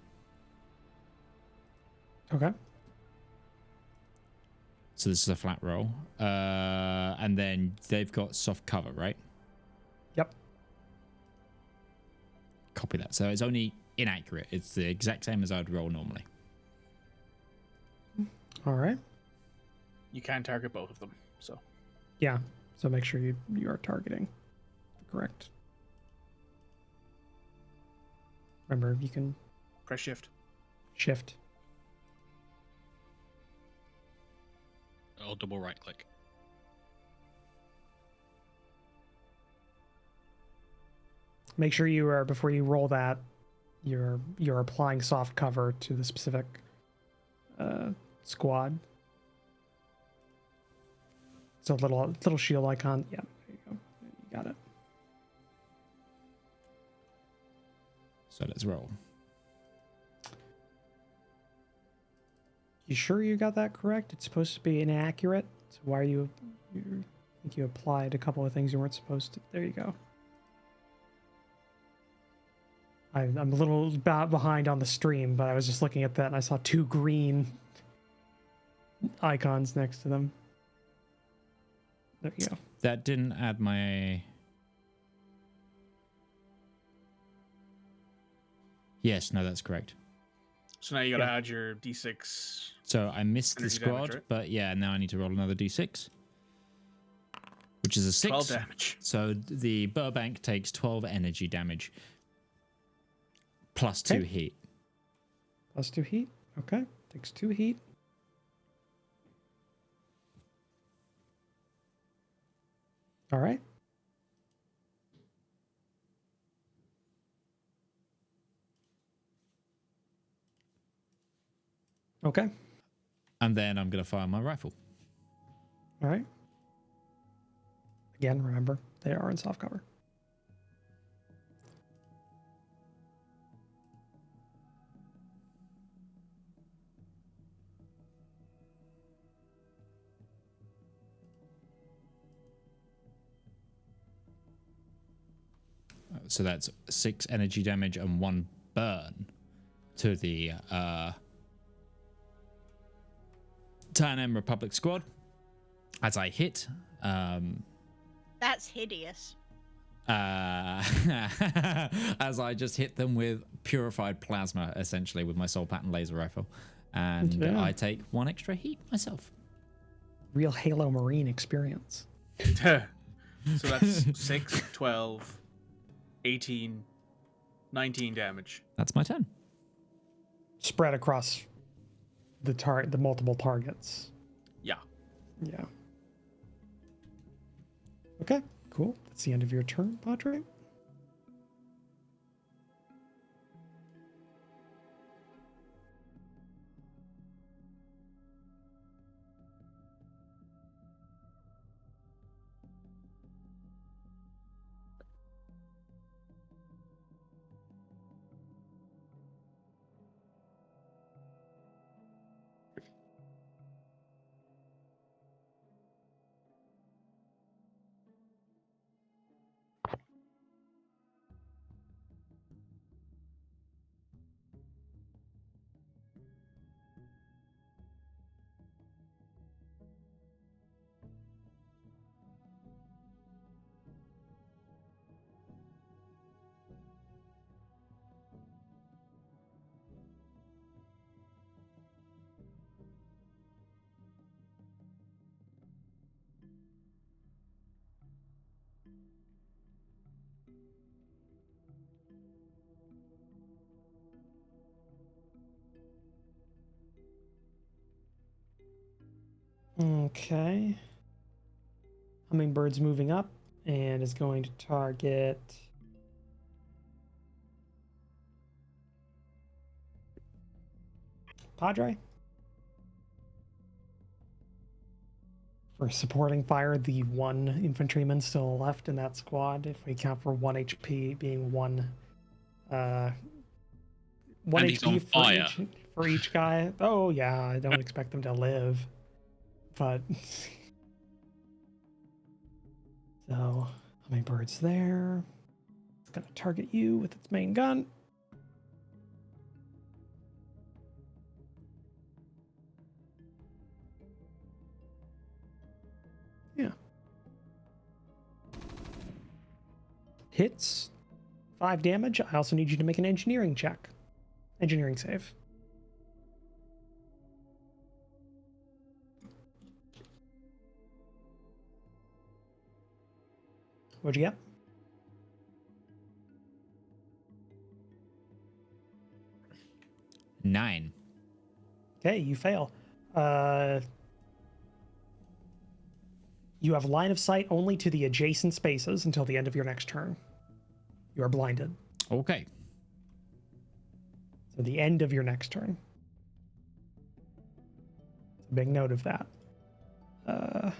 Okay. So this is a flat roll. And then they've got soft cover, right? Yep. Copy that. So it's only inaccurate. It's the exact same as I'd roll normally. All right. You can target both of them, so. Yeah. So make sure you are targeting the correct. Remember, you can Press shift. shift. Or double right click. Make sure you are, before you roll that, you're applying soft cover to the specific squad. So little shield icon. Yeah, there you go. You got it. So let's roll. You sure you got that correct? It's supposed to be inaccurate. So why are you I think you applied a couple of things you weren't supposed to. There you go. I'm a little behind on the stream, but I was just looking at that and I saw 2 green icons next to them. There you go. That didn't add my... Yes, no, that's correct. So now you gotta add your d6. So I missed the Energy squad, damage, right? but yeah, now I need to roll another d6. Which is a 6. 12 damage. So the Burbank takes 12 energy damage. Plus 2 heat. Plus 2 heat. Okay. Takes 2 heat. All right. Okay. And then I'm going to fire my rifle. All right. Again, remember, they are in soft cover. So that's 6 energy damage and 1 burn to the 10M Republic squad. As I hit, That's hideous. as I just hit them with purified plasma, essentially, with my soul pattern laser rifle. And Yeah. I take 1 extra heat myself. Real Halo Marine experience. So that's 6, 12, 18, 19 damage. That's my turn. Spread across the multiple targets. Yeah. Yeah. Okay, cool. That's the end of your turn, Padre. Okay. Hummingbird's moving up and is going to target Padre for supporting fire. The 1 infantryman still left in that squad, if we count for 1 HP being 1 1 And he's on fire. for each guy. Oh yeah, I don't expect them to live, but so Hummingbird's there. It's gonna target you with its main gun. Yeah. Hits. 5 damage. I also need you to make an engineering check. Engineering save. What'd you get? Nine. Okay, you fail. You have line of sight only to the adjacent spaces until the end of your next turn. You are blinded. Okay. So the end of your next turn. Big note of that. I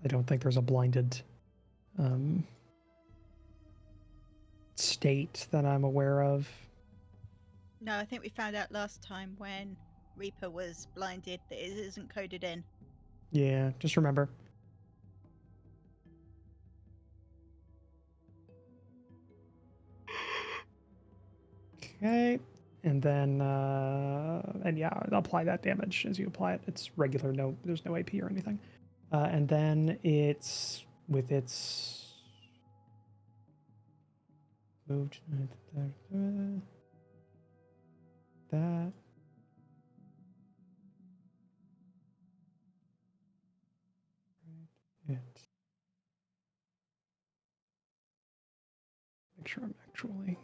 don't think there's a blinded state that I'm aware of. No, I think we found out last time when Reaper was blinded that it isn't coded in. Yeah, just remember. Okay, and then and yeah, apply that damage as you apply it. It's regular, there's no AP or anything. And then it's with its moved that. It. Make sure I'm actually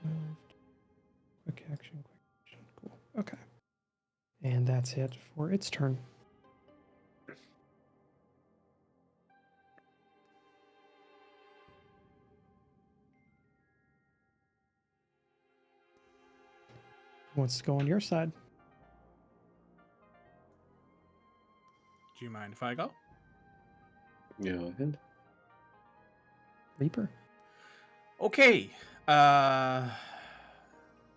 moved. Quick action. Cool. Okay. And that's it for its turn. What's to go on your side? Do you mind if I go? Yeah, go ahead. Reaper. Okay.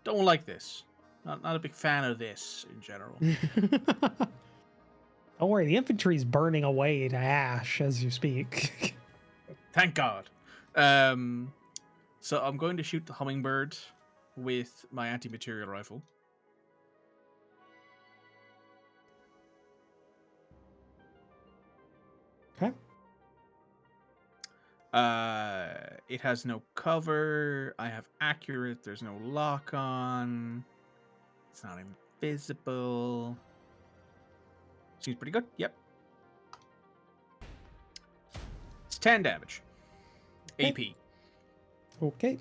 Don't like this. Not a big fan of this in general. Don't worry, the infantry's burning away to ash as you speak. Thank God. So I'm going to shoot the hummingbird with my anti-material rifle. It has no cover. I have accurate. There's no lock on. It's not invisible. Seems pretty good. Yep. It's 10 damage. Okay. AP. Okay.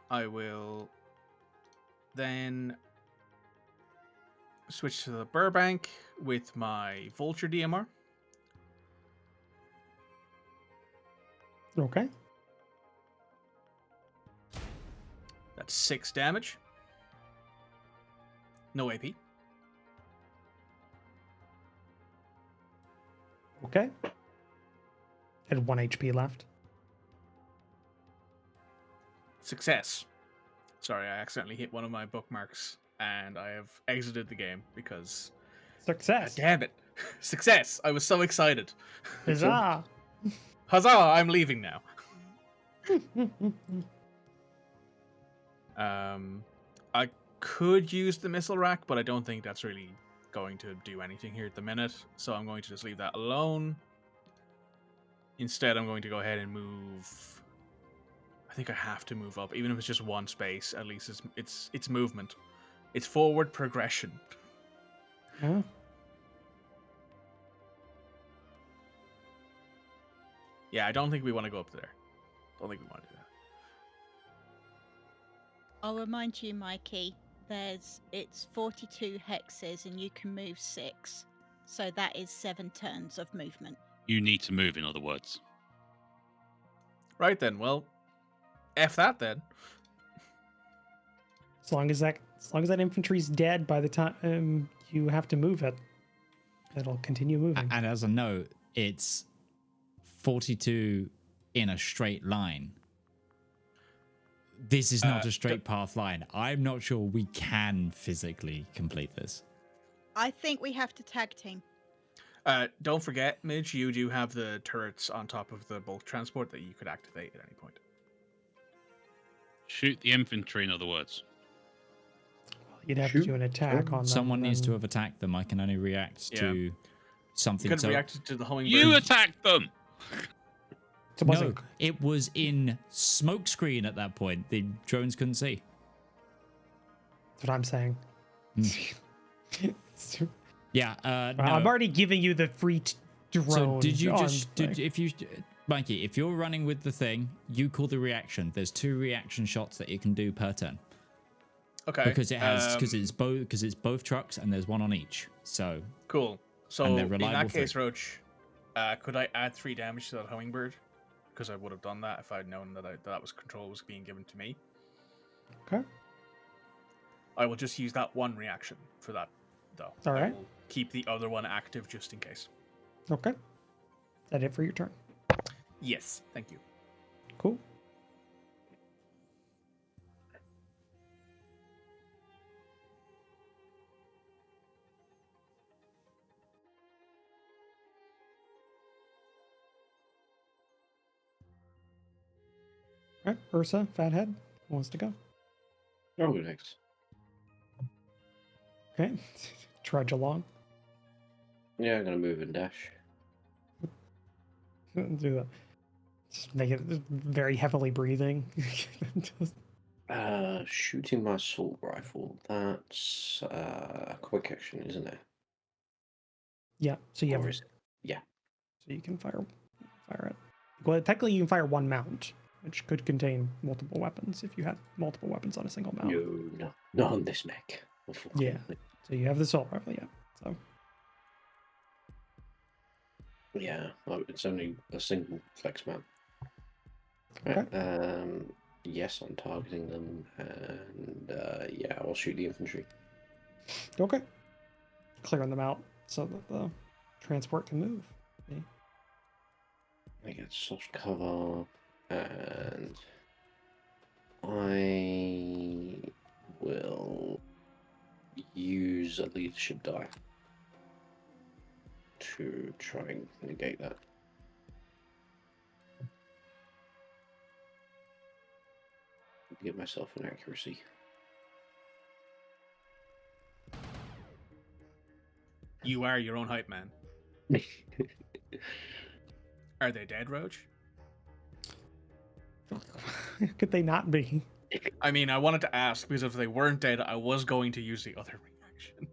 I will then switch to the Burbank with my Vulture DMR. Okay. That's 6 damage. No AP. Okay. Had 1 HP left. Success. Sorry, I accidentally hit one of my bookmarks and I have exited the game because... Success. God damn it. Success. I was so excited. Huzzah. Huzzah, I'm leaving now. I could use the missile rack, but I don't think that's really going to do anything here at the minute, so I'm going to just leave that alone. Instead, I'm going to go ahead and move. I think I have to move up, even if it's just one space. At least it's movement. It's forward progression. Huh? Yeah, I don't think we want to go up there. Don't think we want to do that. I'll remind you, Mikey, it's 42 hexes and you can move 6. So that is 7 turns of movement. You need to move, in other words. Right then, well, F that then. As long as that infantry's dead by the time you have to move it, it'll continue moving. And as a note, it's 42 in a straight line. This is not a straight path line. I'm not sure we can physically complete this. I think we have to tag team. Don't forget, Midge, you do have the turrets on top of the bulk transport that you could activate at any point. Shoot the infantry, in other words. You'd have to do an attack on them. Someone needs to have attacked them. I can only react to something. You could have reacted to the hummingbird. You attacked them! No, it was in smokescreen at that point. The drones couldn't see. That's what I'm saying. Yeah, no. I'm already giving you the free drone. So did you just Mikey, if you're running with the thing, you call the reaction. There's 2 reaction shots that you can do per turn. Okay. Because it's both trucks and there's 1 on each. So cool. So and they're in reliable that case, through. Roach, could I add 3 damage to that hummingbird? Because I would have done that if I'd known that was control was being given to me. Okay. I will just use that 1 reaction for that, though. All right. I will keep the other one active just in case. Okay. Is that it for your turn? Yes, thank you. Cool. All right, Ursa, Fathead, who wants to go? I'll go next. Okay, trudge along. Yeah, I'm gonna move and dash. Do that. Just make it very heavily breathing. Shooting my assault rifle. That's a quick action, isn't it? Yeah. So you have. Or is it? Yeah. So you can fire it. Well, technically, you can fire 1 mount, which could contain multiple weapons if you had multiple weapons on a single mount. No, not on this mech. Yeah. So you have the assault rifle, yeah. So. Yeah, it's only a single flex mount. Okay. Right, yes, I'm targeting them, and yeah, I'll shoot the infantry. Okay. Clearing them out so that the transport can move. Okay. I get soft cover, and I will use a leadership die to try and negate that. Give myself an accuracy. You are your own hype man. Are they dead, Roach? Could they not be? I mean, I wanted to ask because if they weren't dead, I was going to use the other reaction.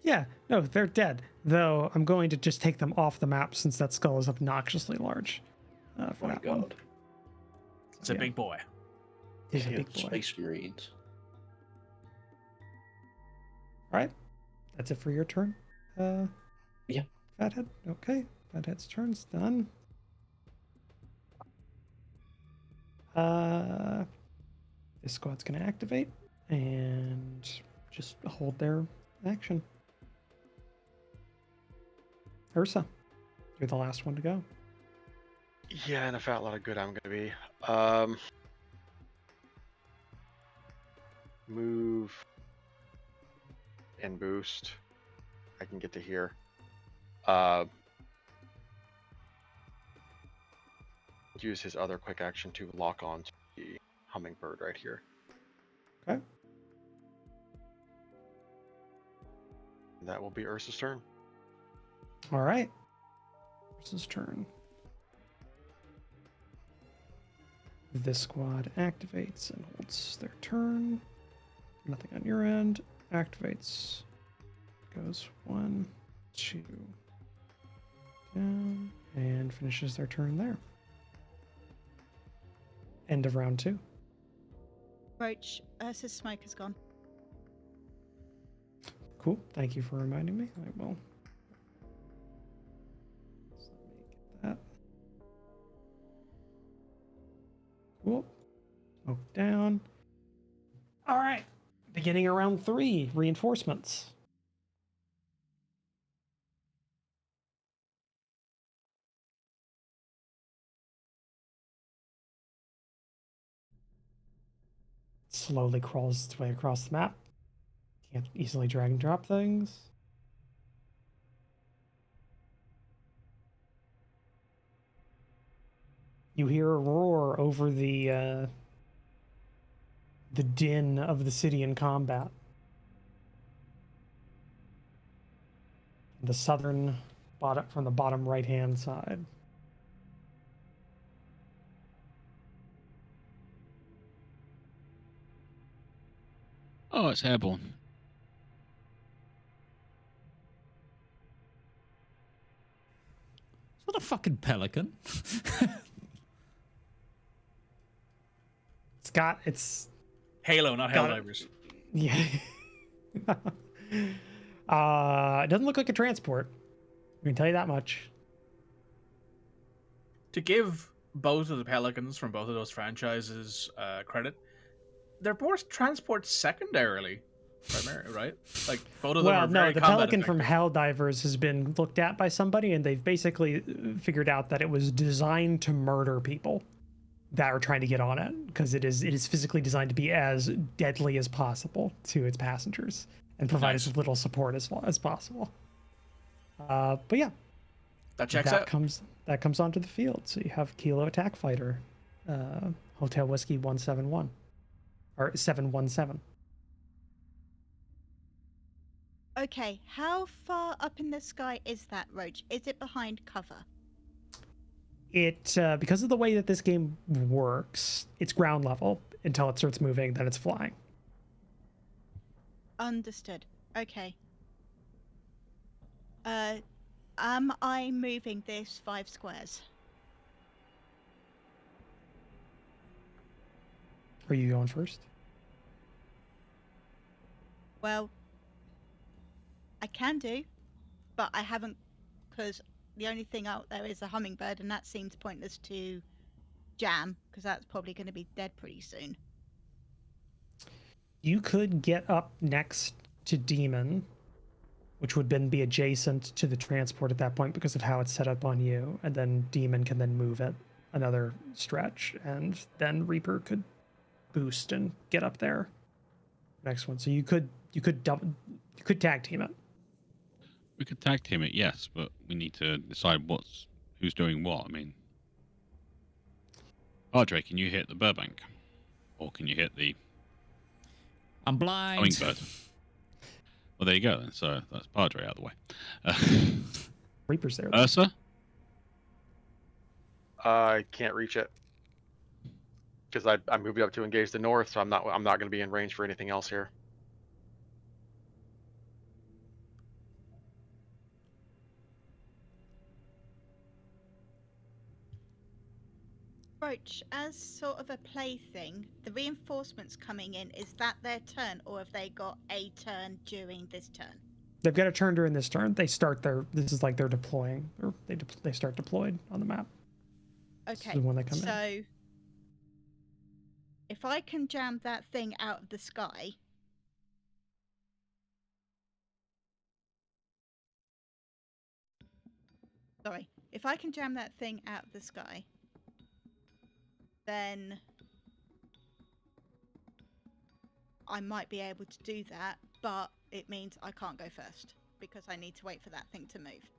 Yeah, no, they're dead. Though I'm going to just take them off the map since that skull is obnoxiously large. For My that one. God. It's a Yeah. big boy. He's a Yeah, big boy. Space Marines. All right, that's it for your turn. Yeah. Fathead. Okay, Fathead's turn's done. This squad's gonna activate and just hold their action. Ursa, you're the last one to go. Yeah, and a fat lot of good I'm gonna be. Move and boost. I can get to here. Use his other quick action to lock on to the hummingbird right here. Okay. That will be Ursa's turn. All right. Ursa's turn. This squad activates and holds their turn. Nothing on your end. Activates. Goes 1, 2, down, and finishes their turn there. End of round 2. Roach, Ursa's smoke is gone. Cool. Thank you for reminding me. I will. So let me get that. Cool. Smoke down. All right. Beginning of round 3, reinforcements. Slowly crawls its way across the map. Can't easily drag and drop things. You hear a roar over the din of the city in combat. The southern bottom, from the bottom right-hand side. Oh, it's airborne. Is that a fucking pelican? It's Halo, not Got it. Helldivers. yeah. It doesn't look like a transport. I can tell you that much. To give both of the Pelicans from both of those franchises credit, they're both transports secondarily, primarily, right? Like both of them are Well, no, very the combat Pelican from effective. Helldivers has been looked at by somebody, and they've basically figured out that it was designed to murder people that are trying to get on it, because it is physically designed to be as deadly as possible to its passengers and provide Nice. as little support as possible. But yeah, That checks that out. comes onto the field. So you have Kilo Attack Fighter, Hotel Whiskey 171 or 717. Okay, how far up in the sky is that, Roach? Is it behind cover? It because of the way that this game works, it's ground level until it starts moving, then it's flying. Understood. Okay. Am I moving this 5 squares? Are you going first? Well, I can do, but I haven't, because the only thing out there is a hummingbird, and that seems pointless to jam, because that's probably going to be dead pretty soon. You could get up next to Demon, which would then be adjacent to the transport at that point because of how it's set up on you, and then Demon can then move it another stretch, and then Reaper could boost and get up there. Next one. So you could tag team it. We could tag team it, yes, but we need to decide who's doing what. I mean, Padre, can you hit the Burbank, or can you hit the I'm blind. hummingbird? Well, there you go. Then. So that's Padre out of the way. Reaper's there. though. Ursa? I can't reach it because I moved up to engage the north, so I'm not going to be in range for anything else here. Roach, as sort of a plaything, the reinforcements coming in, is that their turn, or have they got a turn during this turn? They've got a turn during this turn. They start their. This is like they're deploying, or they start deployed on the map. Okay. This is when they come in. So, if I can jam that thing out of the sky. Sorry. If I can jam that thing out of the sky, then I might be able to do that, but it means I can't go first because I need to wait for that thing to move.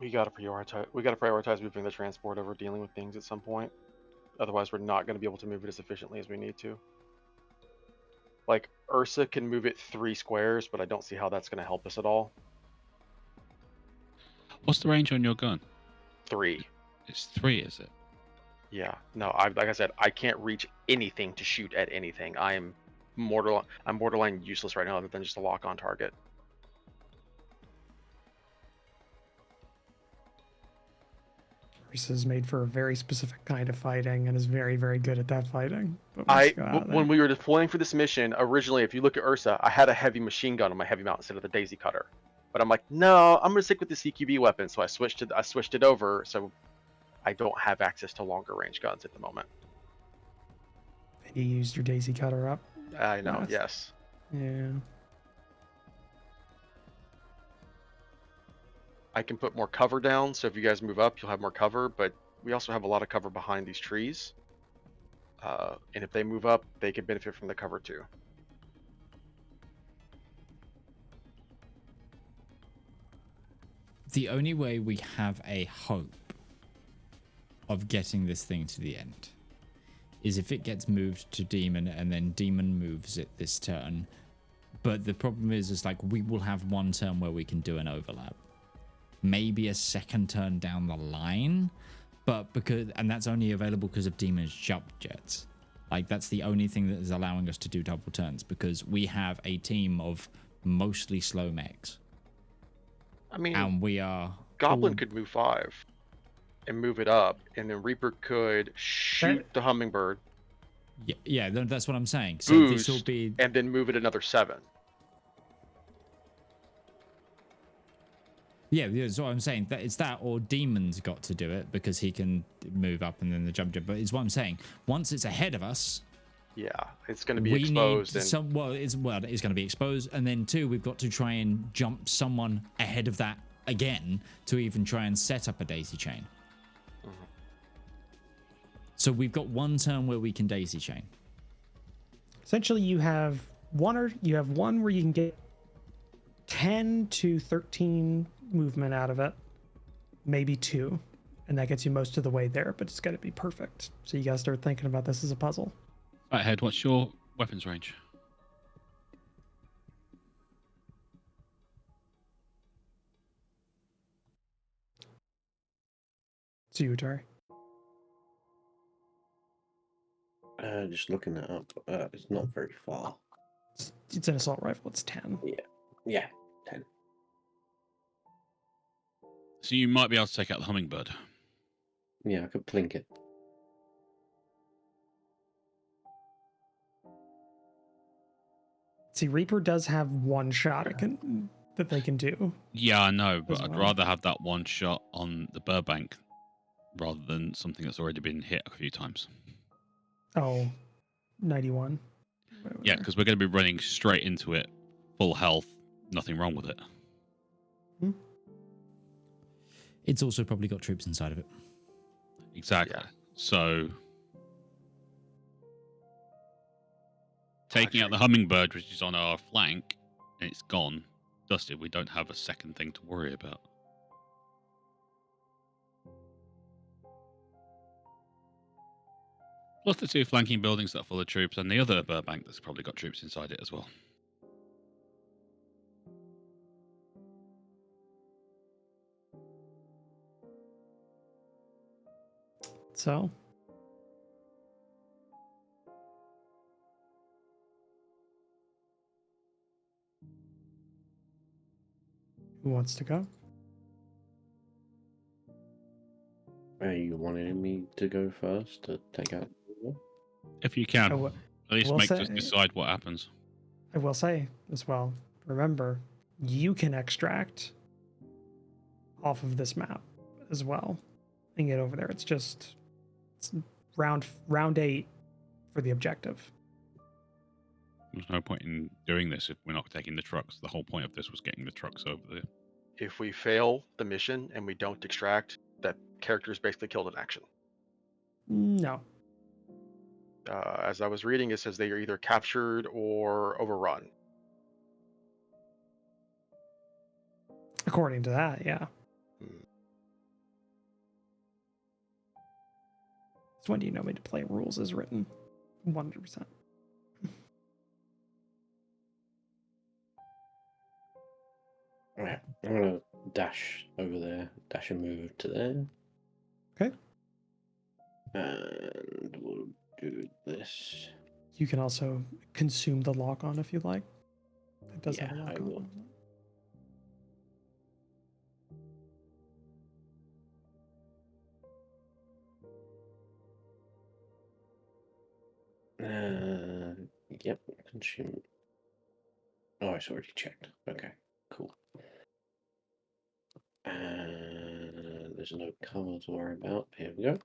We gotta prioritize moving the transport over dealing with things at some point. Otherwise, we're not going to be able to move it as efficiently as we need to. Like, Ursa can move it 3 squares, but I don't see how that's going to help us at all. What's the range on your gun? 3. It's 3, is it? Yeah. No, like I said, I can't reach anything to shoot at anything. I'm borderline useless right now other than just a lock-on target. Ursa is made for a very specific kind of fighting and is very, very good at that fighting. But When we were deploying for this mission, originally, if you look at Ursa, I had a heavy machine gun on my heavy mount instead of the daisy cutter. But I'm like, no, I'm gonna stick with the CQB weapon, so I switched it over, so I don't have access to longer range guns at the moment. You used your daisy cutter up. I know, yes. Yeah. I can put more cover down, so if you guys move up, you'll have more cover, but we also have a lot of cover behind these trees. And if they move up, they can benefit from the cover too. The only way we have a hope of getting this thing to the end is if it gets moved to Demon and then Demon moves it this turn. But the problem is like we will have one turn where we can do an overlap. Maybe a second turn down the line, but and that's only available because of Demon's jump jets. Like that's the only thing that is allowing us to do double turns because we have a team of mostly slow mechs. I mean, and we are Goblin could move 5 and move it up, and then Reaper could shoot the Hummingbird. Yeah, that's what I'm saying. So boost, this will be and then move it another 7. Yeah, that's what I'm saying. That it's that or Demon's got to do it because he can move up and then the jump. But it's what I'm saying. Once it's ahead of us, yeah, it's going to be exposed. It's going to be exposed, and then 2, we've got to try and jump someone ahead of that again to even try and set up a daisy chain. Mm-hmm. So we've got one turn where we can daisy chain. Essentially, you have one where you can get 10 to 13 movement out of it, maybe 2, and that gets you most of the way there, but it's got to be perfect. So you gotta start thinking about this as a puzzle. Fathead, what's your weapons range? So Utari. Just looking that up. It's not very far. It's an assault rifle. It's 10. Yeah, 10. So you might be able to take out the Hummingbird. Yeah, I could plink it. See, Reaper does have one shot that they can do. Yeah, I know, but I'd rather have that one shot on the Burbank rather than something that's already been hit a few times. Oh, 91. Yeah, because we're going to be running straight into it, full health, nothing wrong with it. It's also probably got troops inside of it. Exactly. Yeah. So taking out the Hummingbird, which is on our flank, and it's gone, dusted, we don't have a second thing to worry about. Plus the 2 flanking buildings that are full of troops, and the other Burbank that's probably got troops inside it as well. So. Who wants to go? Are you wanting me to go first to take out? If you can, I will- at least will make say- us decide what happens. I will say as well, remember, you can extract off of this map as well and get over there. It's just round 8 for the objective. There's no point in doing this if we're not taking the trucks. The whole point of this was getting the trucks over there. If we fail the mission and we don't extract, that character is basically killed in action. No. As I was reading, it says they are either captured or overrun. According to that, yeah. So when do you know me to play rules as written? 100%. Alright, I'm gonna dash over there, dash and move to there. Okay. And we'll do this. You can also consume the lock on if you like. It does have a Yeah, lock I on. will. Yep, consume. Oh, it's already checked. Okay, cool. And there's no cover to worry about. Here we go.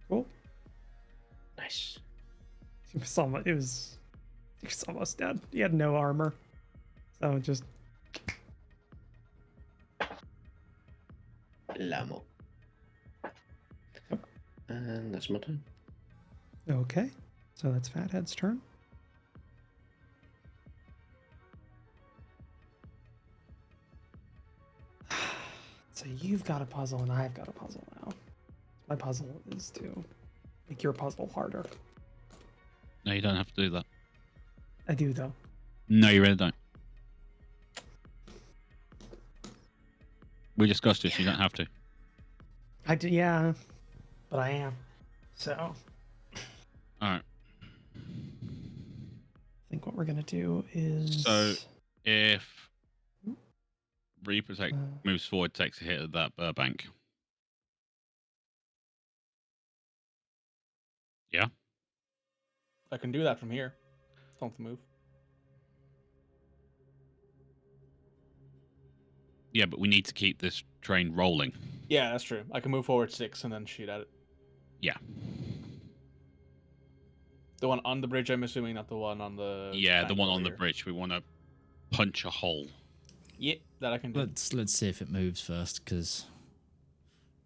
Cool. Nice. He was almost dead. He had no armor. So just Lamo. And that's my turn. okay. So that's Fathead's turn. So you've got a puzzle and I've got a puzzle now. My puzzle is to make your puzzle harder. No, you don't have to do that. I do though. No, you really don't. We discussed this. You don't have to. I do, yeah, but I am. So All right. I think what we're gonna do is So if Reaper uh, moves forward, takes a hit at that Burbank. Yeah. I can do that from here. Don't have to move. Yeah, but we need to keep this train rolling. Yeah, that's true. I can move forward 6 and then shoot at it. Yeah. The one on the bridge, I'm assuming, not the one on the. Yeah, the tank one on the warrior. bridge. We want to punch a hole. Yeah, that I can do. Let's see if it moves first, because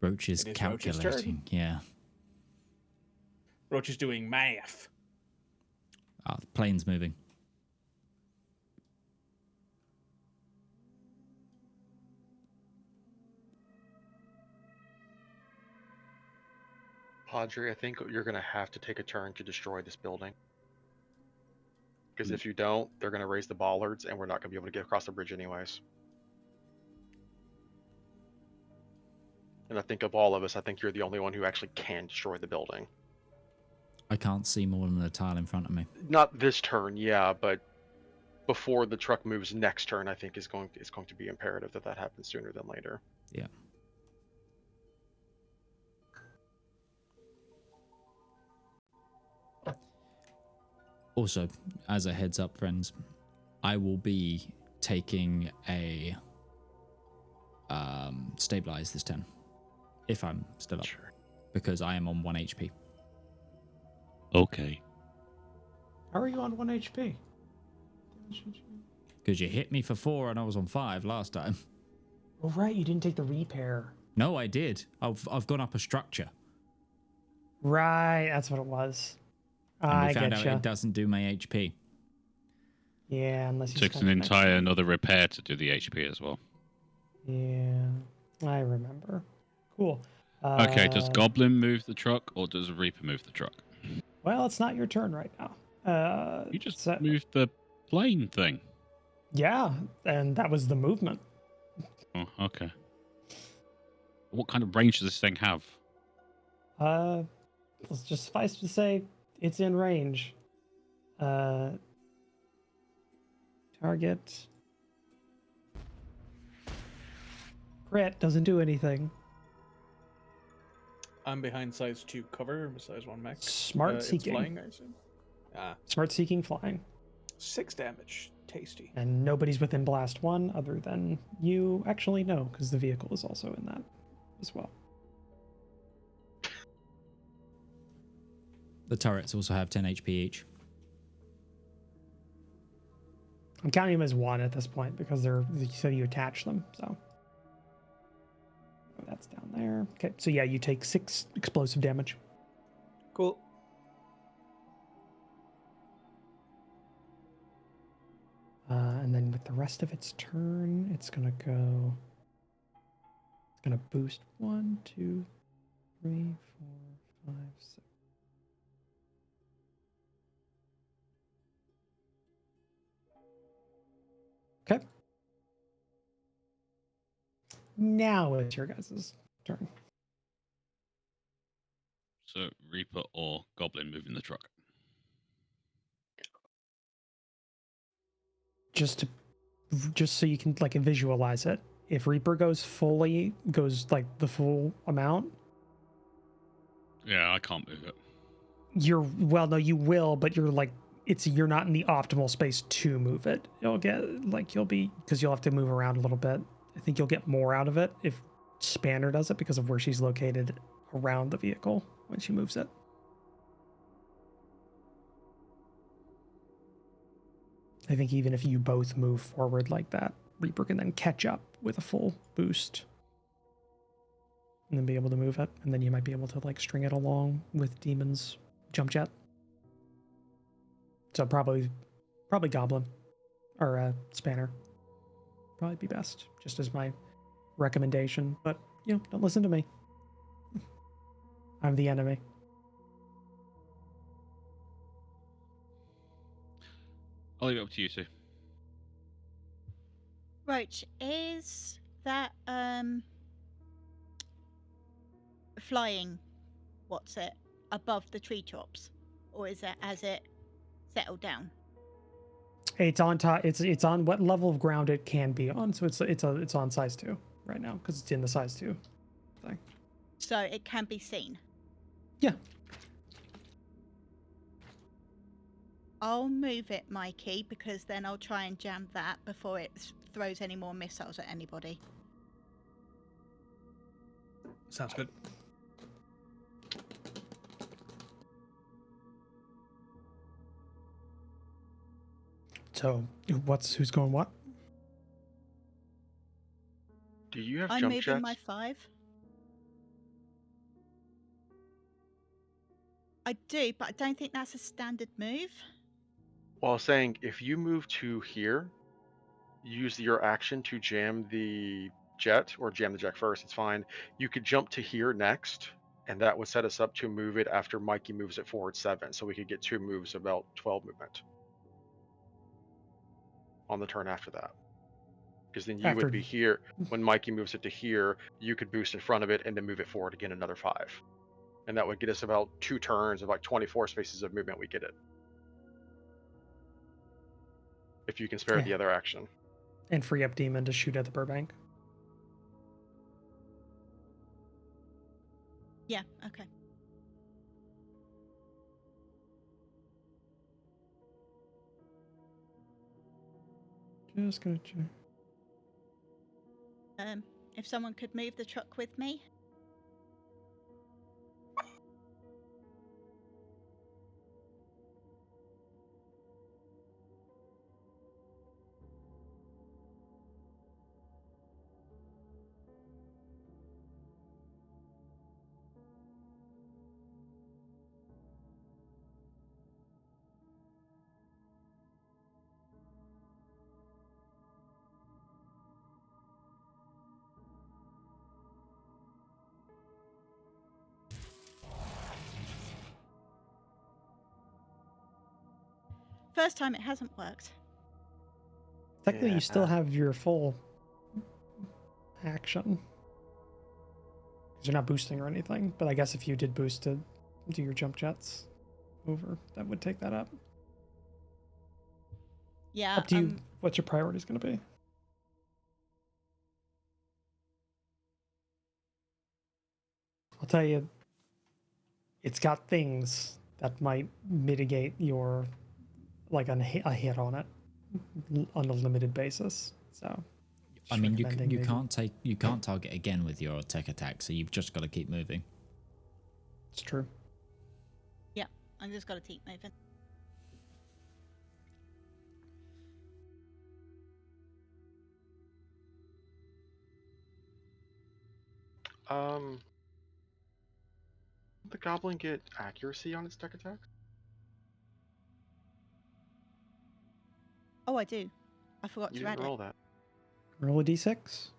Roach is It is Roach's turn. calculating. Yeah. Roach is doing math. Ah, the plane's moving. Padre, I think you're going to have to take a turn to destroy this building. Because if you don't, they're going to raise the bollards and we're not going to be able to get across the bridge anyways. And I think of all of us, I think you're the only one who actually can destroy the building. I can't see more than the tile in front of me. Not this turn, yeah, but before the truck moves next turn, I think it's going to be imperative that that happens sooner than later. Yeah. Also, as a heads up, friends, I will be taking a stabilize this 10 if I'm still up, Sure. because I am on 1 HP. Okay. how are you on 1 HP? Because you hit me for 4 and I was on 5 last time. Oh right, you didn't take the repair. No, I did. I've gone up a structure. Right, that's what it was. And I we found out getcha. it doesn't do my HP. Yeah, unless you Takes spend an extra- entire another repair to do the HP as well. Yeah, I remember. Cool. Okay, does Uh, Goblin move the truck or does Reaper move the truck? Well, it's not your turn right now. You just so- moved the plane thing. Yeah, and that was the movement. Oh, okay. What kind of range does this thing have? Let's just suffice to say, it's in range. Target. Crit doesn't do anything. I'm behind size 2 cover, size 1 mech. Smart It's seeking. flying, I assume. Ah, Smart seeking flying. 6 damage. Tasty. And nobody's within blast 1 other than you. Actually, no, because the vehicle is also in that as well. The turrets also have 10 HP each. I'm counting them as 1 at this point because they're so you attach them. So oh, that's down there. Okay, so yeah, you take 6 explosive damage. Cool. And then with the rest of its turn, it's gonna go. It's gonna boost 1, 2, 3, 4, 5, 6. Okay. Now it's your guys' turn. So Reaper or Goblin moving the truck? Just so you can like visualize it. If Reaper goes like the full amount, Yeah, I can't move it. no, you will, but you're not in the optimal space to move it. Because you'll have to move around a little bit. I think you'll get more out of it if Spanner does it because of where she's located around the vehicle when she moves it. I think even if you both move forward like that, Reaper can then catch up with a full boost and then be able to move it. And then you might be able to like string it along with Demon's jump jet. So probably Goblin or Spanner. Probably be best, just as my recommendation. But, don't listen to me. I'm the enemy. I'll leave it up to you two. Roach, is that flying above the treetops, or is has it settled down? It's on top. It's on what level of ground it can be on. So it's on size 2 right now because it's in the size 2 thing. So it can be seen. Yeah. I'll move it, Mikey, because then I'll try and jam that before it throws any more missiles at anybody. Sounds good. So who's going what? Do you have I'm jump moving jets? my 5. I do, but I don't think that's a standard move. Well, I was saying if you move to here, use your action to jam the jet or jam the jet first. It's fine. You could jump to here next, and that would set us up to move it after Mikey moves it forward 7, so we could get 2 moves about 12 movement on the turn after that. Because then you would be here when Mikey moves it to here. You could boost in front of it and then move it forward again another 5, and that would get us about 2 turns of like 24 spaces of movement. We get it if you can spare the other action. And free up Demon to shoot at the Burbank. Yeah, okay. Just gonna check. If someone could move the truck with me. First time it hasn't worked. Technically, you still Yeah. have your full action. 'Cause you're not boosting or anything. But I guess if you did boost to do your jump jets over, that would take that up. Yeah. Up to you. What your priority is going to be. I'll tell you, it's got things that might mitigate your, like a hit on it on a limited basis. So, I just mean, recommending you maybe- you can't target again with your tech attack, so you've just got to keep moving. It's true. Yeah, I just got to keep moving. Did the goblin get accuracy on its tech attack? Oh, I do. I forgot You to didn't add roll it. that. Roll a d6.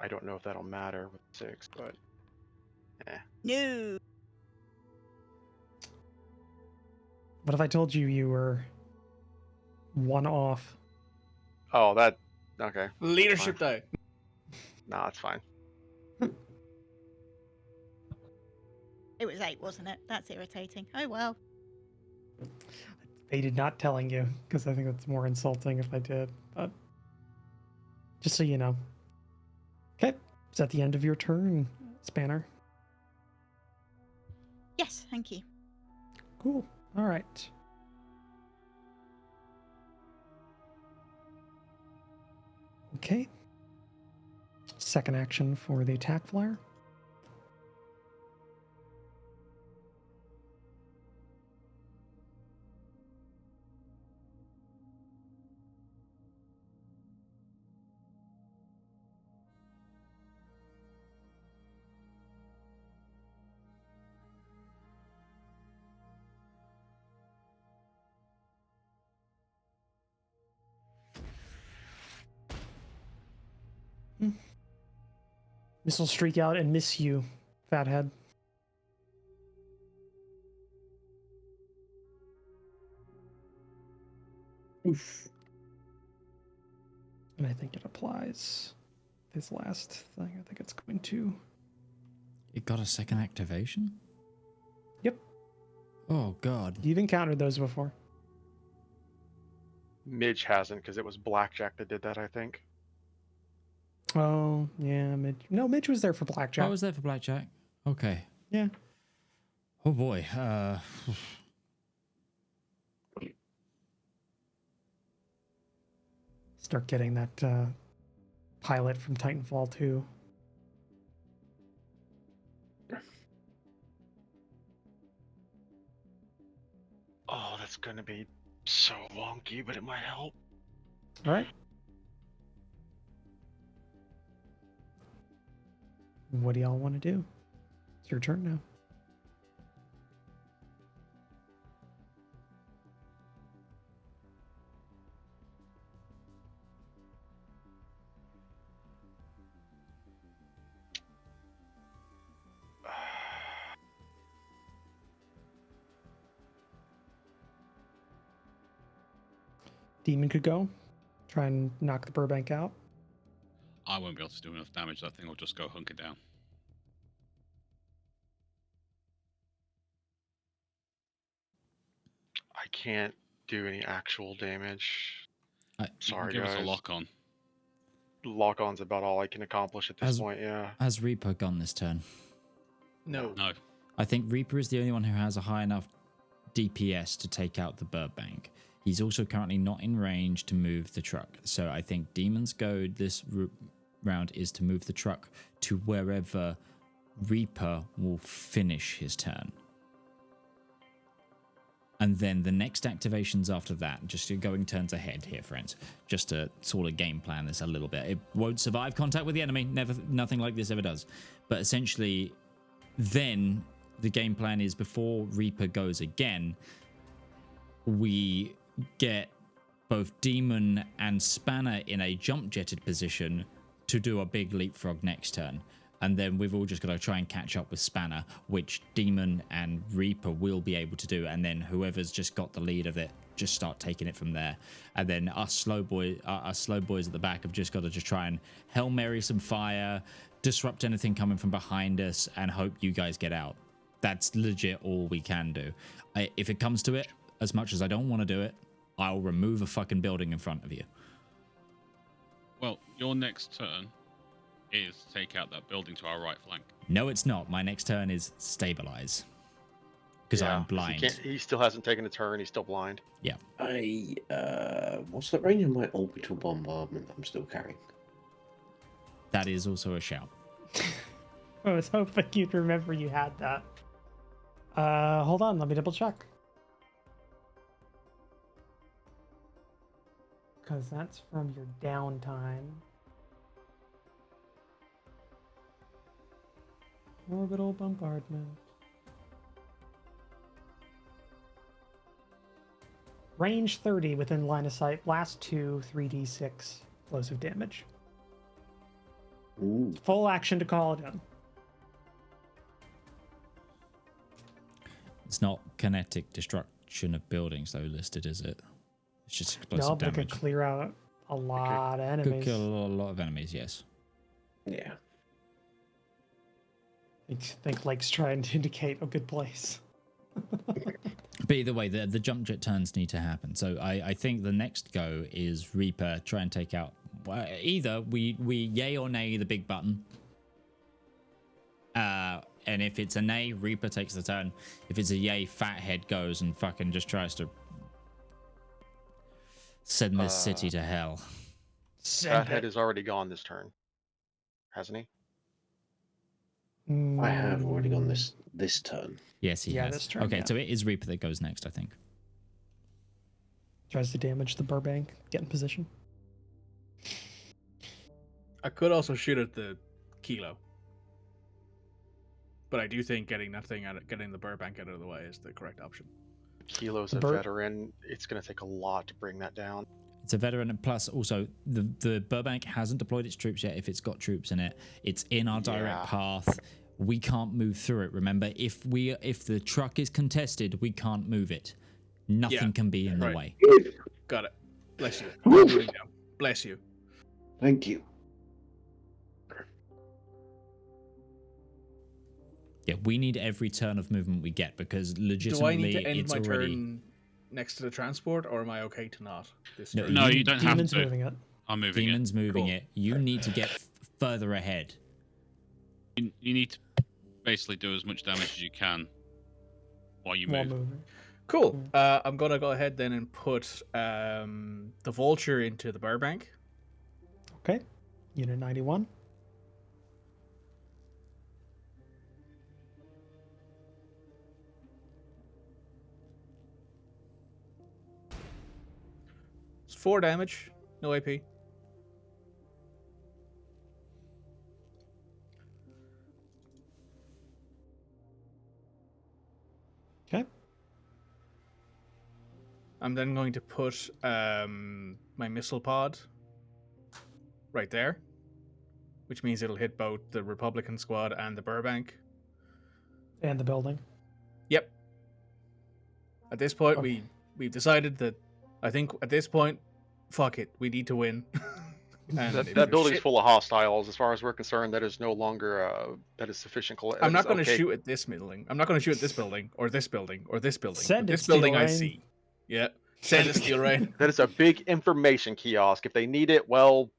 I don't know if that'll matter with 6, but No. What if I told you you were one off? oh, that okay. Leadership die. Nah, it's fine. It was 8, wasn't it? That's irritating. Oh, well. Baited not telling you because I think that's more insulting if I did. But just so you know. Okay, is that the end of your turn, Spanner? Yes, thank you. Cool. All right. Okay. Second action for the attack flyer. Missile streak out and miss you, Fathead. Oof. And I think it applies this last thing. I think it's going to. It got a second activation? Yep. Oh, God. You've encountered those before. Midge hasn't because it was Blackjack that did that, I think. Oh, yeah. Midge was there for Blackjack. I was there for Blackjack. Okay. Yeah. Oh, boy. Start getting that pilot from Titanfall 2. Oh, that's gonna be so wonky, but it might help. All right. What do y'all want to do? It's your turn now. Demon could go. Try and knock the Burbank out. I won't be able to do enough damage. That thing will just go hunker down. I can't do any actual damage. Sorry, Give us a guys. lock on. Lock-on's about all I can accomplish at this point, yeah. Has Reaper gone this turn? No. No. I think Reaper is the only one who has a high enough DPS to take out the Burbank. He's also currently not in range to move the truck. So I think Demon's go this round is to move the truck to wherever Reaper will finish his turn. And then the next activations after that, just going turns ahead here, friends. Just to sort of game plan this a little bit. It won't survive contact with the enemy. Nothing like this ever does. But essentially, then the game plan is before Reaper goes again, we get both Demon and Spanner in a jump jetted position to do a big leapfrog next turn. and then we've all just got to try and catch up with Spanner, which Demon and Reaper will be able to do, and then whoever's just got the lead of it, just start taking it from there. And then us slow boys at the back have just got to just try and Hail Mary some fire, disrupt anything coming from behind us, and hope you guys get out. That's legit all we can do. If it comes to it, as much as I don't want to do it, I'll remove a fucking building in front of you. Well, your next turn is take out that building to our right flank. No, it's not. My next turn is stabilize. Because I'm blind. He still hasn't taken a turn. He's still blind. Yeah. What's the range of my orbital bombardment I'm still carrying? That is also a shout. I was hoping you'd remember you had that. Hold on, let me double check. Because that's from your downtime. Orbital bombardment. Range 30 within line of sight. Last 2 3d6 explosive damage. Ooh. Full action to call it in. It's not kinetic destruction of buildings, though, listed, is it? It's just explosive No, but it damage. could clear out a lot of enemies. Could kill a lot of enemies, yes. Yeah. I think Lake's trying to indicate a good place. But either way, the jump jet turns need to happen. So I think the next go is Reaper, try and take out... either we yay or nay the big button. And if it's a nay, Reaper takes the turn. If it's a yay, Fathead goes and fucking just tries to send this city to hell. Fathead has already gone this turn, hasn't he? I have already gone this turn. Yes, he has. This turn, okay, yeah. so it is Reaper that goes next, I think. Tries to damage the Burbank. Get in position. I could also shoot at the Kilo. But I do think getting the Burbank out of the way is the correct option. Kilo's a veteran. It's going to take a lot to bring that down. It's a veteran, and plus also the Burbank hasn't deployed its troops yet. If it's got troops in it, it's in our direct path. We can't move through it. Remember, if the truck is contested, we can't move it. Nothing can be in the way. Got it. Bless you. Bless you. Thank you. Yeah, we need every turn of movement we get because legitimately Do I need to end it's my already... turn next to the transport, or am I okay to not? This No, turn? No, you don't Demon's have to. moving it. I'm moving Demon's moving Cool. it. You need to get further ahead. it. You need to basically do as much damage as you can while you While move. moving. Cool. I'm gonna go ahead then and put the Vulture into the Burbank. Okay. Unit 91. It's 4 damage, no AP. Okay. I'm then going to put my missile pod right there, which means it'll hit both the Republican squad and the Burbank. And the building. Yep. At this point, Okay. we've decided that I think at this point, fuck it, we need to win. And if That there's building's shit- full of hostiles. As far as we're concerned, that is no longer that is sufficient. I'm not going to shoot at this building. I'm not going to shoot at this building or this building or this building. Send But it, this building I Steel Rain. see. Yeah. Send it, Steel Rain. That is a big information kiosk. If they need it, well,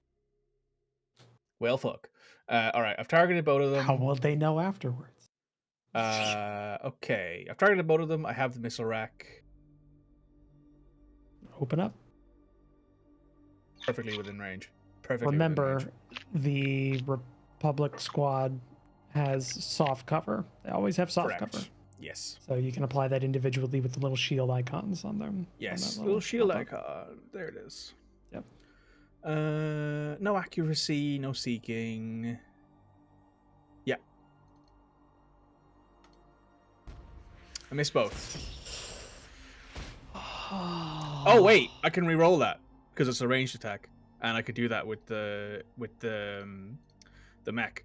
Well, fuck. All right, I've targeted both of them. How will they know afterwards? Okay. I've targeted both of them. I have the missile rack Open up. perfectly within range. Perfectly Remember, within range. the Republic squad has soft cover. They always have soft Correct. cover. Yes. So you can apply that individually with the little shield icons on them. Yes. on that Little shield pop-up. icon. There it is. Yep. No accuracy, no seeking. Yeah. I missed both. Oh wait, I can re-roll that because it's a ranged attack, and I could do that with the mech.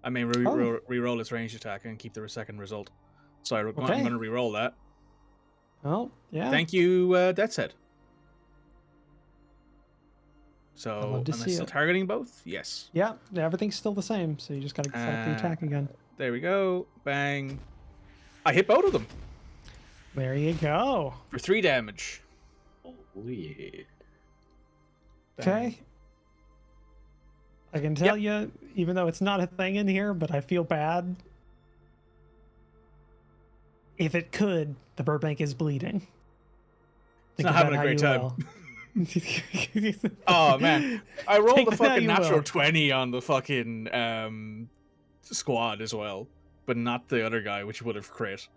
I mean, re-roll its ranged attack and keep the second result. So I'm going to re-roll that. Oh, yeah. Thank you, Death's Head. I'd So, love to am I see still it. targeting both? Yes. Yeah, everything's still the same, so you just gotta set up the attack again. There we go. Bang. I hit both of them There you go. for 3 damage. Oh, yeah. Okay. I can tell you, even though it's not a thing in here, but I feel bad. If it could, the Burbank is bleeding. It's not having a great time. Oh man, I rolled Take a that how fucking you natural will. 20 on the fucking squad as well, but not the other guy, which would have crit.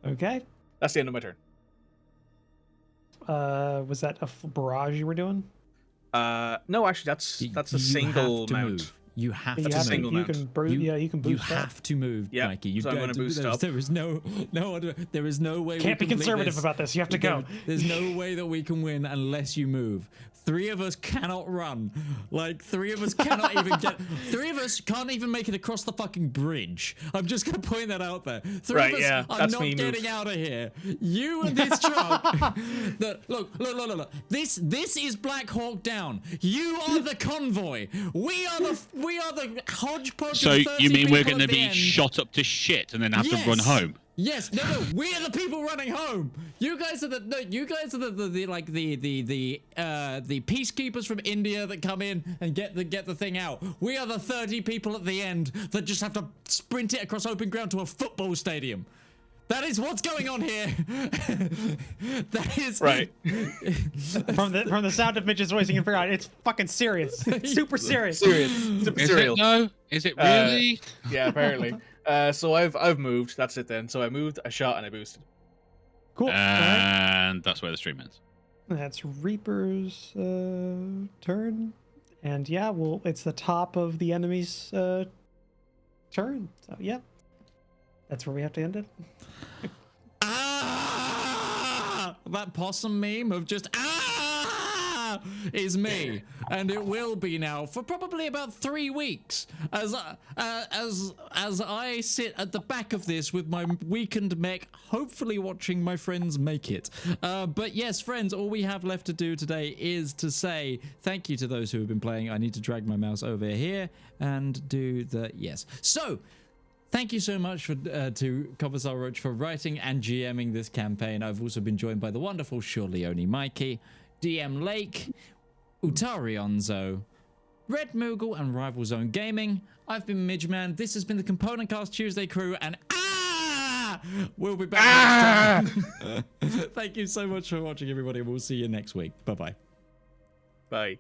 Okay. That's the end of my turn. Was that a barrage you were doing? No, actually, that's a You single have to mount. move. You have You to have a to, single you mount. can boost. You- Yeah, you can You boost. that. have to move, Yeah, Mikey. You so I'm don't gonna boost up. There is no there is no way. Can't we be complete conservative this. about this. You have to go. There's no way that we can win unless you move. 3 of us cannot run. Like 3 of us cannot even get. 3 of us can't even make it across the fucking bridge. I'm just gonna point that out there. 3 Right, of us yeah, are that's not me, getting move. out of here. You and this truck. Look. This is Black Hawk Down. You are the convoy. We are the hodgepodge. So of 30 you mean we're people going to at the be end. shot up to shit and then have to run home? Yes, no, we're the people running home. You guys are the peacekeepers from India that come in and get the thing out. We are the 30 people at the end that just have to sprint it across open ground to a football stadium. That is what's going on here. That is Right. From the sound of Midge's voice, you can figure out it's fucking serious. It's super serious. Serious. Super Is serial. it though? Is it really? Yeah, apparently. So I've moved. That's it then. So I moved, I shot, and I boosted. Cool. All right. And that's where the stream ends. That's Reaper's turn, and yeah, well, it's the top of the enemy's turn. So yeah, that's where we have to end it. That possum meme of just is me, and it will be now for probably about 3 weeks as I sit at the back of this with my weakened mech, hopefully watching my friends make it. But yes, friends, all we have left to do today is to say thank you to those who have been playing. I need to drag my mouse over here and do the yes. So thank you so much to Commissar Roach for writing and GMing this campaign. I've also been joined by the wonderful SurelyOnlyMikey, DM Lake, Utari Onzo, Red Moogle, and RivalzoneGaming. I've been Midgeman. This has been the Component Cast Tuesday crew, and we'll be back next time. Thank you so much for watching, everybody. We'll see you next week. Bye-bye. Bye.